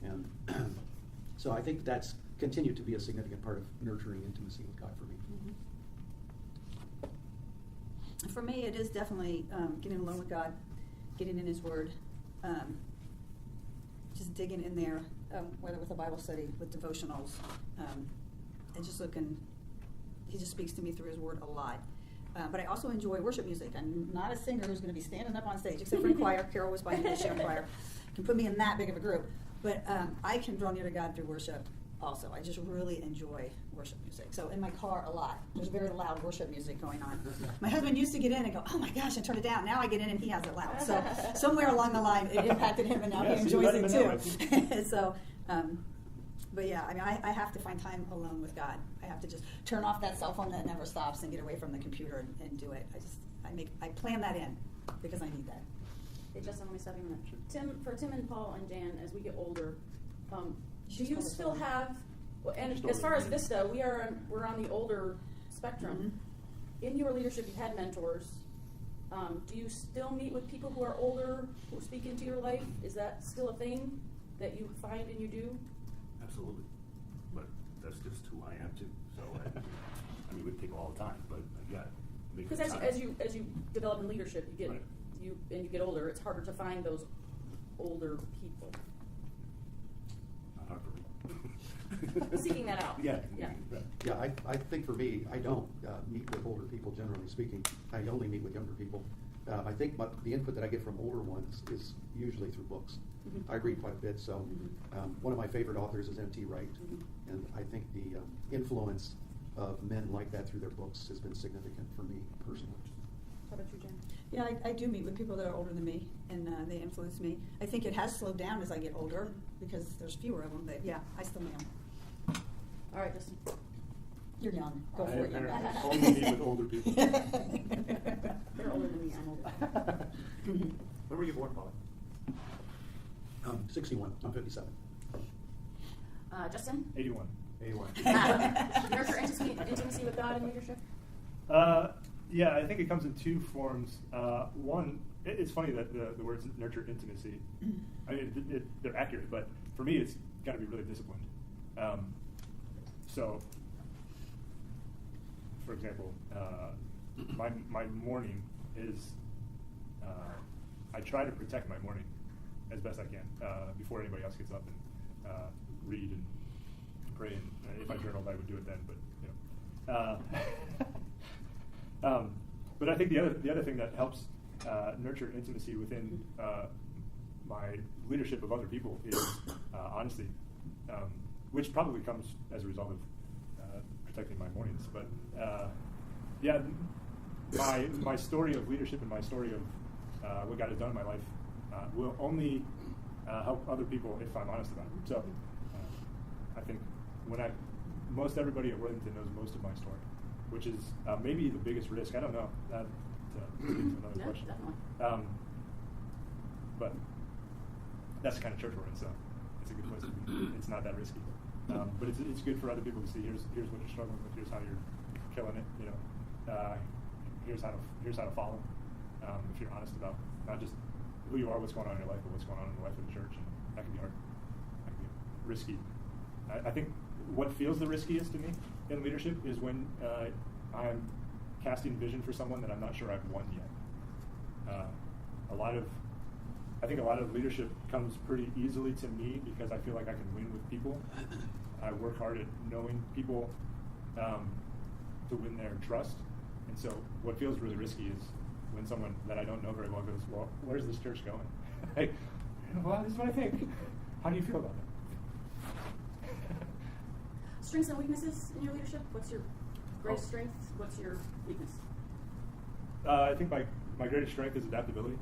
And so I think that's continued to be a significant part of nurturing intimacy with God for me. Mm-hmm. For me, it is definitely getting alone with God, getting in his word, just digging in there, whether with a Bible study, with devotionals, and just looking. He just speaks to me through his word a lot. But I also enjoy worship music. I'm not a singer who's going to be standing up on stage, except for in choir. Carol was by me this year in choir. Can put me in that big of a group. But I can draw near to God through worship also. I just really enjoy worship music. So in my car a lot, there's very loud worship music going on. My husband used to get in and go, oh my gosh, and turn it down. Now I get in and he has it loud. So somewhere along the line it impacted him, and now he enjoys it too. So, but yeah, I mean, I have to find time alone with God. I have to just turn off that cell phone that never stops and get away from the computer and do it. I plan that in because I need that. Hey, Justin, let me stop you a minute. For Tim and Paul and Jan, as we get older, do you still have? And as far as Vista, we're on the older spectrum. Mm-hmm. In your leadership, you've had mentors. Do you still meet with people who are older who speak into your life? Is that still a thing that you find and you do? Absolutely, but that's just who I am too. So I mean, it would take all the time, but yeah. Because as you develop in leadership, you get you get older. It's harder to find those older people. Not hard for me. Seeking that out. Yeah. I think for me, I don't meet with older people, generally speaking. I only meet with younger people. I think the input that I get from older ones is usually through books. Mm-hmm. I read quite a bit, so one of my favorite authors is M.T. Wright, and I think the influence of men like that through their books has been significant for me personally. How about you, Jen? Yeah, I do meet with people that are older than me, and they influence me. I think it has slowed down as I get older because there's fewer of them, but yeah, I still meet them. All right, Justin. You're young. Go for it. I only meet with older people. They're older than me. I'm older. When were you born, Paul? 61. I'm 57. Justin? 81. Nurture intimacy with God in leadership? Yeah, I think it comes in two forms. One, it's funny that the words nurture intimacy, I mean, they're accurate, but for me, it's got to be really disciplined. So, for example, my morning is, I try to protect my morning as best I can before anybody else gets up and read and pray. And if I journaled, I would do it then. But but I think the other thing that helps nurture intimacy within my leadership of other people is honesty, which probably comes as a result of protecting my mornings. But yeah, my story of leadership and my story of what God has done in my life will only help other people if I'm honest about it. So I think most everybody at Worthington knows most of my story, which is maybe the biggest risk. I don't know. To get to another question. But that's the kind of church we're in, so it's a good place to be. It's not that risky. But it's good for other people to see. Here's what you're struggling with. Here's how you're killing it. Here's how to follow. If you're honest about not just who you are, what's going on in your life, but what's going on in the life of the church, and that can be hard. That can be risky. I think what feels the riskiest to me in leadership is when I'm casting vision for someone that I'm not sure I've won yet. I think a lot of leadership comes pretty easily to me because I feel like I can win with people. I work hard at knowing people to win their trust. And so what feels really risky is when someone that I don't know very well goes, well, where's this church going? Well, this is what I think. How do you feel about that? Strengths and weaknesses in your leadership? What's your greatest strength? What's your weakness? I think my greatest strength is adaptability.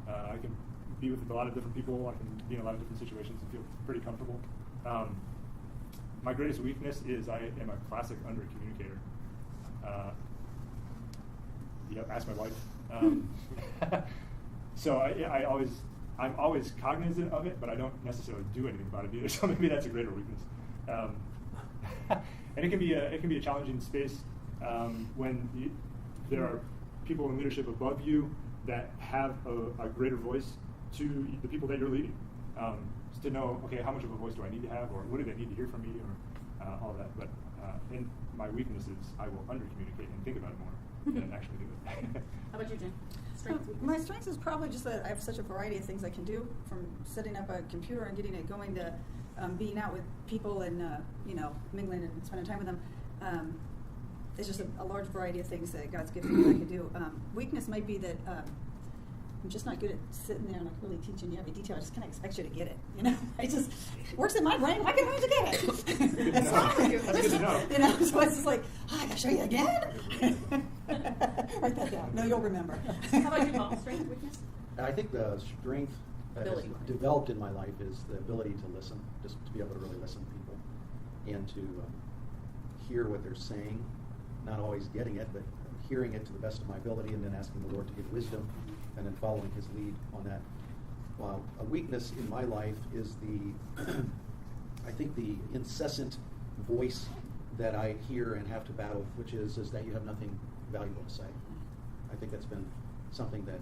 I can be with a lot of different people. I can be in a lot of different situations and feel pretty comfortable. My greatest weakness is I am a classic under-communicator. Ask my wife. So I'm always cognizant of it, but I don't necessarily do anything about it either. So maybe that's a greater weakness. And it can be a challenging space when there are people in leadership above you that have a greater voice to the people that you're leading. To know, okay, how much of a voice do I need to have, or what do they need to hear from me, or all of that. But in my weakness is I will under-communicate and think about it more than actually do it. How about you, Jen? Strength, my strength is probably just that I have such a variety of things I can do, from setting up a computer and getting it going to being out with people and mingling and spending time with them. There's just a large variety of things that God's given me that I can do. Weakness might be that I'm just not good at sitting there and really teaching you every detail. I just kind of expect you to get it. It just works in my brain. Why can't I get it? That's good to know. So it's just like, I gotta show you again. Write that down. No, you'll remember. How about you, Paul? Strength, weakness? I think the strength that has developed in my life is the ability to listen, just to be able to really listen to people and to hear what they're saying, not always getting it, but hearing it to the best of my ability, and then asking the Lord to give wisdom, and then following His lead on that. While a weakness in my life is I think the incessant voice that I hear and have to battle, which is that you have nothing valuable to say. I think that's been something that,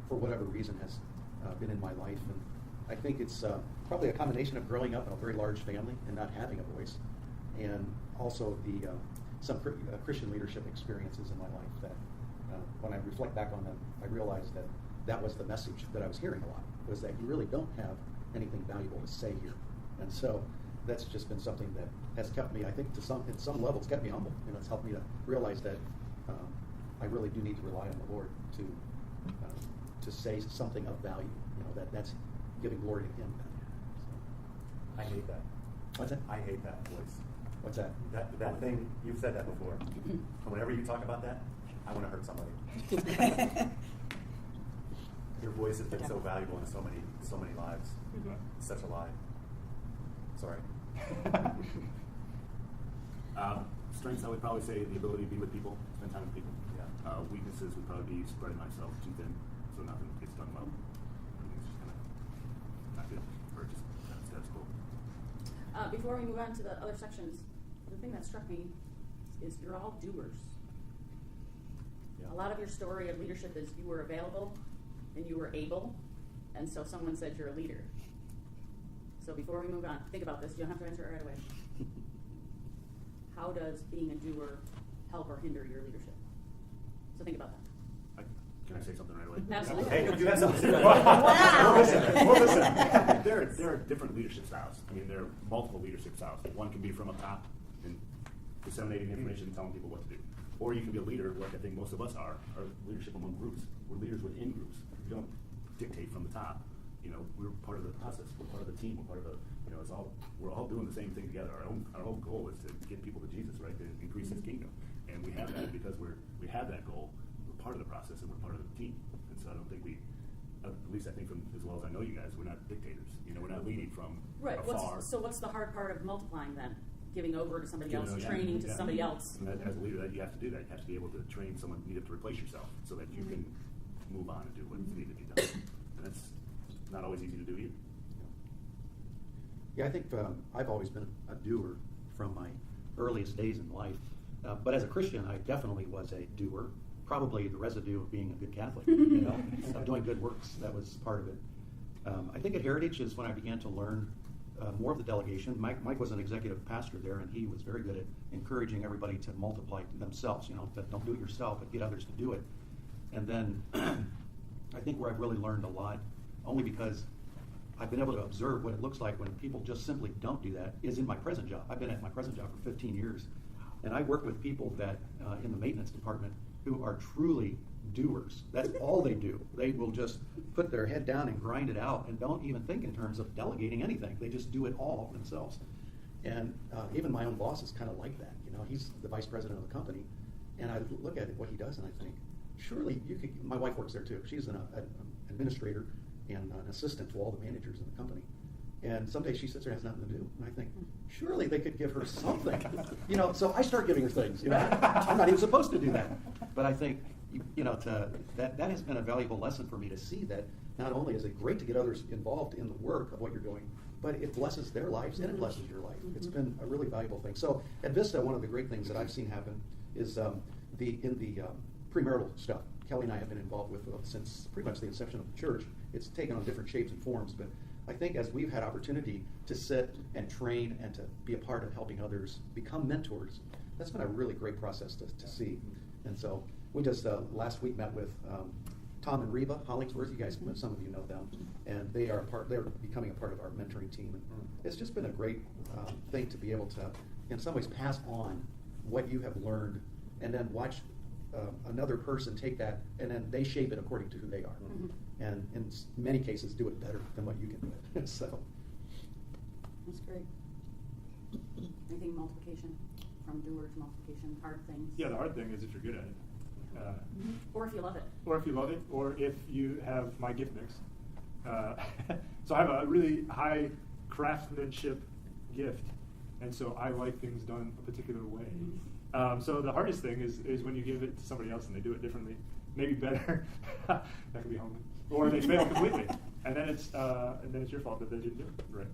for whatever reason, has been in my life, and I think it's probably a combination of growing up in a very large family and not having a voice, and also some Christian leadership experiences in my life that, when I reflect back on them, I realize that was the message that I was hearing a lot, was that you really don't have anything valuable to say here. And so that's just been something that has kept me, I think, in some levels, kept me humble. It's helped me to realize that I really do need to rely on the Lord to say something of value. That's giving glory to Him. I hate that. What's that? I hate that voice. What's that? That thing, you've said that before. And whenever you talk about that, I want to hurt somebody. Your voice has been so valuable in so many lives. It's such a lie. Sorry. Strengths, I would probably say the ability to be with people, spend time with people. Yeah. Weaknesses would probably be spreading myself too thin, so nothing gets done well. Everything's just kind of not good, or just status quo. Before we move on to the other sections, the thing that struck me is you're all doers. Yeah. A lot of your story of leadership is you were available and you were able, and so someone said you're a leader. So before we move on, think about this. You don't have to answer it right away. How does being a doer help or hinder your leadership? So think about that. Can I say something right away? Absolutely. Hey, if you have something to say. Wow. Listen. There are different leadership styles. I mean, there are multiple leadership styles. One can be from up top and disseminating information and telling people what to do. Or you can be a leader, like I think most of us are leadership among groups. We're leaders within groups. We don't dictate from the top. We're part of the process. We're part of the team. We're part of the, we're all doing the same thing together. Our whole goal is to get people to Jesus, right? To increase His kingdom. And we have that because we have that goal. We're part of the process and we're part of the team. And so I don't think at least I think from as well as I know you guys, we're not dictators. We're not leading from afar. So what's the hard part of multiplying then? Giving over to somebody else, training to somebody else. And as a leader, you have to do that. You have to be able to train someone. You have to replace yourself so that you can move on and do what's needed to be done. And that's not always easy to do either. Yeah, I think I've always been a doer from my earliest days in life. But as a Christian, I definitely was a doer. Probably the residue of being a good Catholic, of doing good works. That was part of it. I think at Heritage is when I began to learn more of the delegation. Mike was an executive pastor there, and he was very good at encouraging everybody to multiply themselves. That don't do it yourself, but get others to do it. And then I think where I've really learned a lot, only because I've been able to observe what it looks like when people just simply don't do that, is in my present job. I've been at my present job for 15 years, and I work with people that in the maintenance department who are truly doers. That's all they do. They will just put their head down and grind it out and don't even think in terms of delegating anything. They just do it all themselves. And even my own boss is kind of like that. He's the vice president of the company, and I look at what he does and I think, surely you could. My wife works there too. She's an administrator and an assistant to all the managers in the company. And some days she sits there and has nothing to do. And I think, surely they could give her something. You know, so I start giving her things. You know, I'm not even supposed to do that. But I think, you know, that has been a valuable lesson for me to see that not only is it great to get others involved in the work of what you're doing, but it blesses their lives and it blesses your life. It's been a really valuable thing. So at Vista, one of the great things that I've seen happen is in the premarital stuff. Kelly and I have been involved with since pretty much the inception of the church. It's taken on different shapes and forms, but I think as we've had opportunity to sit and train and to be a part of helping others become mentors, that's been a really great process to see. And so we just last week met with Tom and Reba Hollingsworth. You guys, some of you know them, and they're becoming a part of our mentoring team. And it's just been a great thing to be able to, in some ways, pass on what you have learned, and then watch another person take that, and then they shape it according to who they are. And in many cases, do it better than what you can do it. So that's great. Anything multiplication, from doer to multiplication, hard things? Yeah, the hard thing is if you're good at it. Or if you love it. Or if you love it, or if you have my gift mix. So I have a really high craftsmanship gift, and so I like things done a particular way. So the hardest thing is when you give it to somebody else and they do it differently, maybe better. That could be humbling. Or they fail completely, and then it's your fault that they didn't do it right.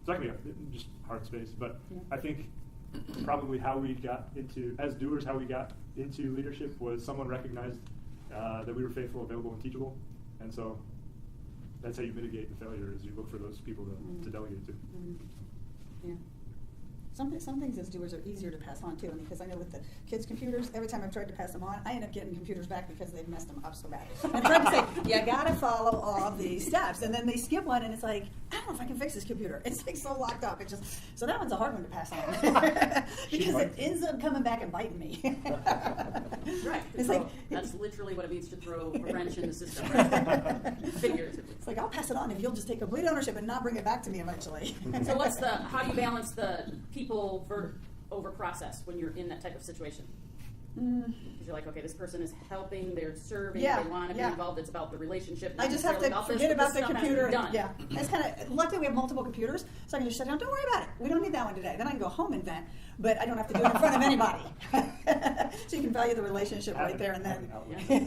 So that can be just hard space. But I think probably how we got into, as doers, how we got into leadership was someone recognized that we were faithful, available, and teachable, and so that's how you mitigate the failure. Is you look for those people to delegate to. Yeah. Some things as doers are easier to pass on too, because I know with the kids' computers, every time I've tried to pass them on, I end up getting computers back because they've messed them up so bad. I'm trying to say, you gotta follow all these steps, and then they skip one, and it's like, I don't know if I can fix this computer. It's like so locked up. So that one's a hard one to pass on because it ends up coming back and biting me. Right. It's like that's literally what it means to throw a wrench in the system. Right? Figuratively. It's like I'll pass it on if you'll just take complete ownership and not bring it back to me eventually. So how do you balance the people over process when you're in that type of situation? Because you're like, okay, this person is helping, they're serving, they want to be involved. It's about the relationship. I just have to forget about the computer. Done. Yeah, it's kind of luckily we have multiple computers, so I can just shut down. Don't worry about it. We don't need that one today. Then I can go home and vent, but I don't have to do it in front of anybody. So you can value the relationship right there and then. Yeah.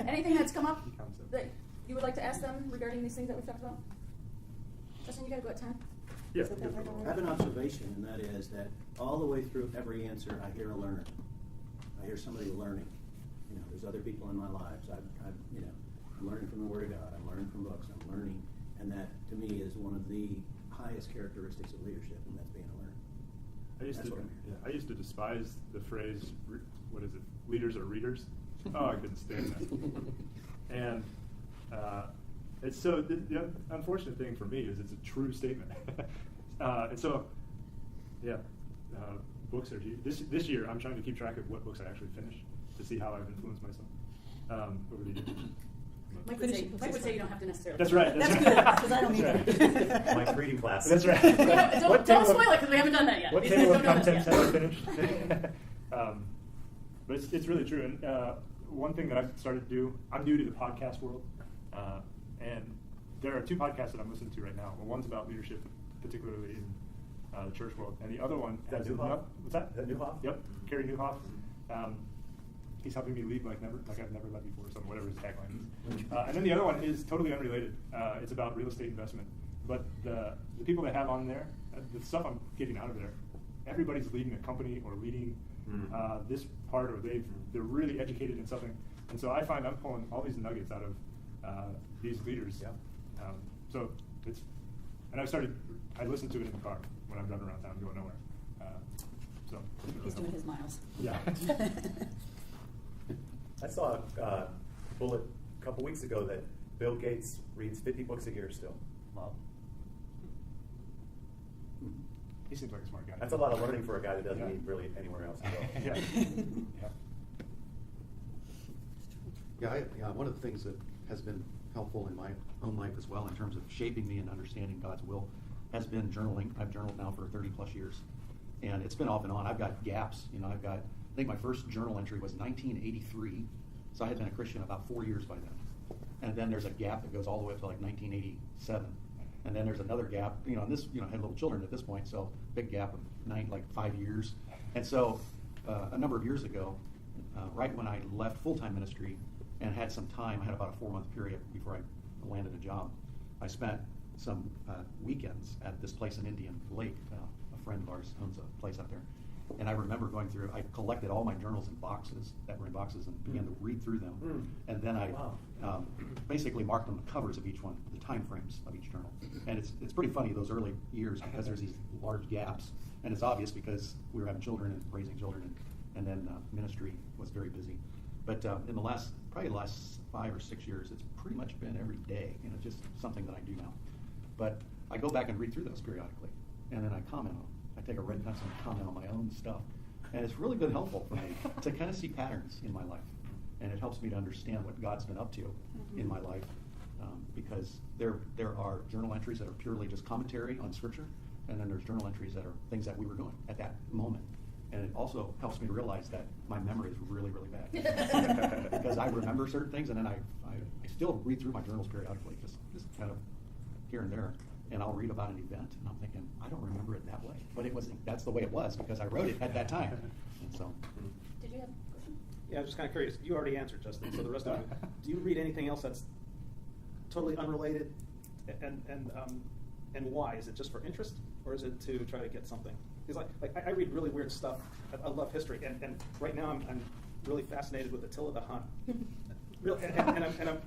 Anything that's come up that you would like to ask them regarding these things that we've talked about? Justin, you got to go at 10. Yeah. I have an observation, and that is that all the way through every answer, I hear a learner. I hear somebody learning. You know, there's other people in my lives. I'm learning from the Word of God. I'm learning from books. I'm learning, and that to me is one of the highest characteristics of leadership, and that's being a learner. I used to despise the phrase, what is it, leaders are readers? Oh, I couldn't stand that. And it's so, the unfortunate thing for me is it's a true statement. And so, books are huge. This year, I'm trying to keep track of what books I actually finished to see how I've influenced myself over the years. Mike would say you don't have to necessarily. That's right. That's good, because I don't either. Mike's reading class. That's right. Don't spoil it because we haven't done that yet. What table of contents have I finished? But it's really true. And one thing that I've started to do, I'm new to the podcast world, and there are 2 podcasts that I'm listening to right now. Well, one's about leadership, particularly in the church world, and the other one has Newhoff? What's that? Is that Newhoff? Yep, Kerry Newhoff. He's helping me lead like I've never led before, so whatever his tagline is. And then the other one is totally unrelated. It's about real estate investment. But the people they have on there, the stuff I'm getting out of there, everybody's leading a company or leading this part, or they're really educated in something. And so I find I'm pulling all these nuggets out of these leaders. Yeah. So and I listen to it in the car when I'm driving around town going nowhere. So He's doing his miles. Yeah. I saw a bullet a couple weeks ago that Bill Gates reads 50 books a year still. Wow. He seems like a smart guy. That's a lot of learning for a guy that doesn't need really anywhere else to go. Yeah, one of the things that has been helpful in my own life as well in terms of shaping me and understanding God's will has been journaling. I've journaled now for 30 plus years, and it's been off and on. I've got gaps. I think my first journal entry was 1983, so I had been a Christian about 4 years by then. And then there's a gap that goes all the way up to like 1987. And then there's another gap, and this, had little children at this point, so big gap of 5 years. And so a number of years ago, right when I left full-time ministry and had some time, I had about a 4-month period before I landed a job. I spent some weekends at this place in Indian Lake. A friend of ours owns a place out there. And I remember going through, I collected all my journals in boxes, that were in boxes, and began to read through them. And then I basically marked on the covers of each one, the time frames of each journal. And it's pretty funny, those early years, because there's these large gaps. And it's obvious because we were having children and raising children, and then ministry was very busy. But in the last 5 or 6 years, it's pretty much been every day, just something that I do now. But I go back and read through those periodically, and then I comment on them. I take a red pencil and comment on my own stuff. And it's really been helpful for me to kind of see patterns in my life. And it helps me to understand what God's been up to in my life, because there are journal entries that are purely just commentary on Scripture, and then there's journal entries that are things that we were doing at that moment. And it also helps me to realize that my memory is really, really bad. Because I remember certain things, and then I still read through my journals periodically, just kind of here and there. And I'll read about an event, and I'm thinking, I don't remember it that way. But that's the way it was, because I wrote it at that time. And so. Did you have a question? Yeah, I was just kind of curious. You already answered, Justin, so the rest of it. Do you read anything else that's totally unrelated? And why? Is it just for interest, or is it to try to get something? Because I read really weird stuff. I love history, and right now I'm really fascinated with Attila the Hun. And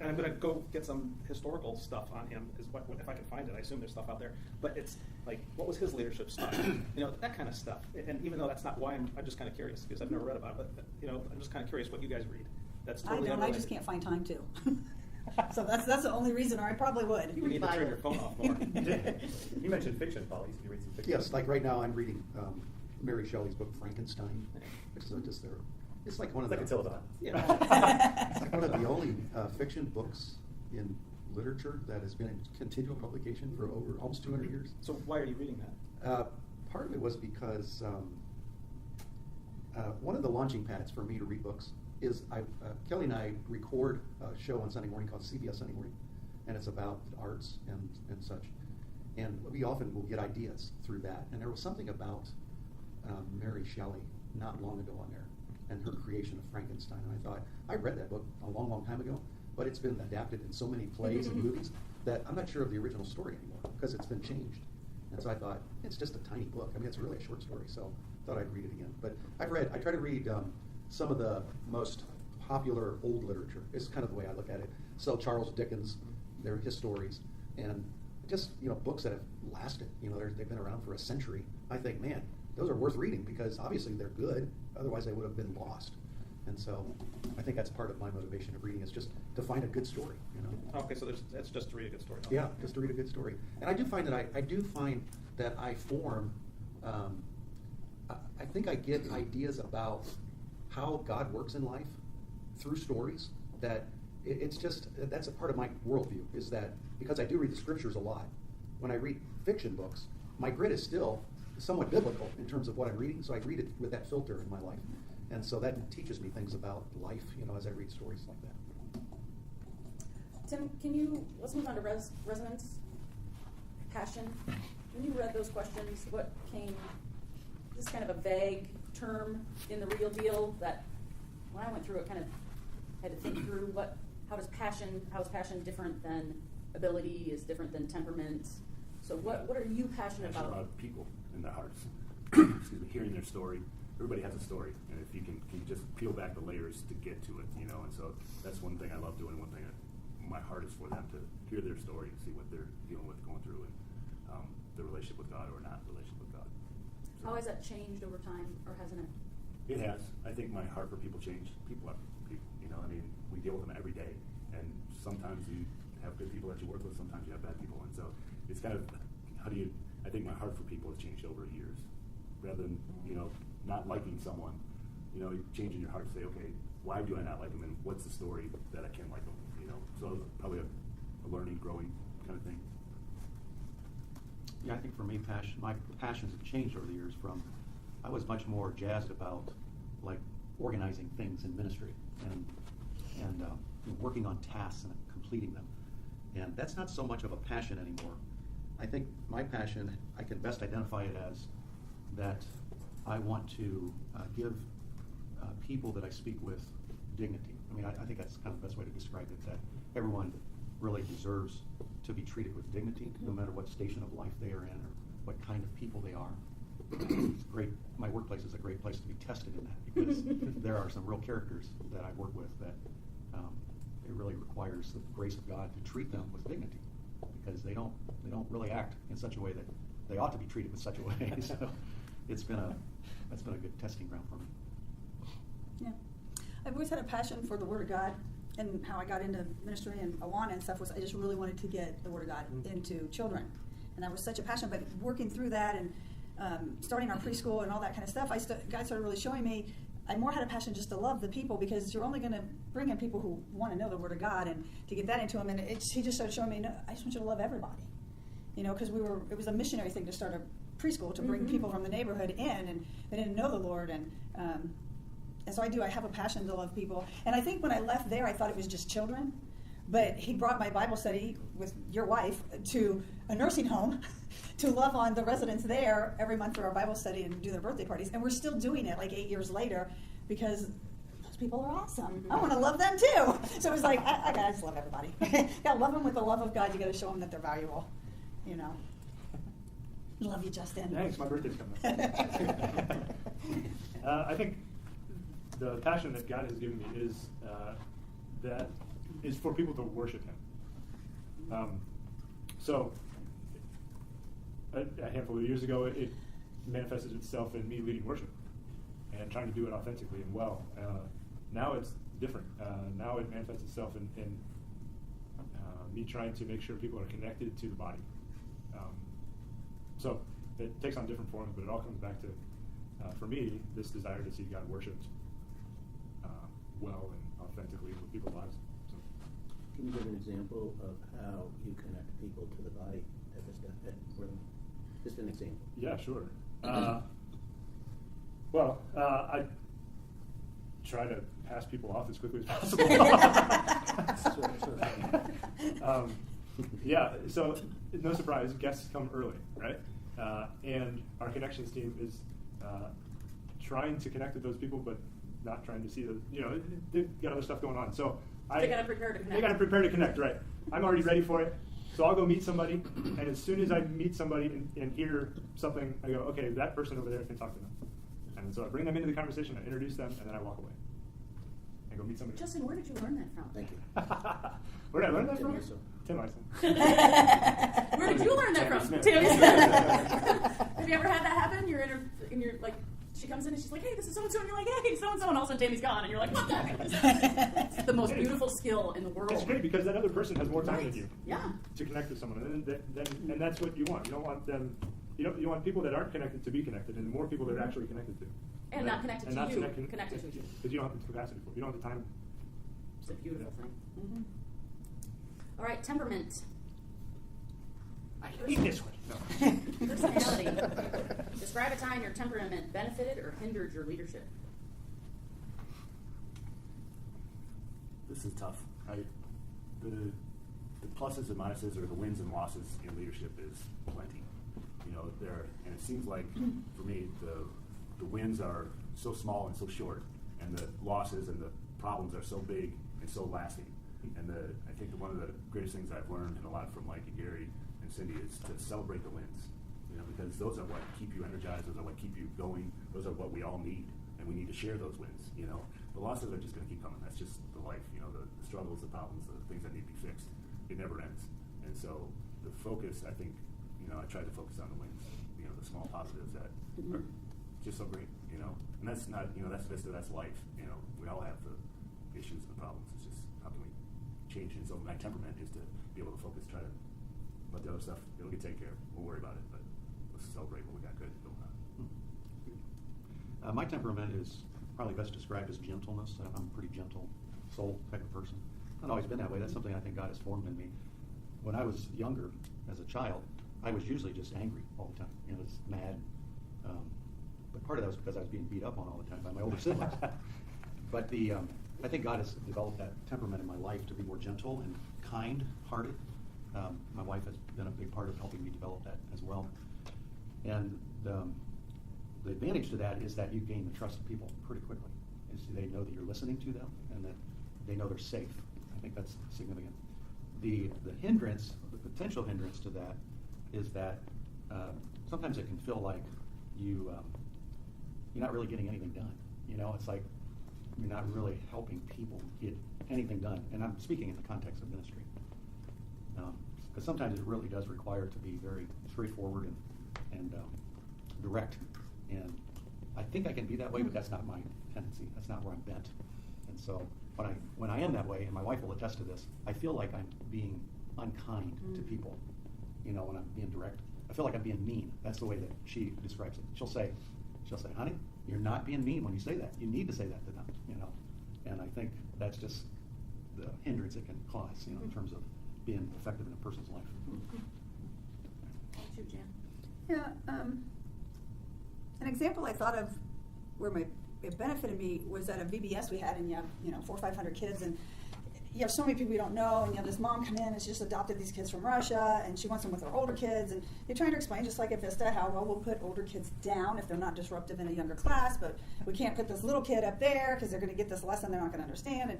I'm going to go get some historical stuff on him, if I can find it. I assume there's stuff out there. But it's like, what was his leadership style? That kind of stuff. And even though that's not why I'm just kind of curious, because I've never read about it. But I'm just kind of curious what you guys read. That's totally unrelated. I just can't find time to. So that's the only reason, or I probably would. You need to turn your phone off more. You mentioned fiction, Paul. You said you read some fiction. Yes, like right now I'm reading Mary Shelley's book Frankenstein. It's like one of Attila the Hun. Yeah. It's like one of the only fiction books in literature that has been in continual publication for over almost 200 years. So why are you reading that? Part of it was because one of the launching pads for me to read books is Kelly and I record a show on Sunday morning called CBS Sunday Morning, and it's about arts and such. And we often will get ideas through that. And there was something about Mary Shelley not long ago on there, and her creation of Frankenstein. And I thought, I read that book a long, long time ago, but it's been adapted in so many plays and movies that I'm not sure of the original story anymore, because it's been changed. And so I thought, it's just a tiny book. I mean, it's really a short story, so I thought I'd read it again. But I try to read some of the most popular old literature. It's kind of the way I look at it. So Charles Dickens, his stories, and just books that have lasted. They've been around for a century. I think, man, those are worth reading, because obviously they're good. Otherwise, they would have been lost. And so I think that's part of my motivation of reading, is just to find a good story. Okay, so it's just to read a good story. Yeah, just to read a good story. And I do find that I form. I think I get ideas about how God works in life through stories. That's a part of my worldview, is that because I do read the Scriptures a lot, when I read fiction books, my grid is still somewhat biblical in terms of what I'm reading, so I read it with that filter in my life. And so that teaches me things about life, as I read stories like that. Tim, let's move on to resonance, passion. When you read those questions, what came, this is kind of a vague term in the real deal that when I went through it, kind of had to think through how is passion different than ability, is different than temperament. So what are you passionate about? People and their hearts. Excuse me, hearing their story. Everybody has a story, and if you can just peel back the layers to get to it, and so that's one thing I love doing. One thing my heart is for them to hear their story and see what they're dealing with, going through, and their relationship with God or not relationship with God. So, how has that changed over time, or hasn't it? It has. I think my heart for people changed. People are people. We deal with them every day, and sometimes you have good people that you work with, sometimes you have bad people, and so it's kind of I think my heart for people has changed over years, rather than not liking someone, changing your heart to say, okay, why do I not like them, and what's the story that I can't like them, so probably a learning, growing kind of thing. Yeah, I think for me, my passions have changed over the years. I was much more jazzed about organizing things in ministry and working on tasks and completing them, and that's not so much of a passion anymore. I think my passion, I can best identify it as that I want to give people that I speak with dignity. I mean, I think that's kind of the best way to describe it, that everyone really deserves to be treated with dignity, no matter what station of life they are in or what kind of people they are. It's great. My workplace is a great place to be tested in that, because there are some real characters that I work with that it really requires the grace of God to treat them with dignity, because they don't really act in such a way that they ought to be treated with such a way. So that's been a good testing ground for me. Yeah, I've always had a passion for the Word of God, and how I got into ministry and Awana and stuff was I just really wanted to get the Word of God into children, and that was such a passion. But working through that and starting our preschool and all that kind of stuff, God started really showing me I more had a passion just to love the people, because you're only going to bring in people who want to know the Word of God, and to get that into them. And he just started showing me, no, I just want you to love everybody, because it was a missionary thing to start a preschool to bring people from the neighborhood in, and they didn't know the Lord, and so I have a passion to love people. And I think when I left there, I thought it was just children, but he brought my Bible study with your wife to a nursing home to love on the residents there every month for our Bible study and do their birthday parties. And we're still doing it like 8 years later, because those people are awesome. I want to love them too. So it was like, I gotta just love everybody. Gotta love them with the love of God. You gotta show them that they're valuable, Love you, Justin. Thanks, my birthday's coming up. I think the passion that God has given me is for people to worship Him. So a handful of years ago, it manifested itself in me leading worship and trying to do it authentically and well. Now it's different. Now it manifests itself in me trying to make sure people are connected to the body. So it takes on different forms, but it all comes back to, for me, this desire to see God worshipped well and authentically with people's lives. So. Can you give an example of how you connect people to the body at this just an example? Yeah, sure. Well, I try to pass people off as quickly as possible. Yeah, so no surprise, guests come early, right? And our connections team is trying to connect with those people, but not trying to see those, they've got other stuff going on. So they got to prepare to connect. They got to prepare to connect, right? I'm already ready for it. So I'll go meet somebody, and as soon as I meet somebody and hear something, I go, okay, that person over there, can talk to them. And so I bring them into the conversation, I introduce them, and then I walk away. And go meet somebody. Justin, where did you learn that from? Thank you. Where did I learn that from? Tim Ison. Where did you learn that from? Tim Smith. Have you ever had that happen? You're in your like, she comes in and she's like, hey, this is so-and-so, and you're like, hey, so-and-so, and all of a sudden Tammy's gone, and you're like, what the heck? It's the most beautiful skill in the world. It's great, because that other person has more time than you. Yeah. To connect with someone, and that's what you want. You don't want them, you want people that aren't connected to be connected, and more people that are actually connected to. And not connected to you, connected to you. Because you don't have the capacity for it. You don't have the time. It's a beautiful thing. Mm-hmm. All right, temperament. I hate this one. No. Personality. Describe a time your temperament benefited or hindered your leadership. This is tough. The pluses and minuses, or the wins and losses in leadership, is plenty. And it seems like for me the wins are so small and so short, and the losses and the problems are so big and so lasting. And I think one of the greatest things I've learned, and a lot from Mike and Gary and Cindy, is to celebrate the wins. Because those are what keep you energized, those are what keep you going, those are what we all need, and we need to share those wins. The losses are just going to keep coming. That's just the life. The struggles, the problems, the things that need to be fixed. It never ends. And so the focus, I think, I try to focus on the wins. The small positives that are just so great. And that's not, that's Vista, that's life. We all have the issues and the problems. It's just how can we change it? So my temperament is to be able to focus, try to let the other stuff, it'll get taken care of. We'll worry about it, but let's celebrate what we got good going on. My temperament is probably best described as gentleness. I'm a pretty gentle soul type of person. I've always been that way. That's something I think God has formed in me. When I was younger, as a child, I was usually just angry all the time. I was mad. But part of that was because I was being beat up on all the time by my older siblings. But I think God has developed that temperament in my life to be more gentle and kind-hearted. My wife has been a big part of helping me develop that as well. And the advantage to that is that you gain the trust of people pretty quickly. Is they know that you're listening to them and that they know they're safe. I think that's significant. The hindrance, the potential hindrance to that is that sometimes it can feel like you're not really getting anything done. It's like you're not really helping people get anything done. And I'm speaking in the context of ministry. Because sometimes it really does require to be very straightforward and direct. And I think I can be that way, but that's not my tendency. That's not where I'm bent. And so when I am that way, and my wife will attest to this, I feel like I'm being unkind to people. When I'm being direct, I feel like I'm being mean. That's the way that she describes it. She'll say, honey, you're not being mean when you say that. You need to say that to them. And I think that's just the hindrance it can cause, in terms of being effective in a person's life. Thank you, Jan. Yeah, an example I thought of where it benefited me was at a VBS we had, and you have 400 or 500 kids, and you have so many people you don't know, and you have this mom come in and she just adopted these kids from Russia, and she wants them with her older kids, and you're trying to explain, just like at Vista, how well we'll put older kids down if they're not disruptive in a younger class, but we can't put this little kid up there because they're going to get this lesson they're not going to understand. And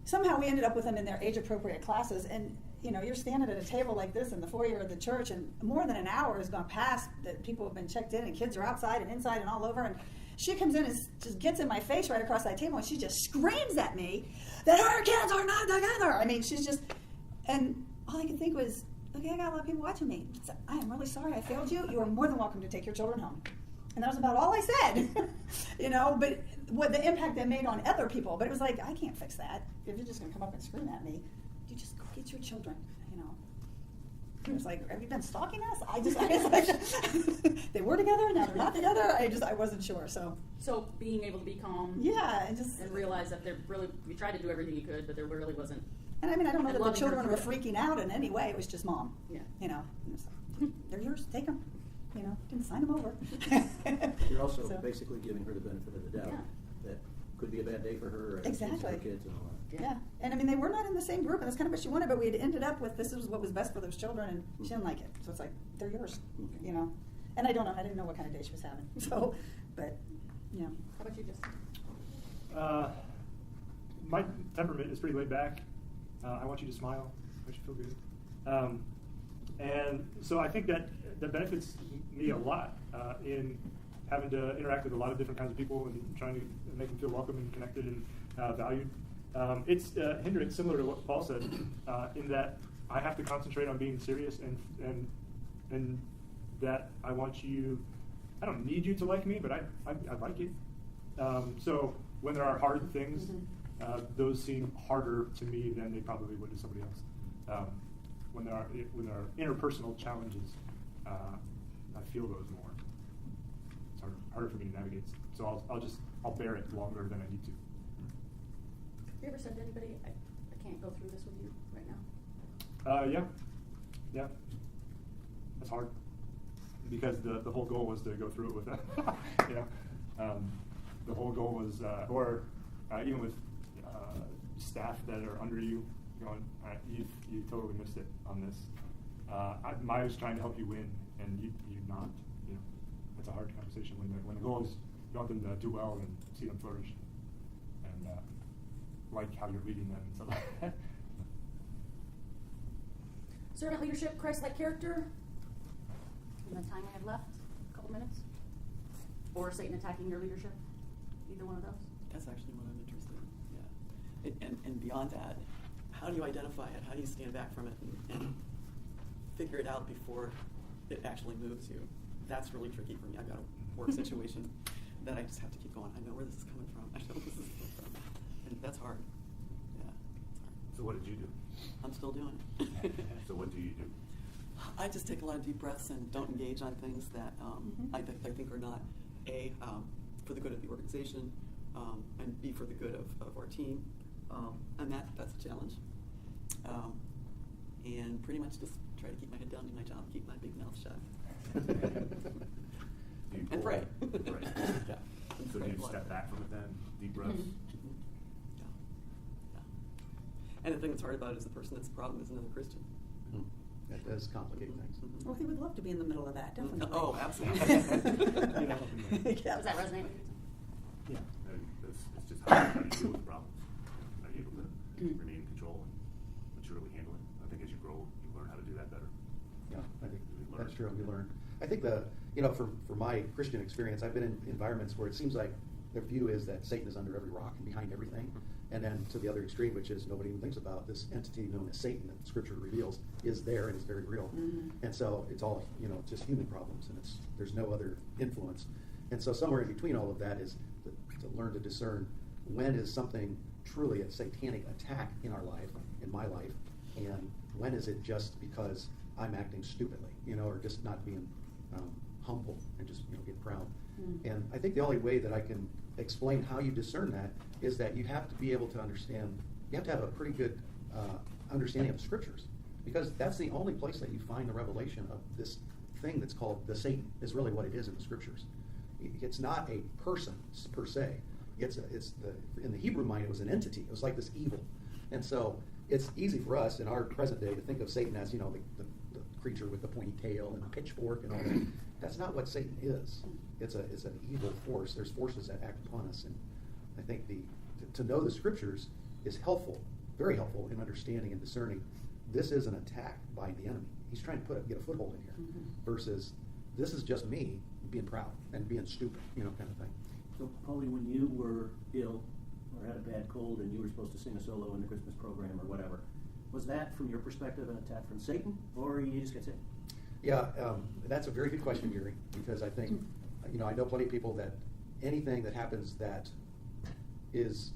somehow we ended up with them in their age-appropriate classes, and you're standing at a table like this in the foyer of the church, and more than an hour has gone past that people have been checked in, and kids are outside and inside and all over, and she comes in and just gets in my face right across that table, and she just screams at me that her kids are not together. I mean, she's just, and all I could think was, okay, I got a lot of people watching me. So, I am really sorry I failed you. You are more than welcome to take your children home. And that was about all I said, but what the impact that made on other people. But it was like, I can't fix that. If you're just going to come up and scream at me, you just go get your children, It was like, have you been stalking us? I was like, they were together, now they're not together. I wasn't sure. So being able to be calm. Yeah, and realize that we tried to do everything you could, but there really wasn't. And I mean, I don't know that the children were freaking out in any way. It was just mom. Yeah. They're yours. Take them. Didn't sign them over. You're also basically giving her the benefit of the doubt. Yeah. That could be a bad day for her. Exactly. For her kids and all that. Yeah, and I mean, they were not in the same group, and that's kind of what she wanted, but we had ended up with this is what was best for those children, and she didn't like it. So it's like, they're yours, And I didn't know what kind of day she was having. So, but, How about you, Justin? My temperament is pretty laid back. I want you to smile. I should feel good. And so I think that benefits me a lot in having to interact with a lot of different kinds of people and trying to make them feel welcome and connected and valued. It's a hindrance similar to what Paul said, in that I have to concentrate on being serious and that I want you. I don't need you to like me, but I like you. So when there are hard things, those seem harder to me than they probably would to somebody else. When there are interpersonal challenges, I feel those more. It's harder for me to navigate. So I'll bear it longer than I need to. Have you ever said to anybody, I can't go through this with you right now? Yeah. That's hard. Because the whole goal was to go through it with them. The whole goal was, even with staff that are under you, going, you totally missed it on this. I was trying to help you win, and you not. It's a hard conversation when the goal is you want them to do well and see them flourish, and like how you're leading them and stuff like that. Servant leadership, Christ-like character. In the time I have left, a couple minutes. Or Satan attacking your leadership. Either one of those. That's actually what I'm interested in. Yeah. And beyond that, how do you identify it? How do you stand back from it and figure it out before it actually moves you? That's really tricky for me. I've got a work situation that I just have to keep going. I know where this is coming from. I know where this is coming from. And that's hard. Yeah, it's hard. So what did you do? I'm still doing it. So what do you do? I just take a lot of deep breaths and don't engage on things that I think are not, A, for the good of the organization, and B, for the good of our team. And that's a challenge. And pretty much just try to keep my head down, do my job, keep my big mouth shut. And pray. Right. Yeah. So do you step back from it then? Deep breaths? Mm-hmm. Yeah. And the thing that's hard about it is the person that's the problem is another Christian. That does complicate things. Well, he would love to be in the middle of that, definitely. Oh, absolutely. Yeah. Does that resonate with you? Yeah, and it's just how you deal with problems. Are you able to remain in control and maturely handle it? I think as you grow, you learn how to do that better. Yeah, I think that's true. You learn. I think for my Christian experience, I've been in environments where it seems like their view is that Satan is under every rock and behind everything. And then to the other extreme, which is nobody even thinks about, this entity known as Satan that Scripture reveals is there and is very real. And so it's all, just human problems, and there's no other influence. And so somewhere in between all of that is to learn to discern when is something truly a satanic attack in our life, in my life, and when is it just because I'm acting stupidly, or just not being humble and just get proud. And I think the only way that I can explain how you discern that is that you have to be able to understand, you have to have a pretty good understanding of the Scriptures, because that's the only place that you find the revelation of this thing that's called the Satan, is really what it is in the Scriptures. It's not a person per se. In the Hebrew mind, it was an entity. It was like this evil. And so it's easy for us in our present day to think of Satan as, the creature with the pointy tail and a pitchfork and all that. That's not what Satan is. It's an evil force. There's forces that act upon us. And I think to know the Scriptures is helpful, very helpful in understanding and discerning this is an attack by the enemy. He's trying to get a foothold in here versus this is just me being proud and being stupid, kind of thing. So, Paulie, when you were ill or had a bad cold and you were supposed to sing a solo in the Christmas program or whatever, was that, from your perspective, an attack from Satan, or you just got sick? Yeah, that's a very good question, Gary, because I think, I know plenty of people that anything that happens that is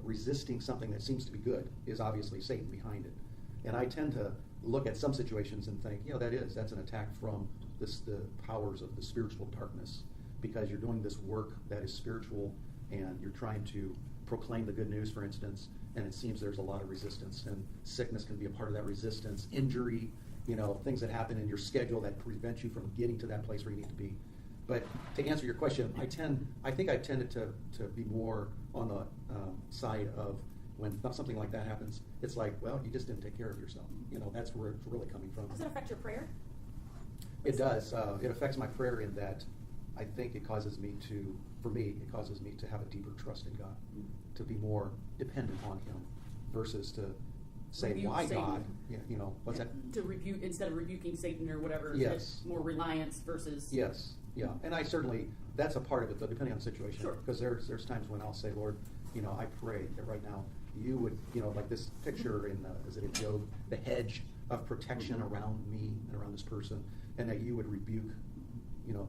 resisting something that seems to be good is obviously Satan behind it. And I tend to look at some situations and think, that's an attack from the powers of the spiritual darkness, because you're doing this work that is spiritual and you're trying to proclaim the good news, for instance, and it seems there's a lot of resistance, and sickness can be a part of that resistance, injury, things that happen in your schedule that prevent you from getting to that place where you need to be. But to answer your question, I think I've tended to be more on the side of when something like that happens, it's like, well, you just didn't take care of yourself. That's where it's really coming from. Does it affect your prayer? It does. It affects my prayer in that I think it causes me to have a deeper trust in God, to be more dependent on Him, versus to say, Rebuke why Satan. God? What's that? To rebuke, instead of rebuking Satan or whatever, Yes. more reliance versus... Yes, yeah. And I certainly, that's a part of it, though, depending on the situation. Sure. Because there's times when I'll say, Lord, I pray that right now you would, like this picture in Job, the hedge of protection around me and around this person, and that you would rebuke,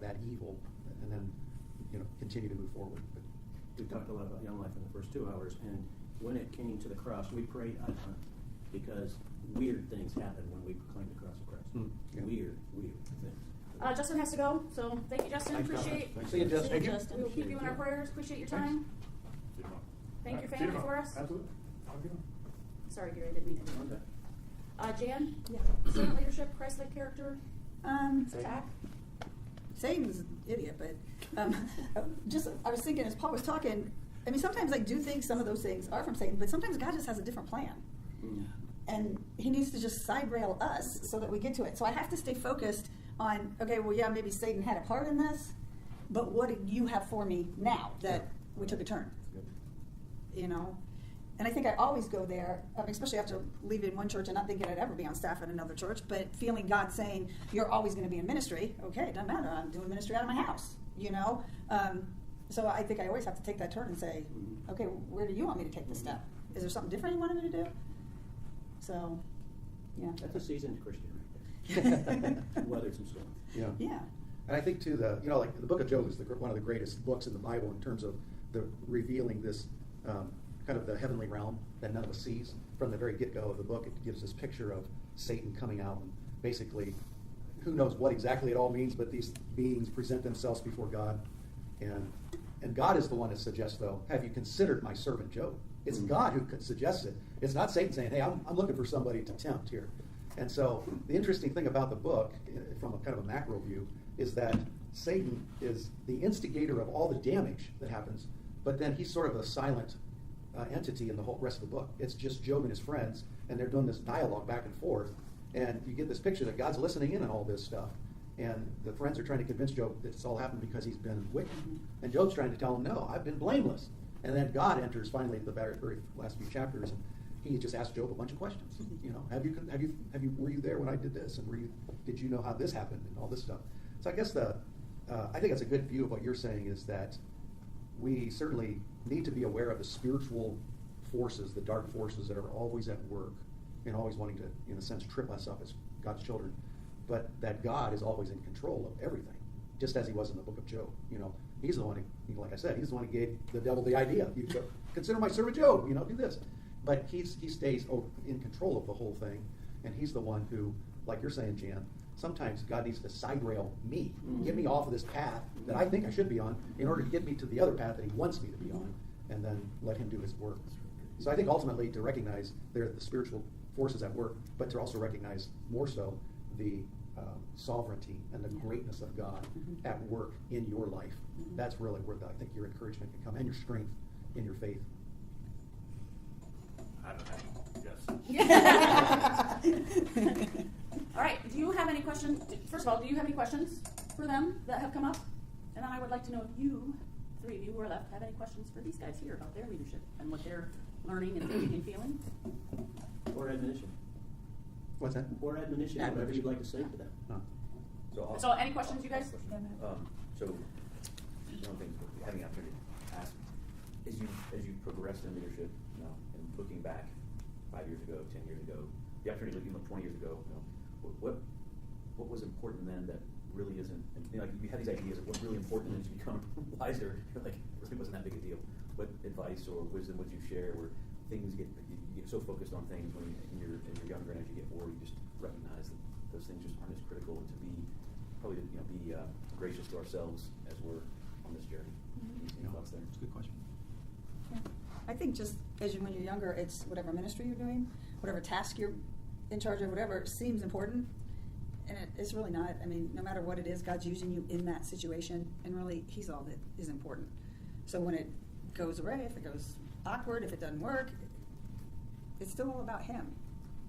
that evil, and then, continue to move forward. But we talked a lot about Young Life in the first 2 hours, and when it came to the cross, we prayed a ton, because weird things happen when we proclaim the cross of Christ. Yeah. Weird things. Justin has to go, so thank you, Justin. Thanks, Appreciate Justin. See you, Justin. See you, Justin. We'll keep you in our prayers. Appreciate your time. Thank your family for us. Absolutely. Sorry, Gary, I didn't mean to. Okay. Jan? Yeah. Servant leadership, Christ-like character, attack? Satan's an idiot, but I was thinking as Paul was talking, sometimes I do think some of those things are from Satan, but sometimes God just has a different plan. And He needs to just side rail us so that we get to it. So I have to stay focused on, maybe Satan had a part in this, but what do you have for me now that we took a turn? And I think I always go there, especially after leaving one church and not thinking I'd ever be on staff at another church, but feeling God saying, you're always going to be in ministry. Okay, it doesn't matter. I'm doing ministry out of my house, So I think I always have to take that turn and say, okay, where do you want me to take this step? Is there something different you wanted me to do? So, yeah. That's a seasoned Christian right there. Weathered some storms. Yeah. And I think, too, the book of Job is one of the greatest books in the Bible in terms of the revealing this kind of the heavenly realm that none of us sees. From the very get-go of the book, it gives this picture of Satan coming out and basically, who knows what exactly it all means, but these beings present themselves before God. And God is the one that suggests, though, have you considered my servant Job? It's God who suggests it. It's not Satan saying, hey, I'm looking for somebody to tempt here. And so the interesting thing about the book, from a kind of a macro view, is that Satan is the instigator of all the damage that happens, but then he's sort of a silent entity in the whole rest of the book. It's just Job and his friends, and they're doing this dialogue back and forth, And you get this picture that God's listening in on all this stuff. And the friends are trying to convince Job that it's all happened because he's been wicked. And Job's trying to tell him, no, I've been blameless. And then God enters finally at the very last few chapters, and he just asks Job a bunch of questions. You know, were you there when I did this? And did you know how this happened and all this stuff? So I guess I think that's a good view of what you're saying, is that we certainly need to be aware of the spiritual forces, the dark forces that are always at work and always wanting to, in a sense, trip us up as God's children. But that God is always in control of everything, just as he was in the book of Job. You know, he's the one who, like I said, he's the one who gave the devil the idea. You go, consider my servant Job, you know, do this. But he stays in control of the whole thing, and he's the one who, like you're saying, Jan, sometimes God needs to side rail me, get me off of this path that I think I should be on, in order to get me to the other path that he wants me to be on, and then let him do his work. So I think ultimately to recognize the spiritual forces at work, but to also recognize more so the sovereignty and the greatness of God at work in your life. That's really where I think your encouragement can come, and your strength in your faith. I don't have yes. All right. Do you have any questions? First of all, do you have any questions for them that have come up? And then I would like to know if you, three of you who are left, have any questions for these guys here about their leadership and what they're learning and thinking and feeling. Or admonition. What's that? Or admonition, whatever you'd like to say to them. No. So any questions, you guys? So one thing, having an opportunity to ask, as you progressed in leadership, you know, and looking back 5 years ago, 10 years ago, the opportunity to look 20 years ago, you know, what was important then that really isn't, and, you know, like you have these ideas of what's really important, and as you become wiser, you're like, it really wasn't that big a deal. What advice or wisdom would you share where things you get so focused on things when you're younger, and as you get older, you just recognize that those things just aren't as critical, and to be gracious to ourselves as we're on this journey. Any thoughts there? That's a good question. Yeah. I think just when you're younger, it's whatever ministry you're doing, whatever task you're in charge of, whatever seems important, and it's really not. I mean, no matter what it is, God's using you in that situation, and really, he's all that is important. So when it goes away, if it goes awkward, if it doesn't work, it's still all about him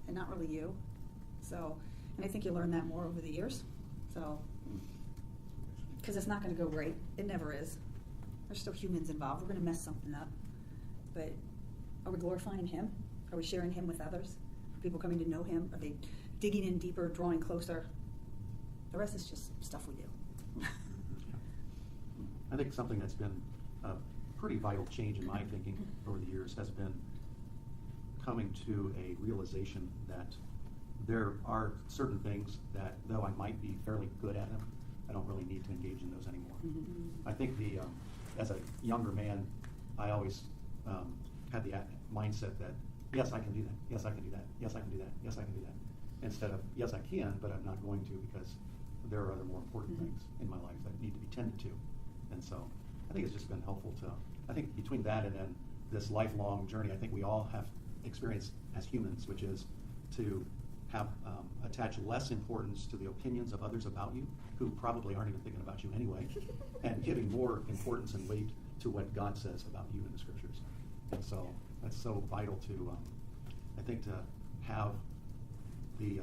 and not really you. So, and I think you learn that more over the years. So, because it's not going to go great. It never is. There's still humans involved. We're going to mess something up. But are we glorifying him? Are we sharing him with others? Are people coming to know him? Are they digging in deeper, drawing closer? The rest is just stuff we do. I think something that's been a pretty vital change in my thinking over the years has been coming to a realization that there are certain things that, though I might be fairly good at them, I don't really need to engage in those anymore. I think as a younger man, I always had the mindset that, yes, I can do that, yes, I can do that, yes, I can do that, yes, I can do that, instead of, yes, I can, but I'm not going to, because there are other more important things in my life that need to be tended to. And so I think it's just been helpful I think between that and then this lifelong journey, I think we all have experienced as humans, which is to have attach less importance to the opinions of others about you, who probably aren't even thinking about you anyway, and giving more importance and weight to what God says about you in the Scriptures. And so that's so vital to, I think, to have the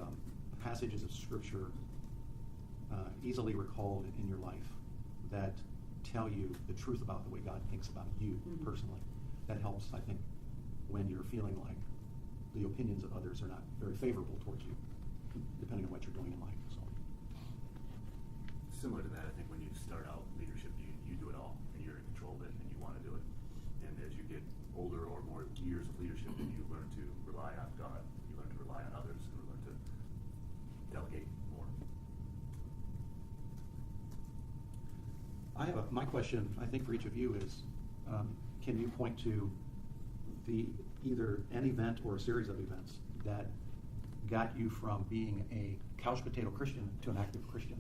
passages of Scripture easily recalled in your life that tell you the truth about the way God thinks about you personally. That helps, I think, when you're feeling like the opinions of others are not very favorable towards you, depending on what you're doing in life. So, similar to that, I think when you start out leadership, you do it all, and you're in control of it, and you want to do it. And as you get older or more years of leadership, then you learn to rely on God, you learn to rely on others, and you learn to delegate more. My question, I think, for each of you is, can you point to either an event or a series of events that got you from being a couch potato Christian to an active Christian,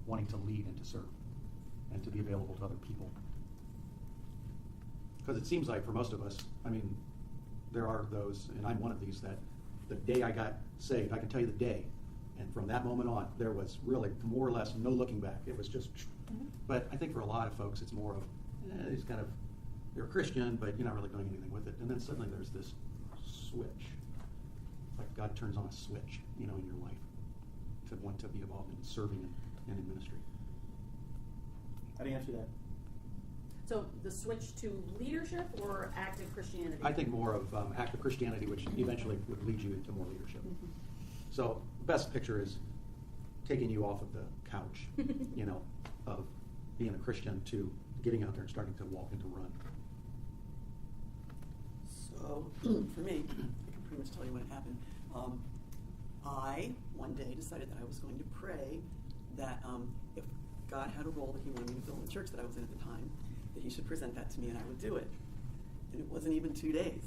wanting to lead and to serve and to be available to other people? Because it seems like for most of us, I mean, there are those, and I'm one of these, that the day I got saved, I can tell you the day, and from that moment on, there was really more or less no looking back. It was just, but I think for a lot of folks, it's more of, it's kind of, you're a Christian, but you're not really doing anything with it. And then suddenly there's this switch. like God turns on a switch, in your life to want to be involved in serving and in ministry. How do you answer that? So the switch to leadership or active Christianity? I think more of active Christianity, which eventually would lead you into more leadership. Mm-hmm. So the best picture is taking you off of the couch, of being a Christian to getting out there and starting to walk and to run. So for me, I can pretty much tell you when it happened. I one day decided that I was going to pray that if God had a role that he wanted me to fill in the church that I was in at the time, that he should present that to me and I would do it. And it wasn't even 2 days.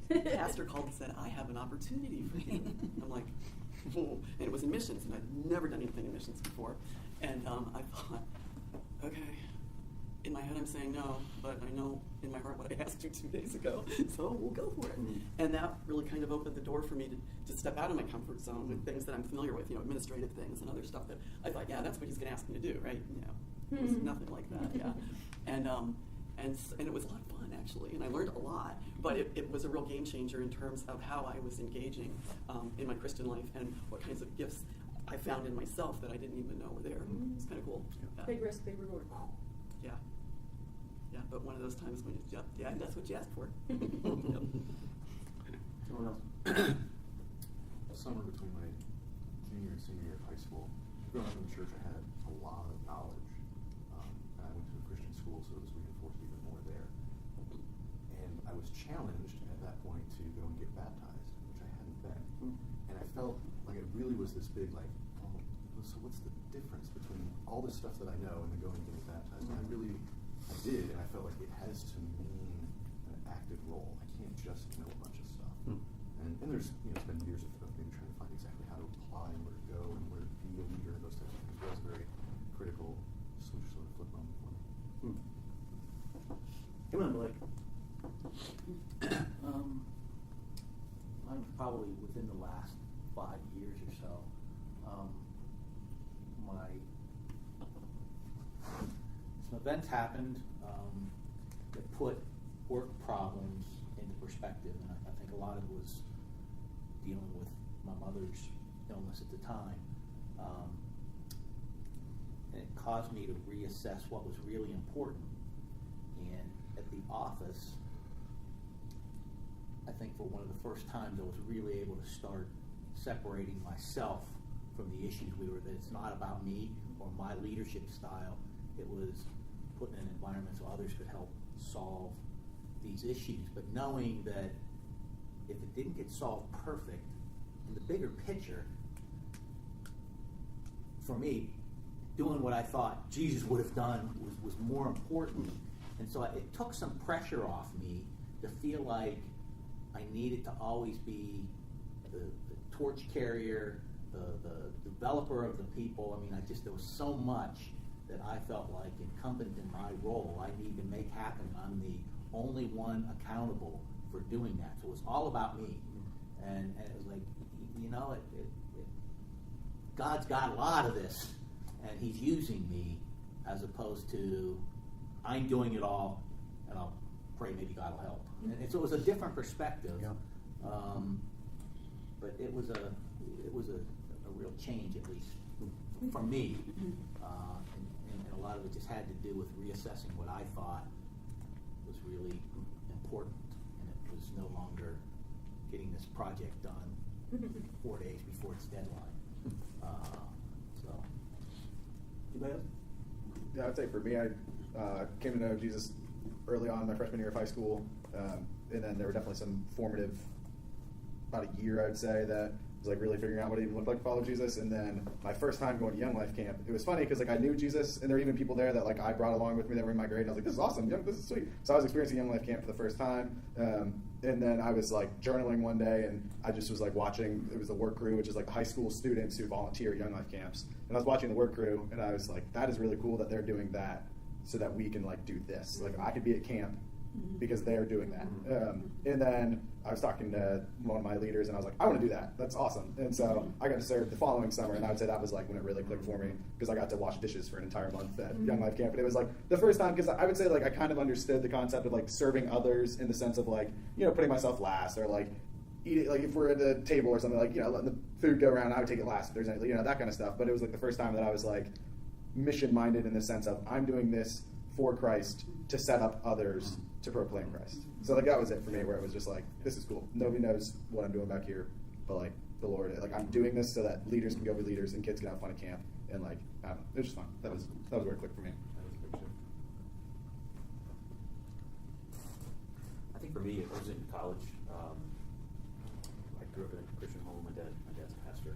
The pastor called and said, I have an opportunity for you. I'm like, whoa. And it was in missions, and I'd never done anything in missions before. And I thought, okay. In my head, I'm saying no, but I know in my heart what I asked you 2 days ago, so we'll go for it. Mm-hmm. And that really kind of opened the door for me to step out of my comfort zone with things that I'm familiar with, administrative things and other stuff that I thought, yeah, that's what he's going to ask me to do, right? It was nothing like that, yeah. And it was a lot of fun, actually, and I learned a lot, but it was a real game changer in terms of how I was engaging in my Christian life and what kinds of gifts I found in myself that I didn't even know were there. It's kind of cool. Yeah. Big risk, big reward. Yeah. Yeah, but one of those times when that's what you asked for. Someone else? Somewhere between my junior and senior year of high school, growing up in the church, I had a lot of knowledge. And I went to a Christian school, so it was reinforced even more there. And I was challenged at that point to go and get baptized, which I hadn't been. And I felt like it really was this big, like, oh, so what's the difference between all this stuff that I know and then going and getting baptized? And I did, and I felt like it has to mean an active role. I can't just know a bunch of stuff. And there's, it's been years of maybe trying to find exactly how to apply and where to go and where to be a leader and those types of things. It was a very critical sort of flip moment for me. Come on, Blake. Mine was probably within the last 5 years or so. Some events happened that put work problems into perspective, and I think a lot of it was dealing with my mother's illness at the time. And it caused me to reassess what was really important. And at the office, I think for one of the first times I was really able to start separating myself from the issues that it's not about me or my leadership style. It was put in an environment so others could help solve these issues. But knowing that if it didn't get solved perfect, in the bigger picture, for me, doing what I thought Jesus would have done was more important. And so it took some pressure off me to feel like I needed to always be the torch carrier, the developer of the people. I mean, there was so much that I felt like incumbent in my role, I need to make happen. I'm the only one accountable for doing that. So it was all about me. And it was like, God's got a lot of this, and he's using me, as opposed to I'm doing it all, and I'll pray maybe God will help. And so it was a different perspective. Yeah. But it was a real change, at least for me. And a lot of it just had to do with reassessing what I thought was really important. And it was no longer getting this project done 4 days before its deadline. Anybody else? Yeah, I'd say for me, I came to know Jesus early on in my freshman year of high school. And then there were definitely some formative, about a year, I would say, that was like really figuring out what it even looked like to follow Jesus. And then my first time going to Young Life Camp, it was funny because I knew Jesus, and there were even people there that I brought along with me that were in my grade, and I was like, this is awesome, this is sweet. So I was experiencing Young Life Camp for the first time, and then I was journaling one day, and I just was watching. It was the work crew, which is the high school students who volunteer at Young Life Camps, and I was watching the work crew, and I was like, that is really cool that they're doing that, so that we can do this. I could be at camp because they're doing that. And then I was talking to one of my leaders, and I was like, I want to do that. That's awesome. And so I got to serve the following summer, and I would say that was when it really clicked for me, because I got to wash dishes for an entire month at Young Life Camp. And it was the first time, because I would say I kind of understood the concept of serving others in the sense of putting myself last, or eat it, like if we're at the table or something, like, you know, letting the food go around, I would take it last if there's any, you know, that kind of stuff. But it was like the first time that I was like mission minded in the sense of I'm doing this for Christ to set up others to proclaim Christ. So like that was it for me, where it was just like, this is cool. Nobody knows what I'm doing back here, but like the Lord, like I'm doing this so that leaders can go be leaders and kids can have fun at camp, and like I don't know, it was just fun. That was where it clicked for me. I think for me, I was in college. I grew up in a Christian home. My dad's a pastor,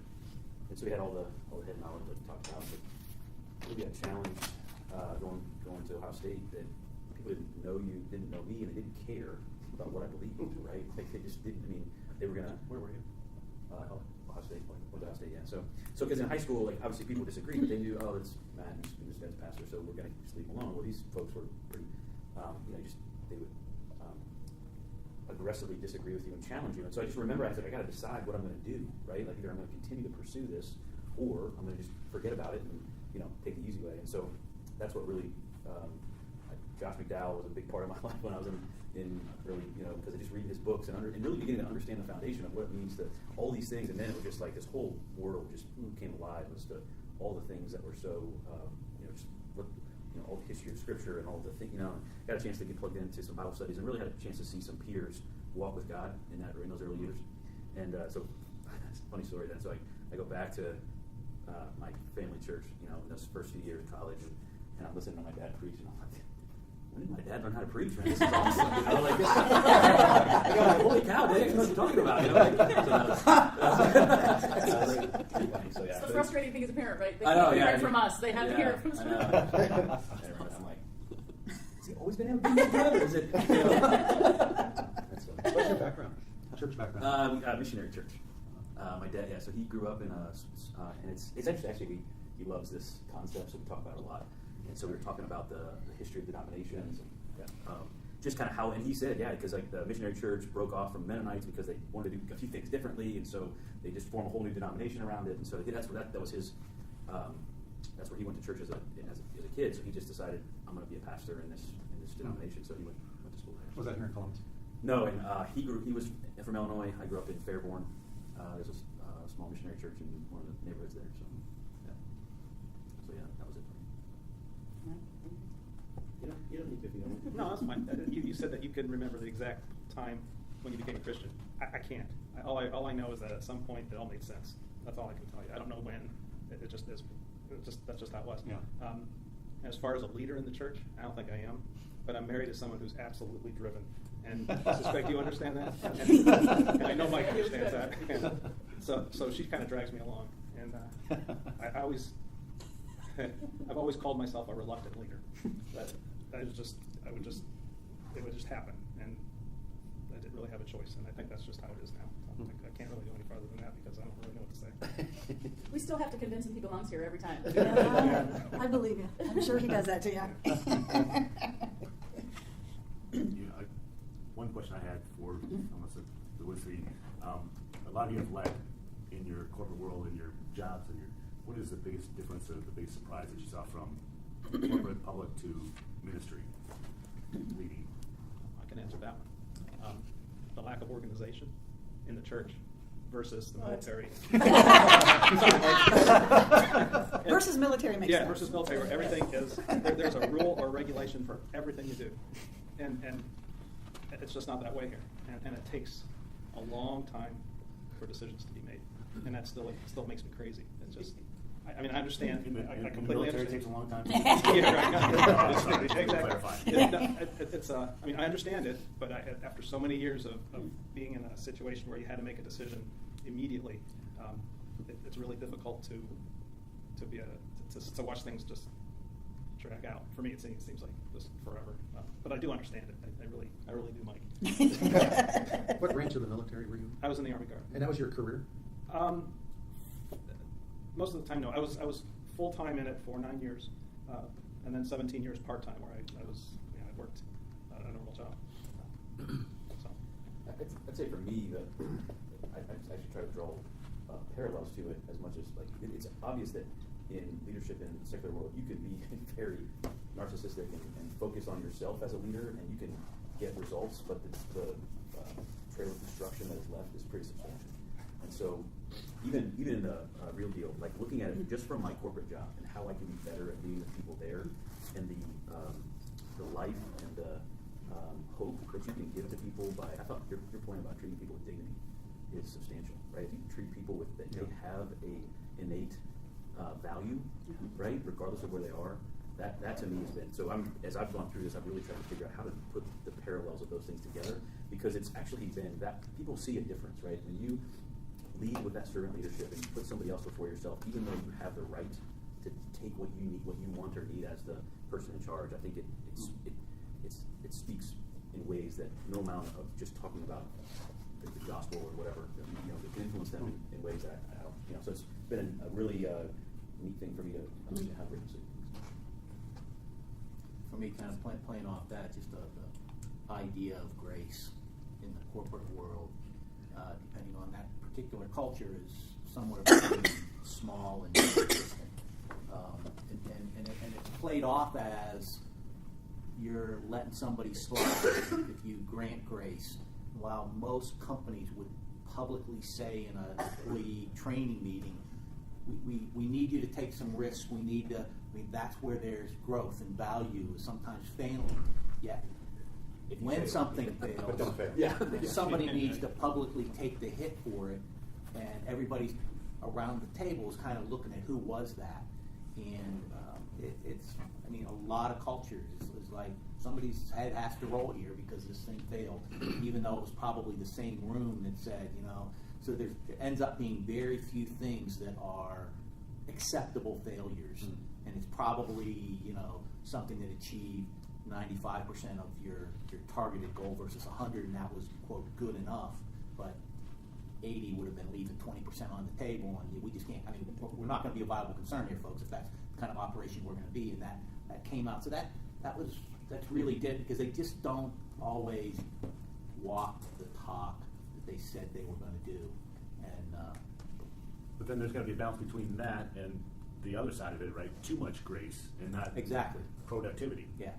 and so we had all the head knowledge that we talked about. But really, a challenge going to Ohio State that people didn't know me, and they didn't care about what I believed. Right? Like they just didn't. I mean, they were gonna. Where were you? Ohio State. Ohio State. Yeah. So because in high school, like obviously people disagreed, but they knew, oh, that's Matt, and this guy's a pastor, so we're gonna just leave him alone. Well, these folks were pretty, they would aggressively disagree with you and challenge you. And so I just remember I was like, I got to decide what I'm going to do, right? Like either I'm going to continue to pursue this, or I'm going to just forget about it and take the easy way. And so that's what really Josh McDowell was a big part of my life when I was in really, because I just read his books and really beginning to understand the foundation of what it means to all these things. And then it was just like this whole world just came alive as to all the things that were so just all the history of Scripture and all the things, got a chance to get plugged into some Bible studies and really had a chance to see some peers walk with God in those early years. And so that's a funny story then. So I go back to my family church, in those first few years of college, and I'm listening to my dad preach, and I'm like, when did my dad learn how to preach, man? This is awesome. Like, I go, like, holy cow, Dad, what are you talking about? So it's the frustrating thing as a parent, right? They I know, can't hear yeah, it from us. They have to hear it from us. I'm like, has he always been able to do that? Or is it? What's your background? Church background? Missionary church. My dad, so he grew up in and it's actually he loves this concept, so we talk about it a lot. And so we were talking about the history of denominations and just kind of how, and he said, because like the missionary church broke off from Mennonites because they wanted to do a few things differently, and so they just formed a whole new denomination around it. And so that was his, that's where he went to church as a kid. So he just decided, I'm going to be a pastor in this denomination. So he went to school there. Was that here in Columbus? No, and he was from Illinois. I grew up in Fairborn. There's a small missionary church in one of the neighborhoods there. So that was it. You don't need to be on. No, that's fine. You said that you couldn't remember the exact time when you became a Christian. I can't. All I know is that at some point it all made sense. That's all I can tell you. I don't know when. It just is. That's just how it was. Yeah. As far as a leader in the church, I don't think I am. But I'm married to someone who's absolutely driven. And I suspect you understand that. And I know Mike understands that. And so she kind of drags me along. And I've always called myself a reluctant leader. It would just happen, and I didn't really have a choice, and I think that's just how it is now. I can't really go any farther than that because I don't really know what to say. We still have to convince him he belongs here every time. I believe you. I'm sure he does that to you. One question I had for almost the Woodford, a lot of you have led in your corporate world, in your jobs, and what is the biggest difference or the biggest surprise that you saw from corporate, public to ministry leading? I can answer that one. The lack of organization in the church versus the military. Versus military makes sense. Yeah, versus military, where everything is, there's a rule or regulation for everything you do. And it's just not that way here. And it takes a long time for decisions to be made. And that still makes me crazy. It's just, I understand. I completely understand. It takes a long time. I understand it, but after so many years of being in a situation where you had to make a decision immediately, it's really difficult to watch things just drag out. For me, it seems like just forever. But I do understand it. I really do, Mike. What branch of the military were you? I was in the Army Guard. And that was your career? Most of the time, no. I was full time in it for 9 years, and then 17 years part time, where I worked a normal job. So, I'd say for me that I should try to draw parallels to it as much as it's obvious that in leadership in the secular world you can be very narcissistic and focus on yourself as a leader, and you can get results, but the trail of destruction that is left is pretty substantial. And so even in the real deal, like looking at it just from my corporate job and how I can be better at meeting the people there, and the life and the hope that you can give to people by, I thought your point about treating people with dignity is substantial, right? If you treat people with that they have a innate value, right, regardless of where they are, that to me has been, so as I've gone through this, I've really tried to figure out how to put the parallels of those things together, because it's actually been that people see a difference, right? When you lead with that servant leadership and you put somebody else before yourself, even though you have the right to take what you need, what you want or need as the person in charge, I think it speaks in ways that no amount of just talking about the gospel or whatever, it can influence them in ways that I don't, so it's been a really neat thing for me to have witnessed. For me, kind of playing off that, just the idea of grace in the corporate world, depending on that particular culture, is somewhat small and consistent. And it's played off as you're letting somebody slide if you grant grace, while most companies would publicly say in an employee training meeting, we need you to take some risks. We need to. That's where there's growth and value. Sometimes failing, yet when something fails, somebody needs to publicly take the hit for it, and everybody around the table is kind of looking at who was that. And it's a lot of cultures is like somebody's head has to roll here because this thing failed, even though it was probably the same room that said, so there ends up being very few things that are acceptable failures. And it's probably, something that achieved 95% of your targeted goal versus 100, and that was, quote, good enough. But 80 would have been leaving 20% on the table, and we just can't, we're not going to be a viable concern here, folks, if that's the kind of operation we're going to be, and that came out. So that's really good, because they just don't always walk the talk that they said they were going to do. And but then there's got to be a balance between that and the other side of it, right? Too much grace and not exactly productivity. Yeah.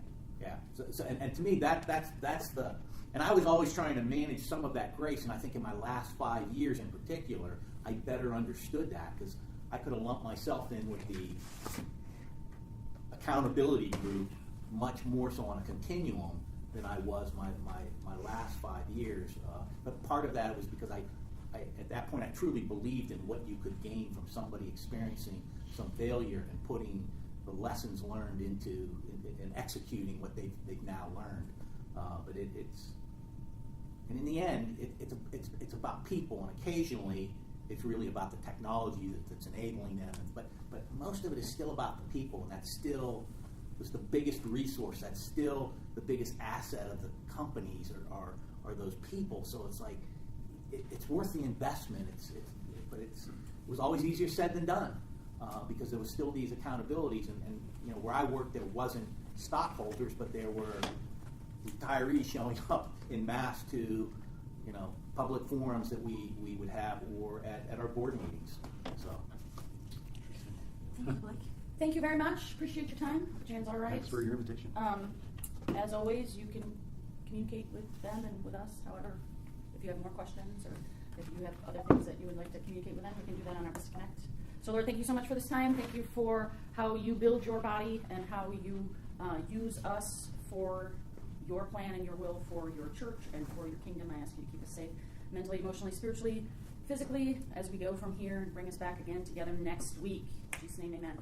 So and to me, that's the. And I was always trying to manage some of that grace, and I think in my last 5 years in particular, I better understood that, because I could have lumped myself in with the accountability group much more so on a continuum than I was my last 5 years. But part of that was because I at that point I truly believed in what you could gain from somebody experiencing some failure and putting the lessons learned into and executing what they've now learned. But it's and in the end it's about people, and occasionally it's really about the technology that's enabling them. But most of it is still about the people, and that's still was the biggest resource. That's still the biggest asset of the companies are those people. So it's like it's worth the investment. But it was always easier said than done, because there was still these accountabilities, and where I worked there wasn't stockholders, but there were retirees showing up in mass to public forums that we would have, or at our board meetings. So thank you, Blake. Thank you very much. Appreciate your time. Jan's all right. Thanks for your invitation. As always, you can communicate with them and with us. However, if you have more questions or if you have other things that you would like to communicate with them, we can do that on our Risk Connect. So Lord, thank you so much for this time. Thank you for how you build your body and how you use us for your plan and your will for your church and for your kingdom. I ask you to keep us safe mentally, emotionally, spiritually, physically, as we go from here, and bring us back again together next week. In Jesus' name, amen.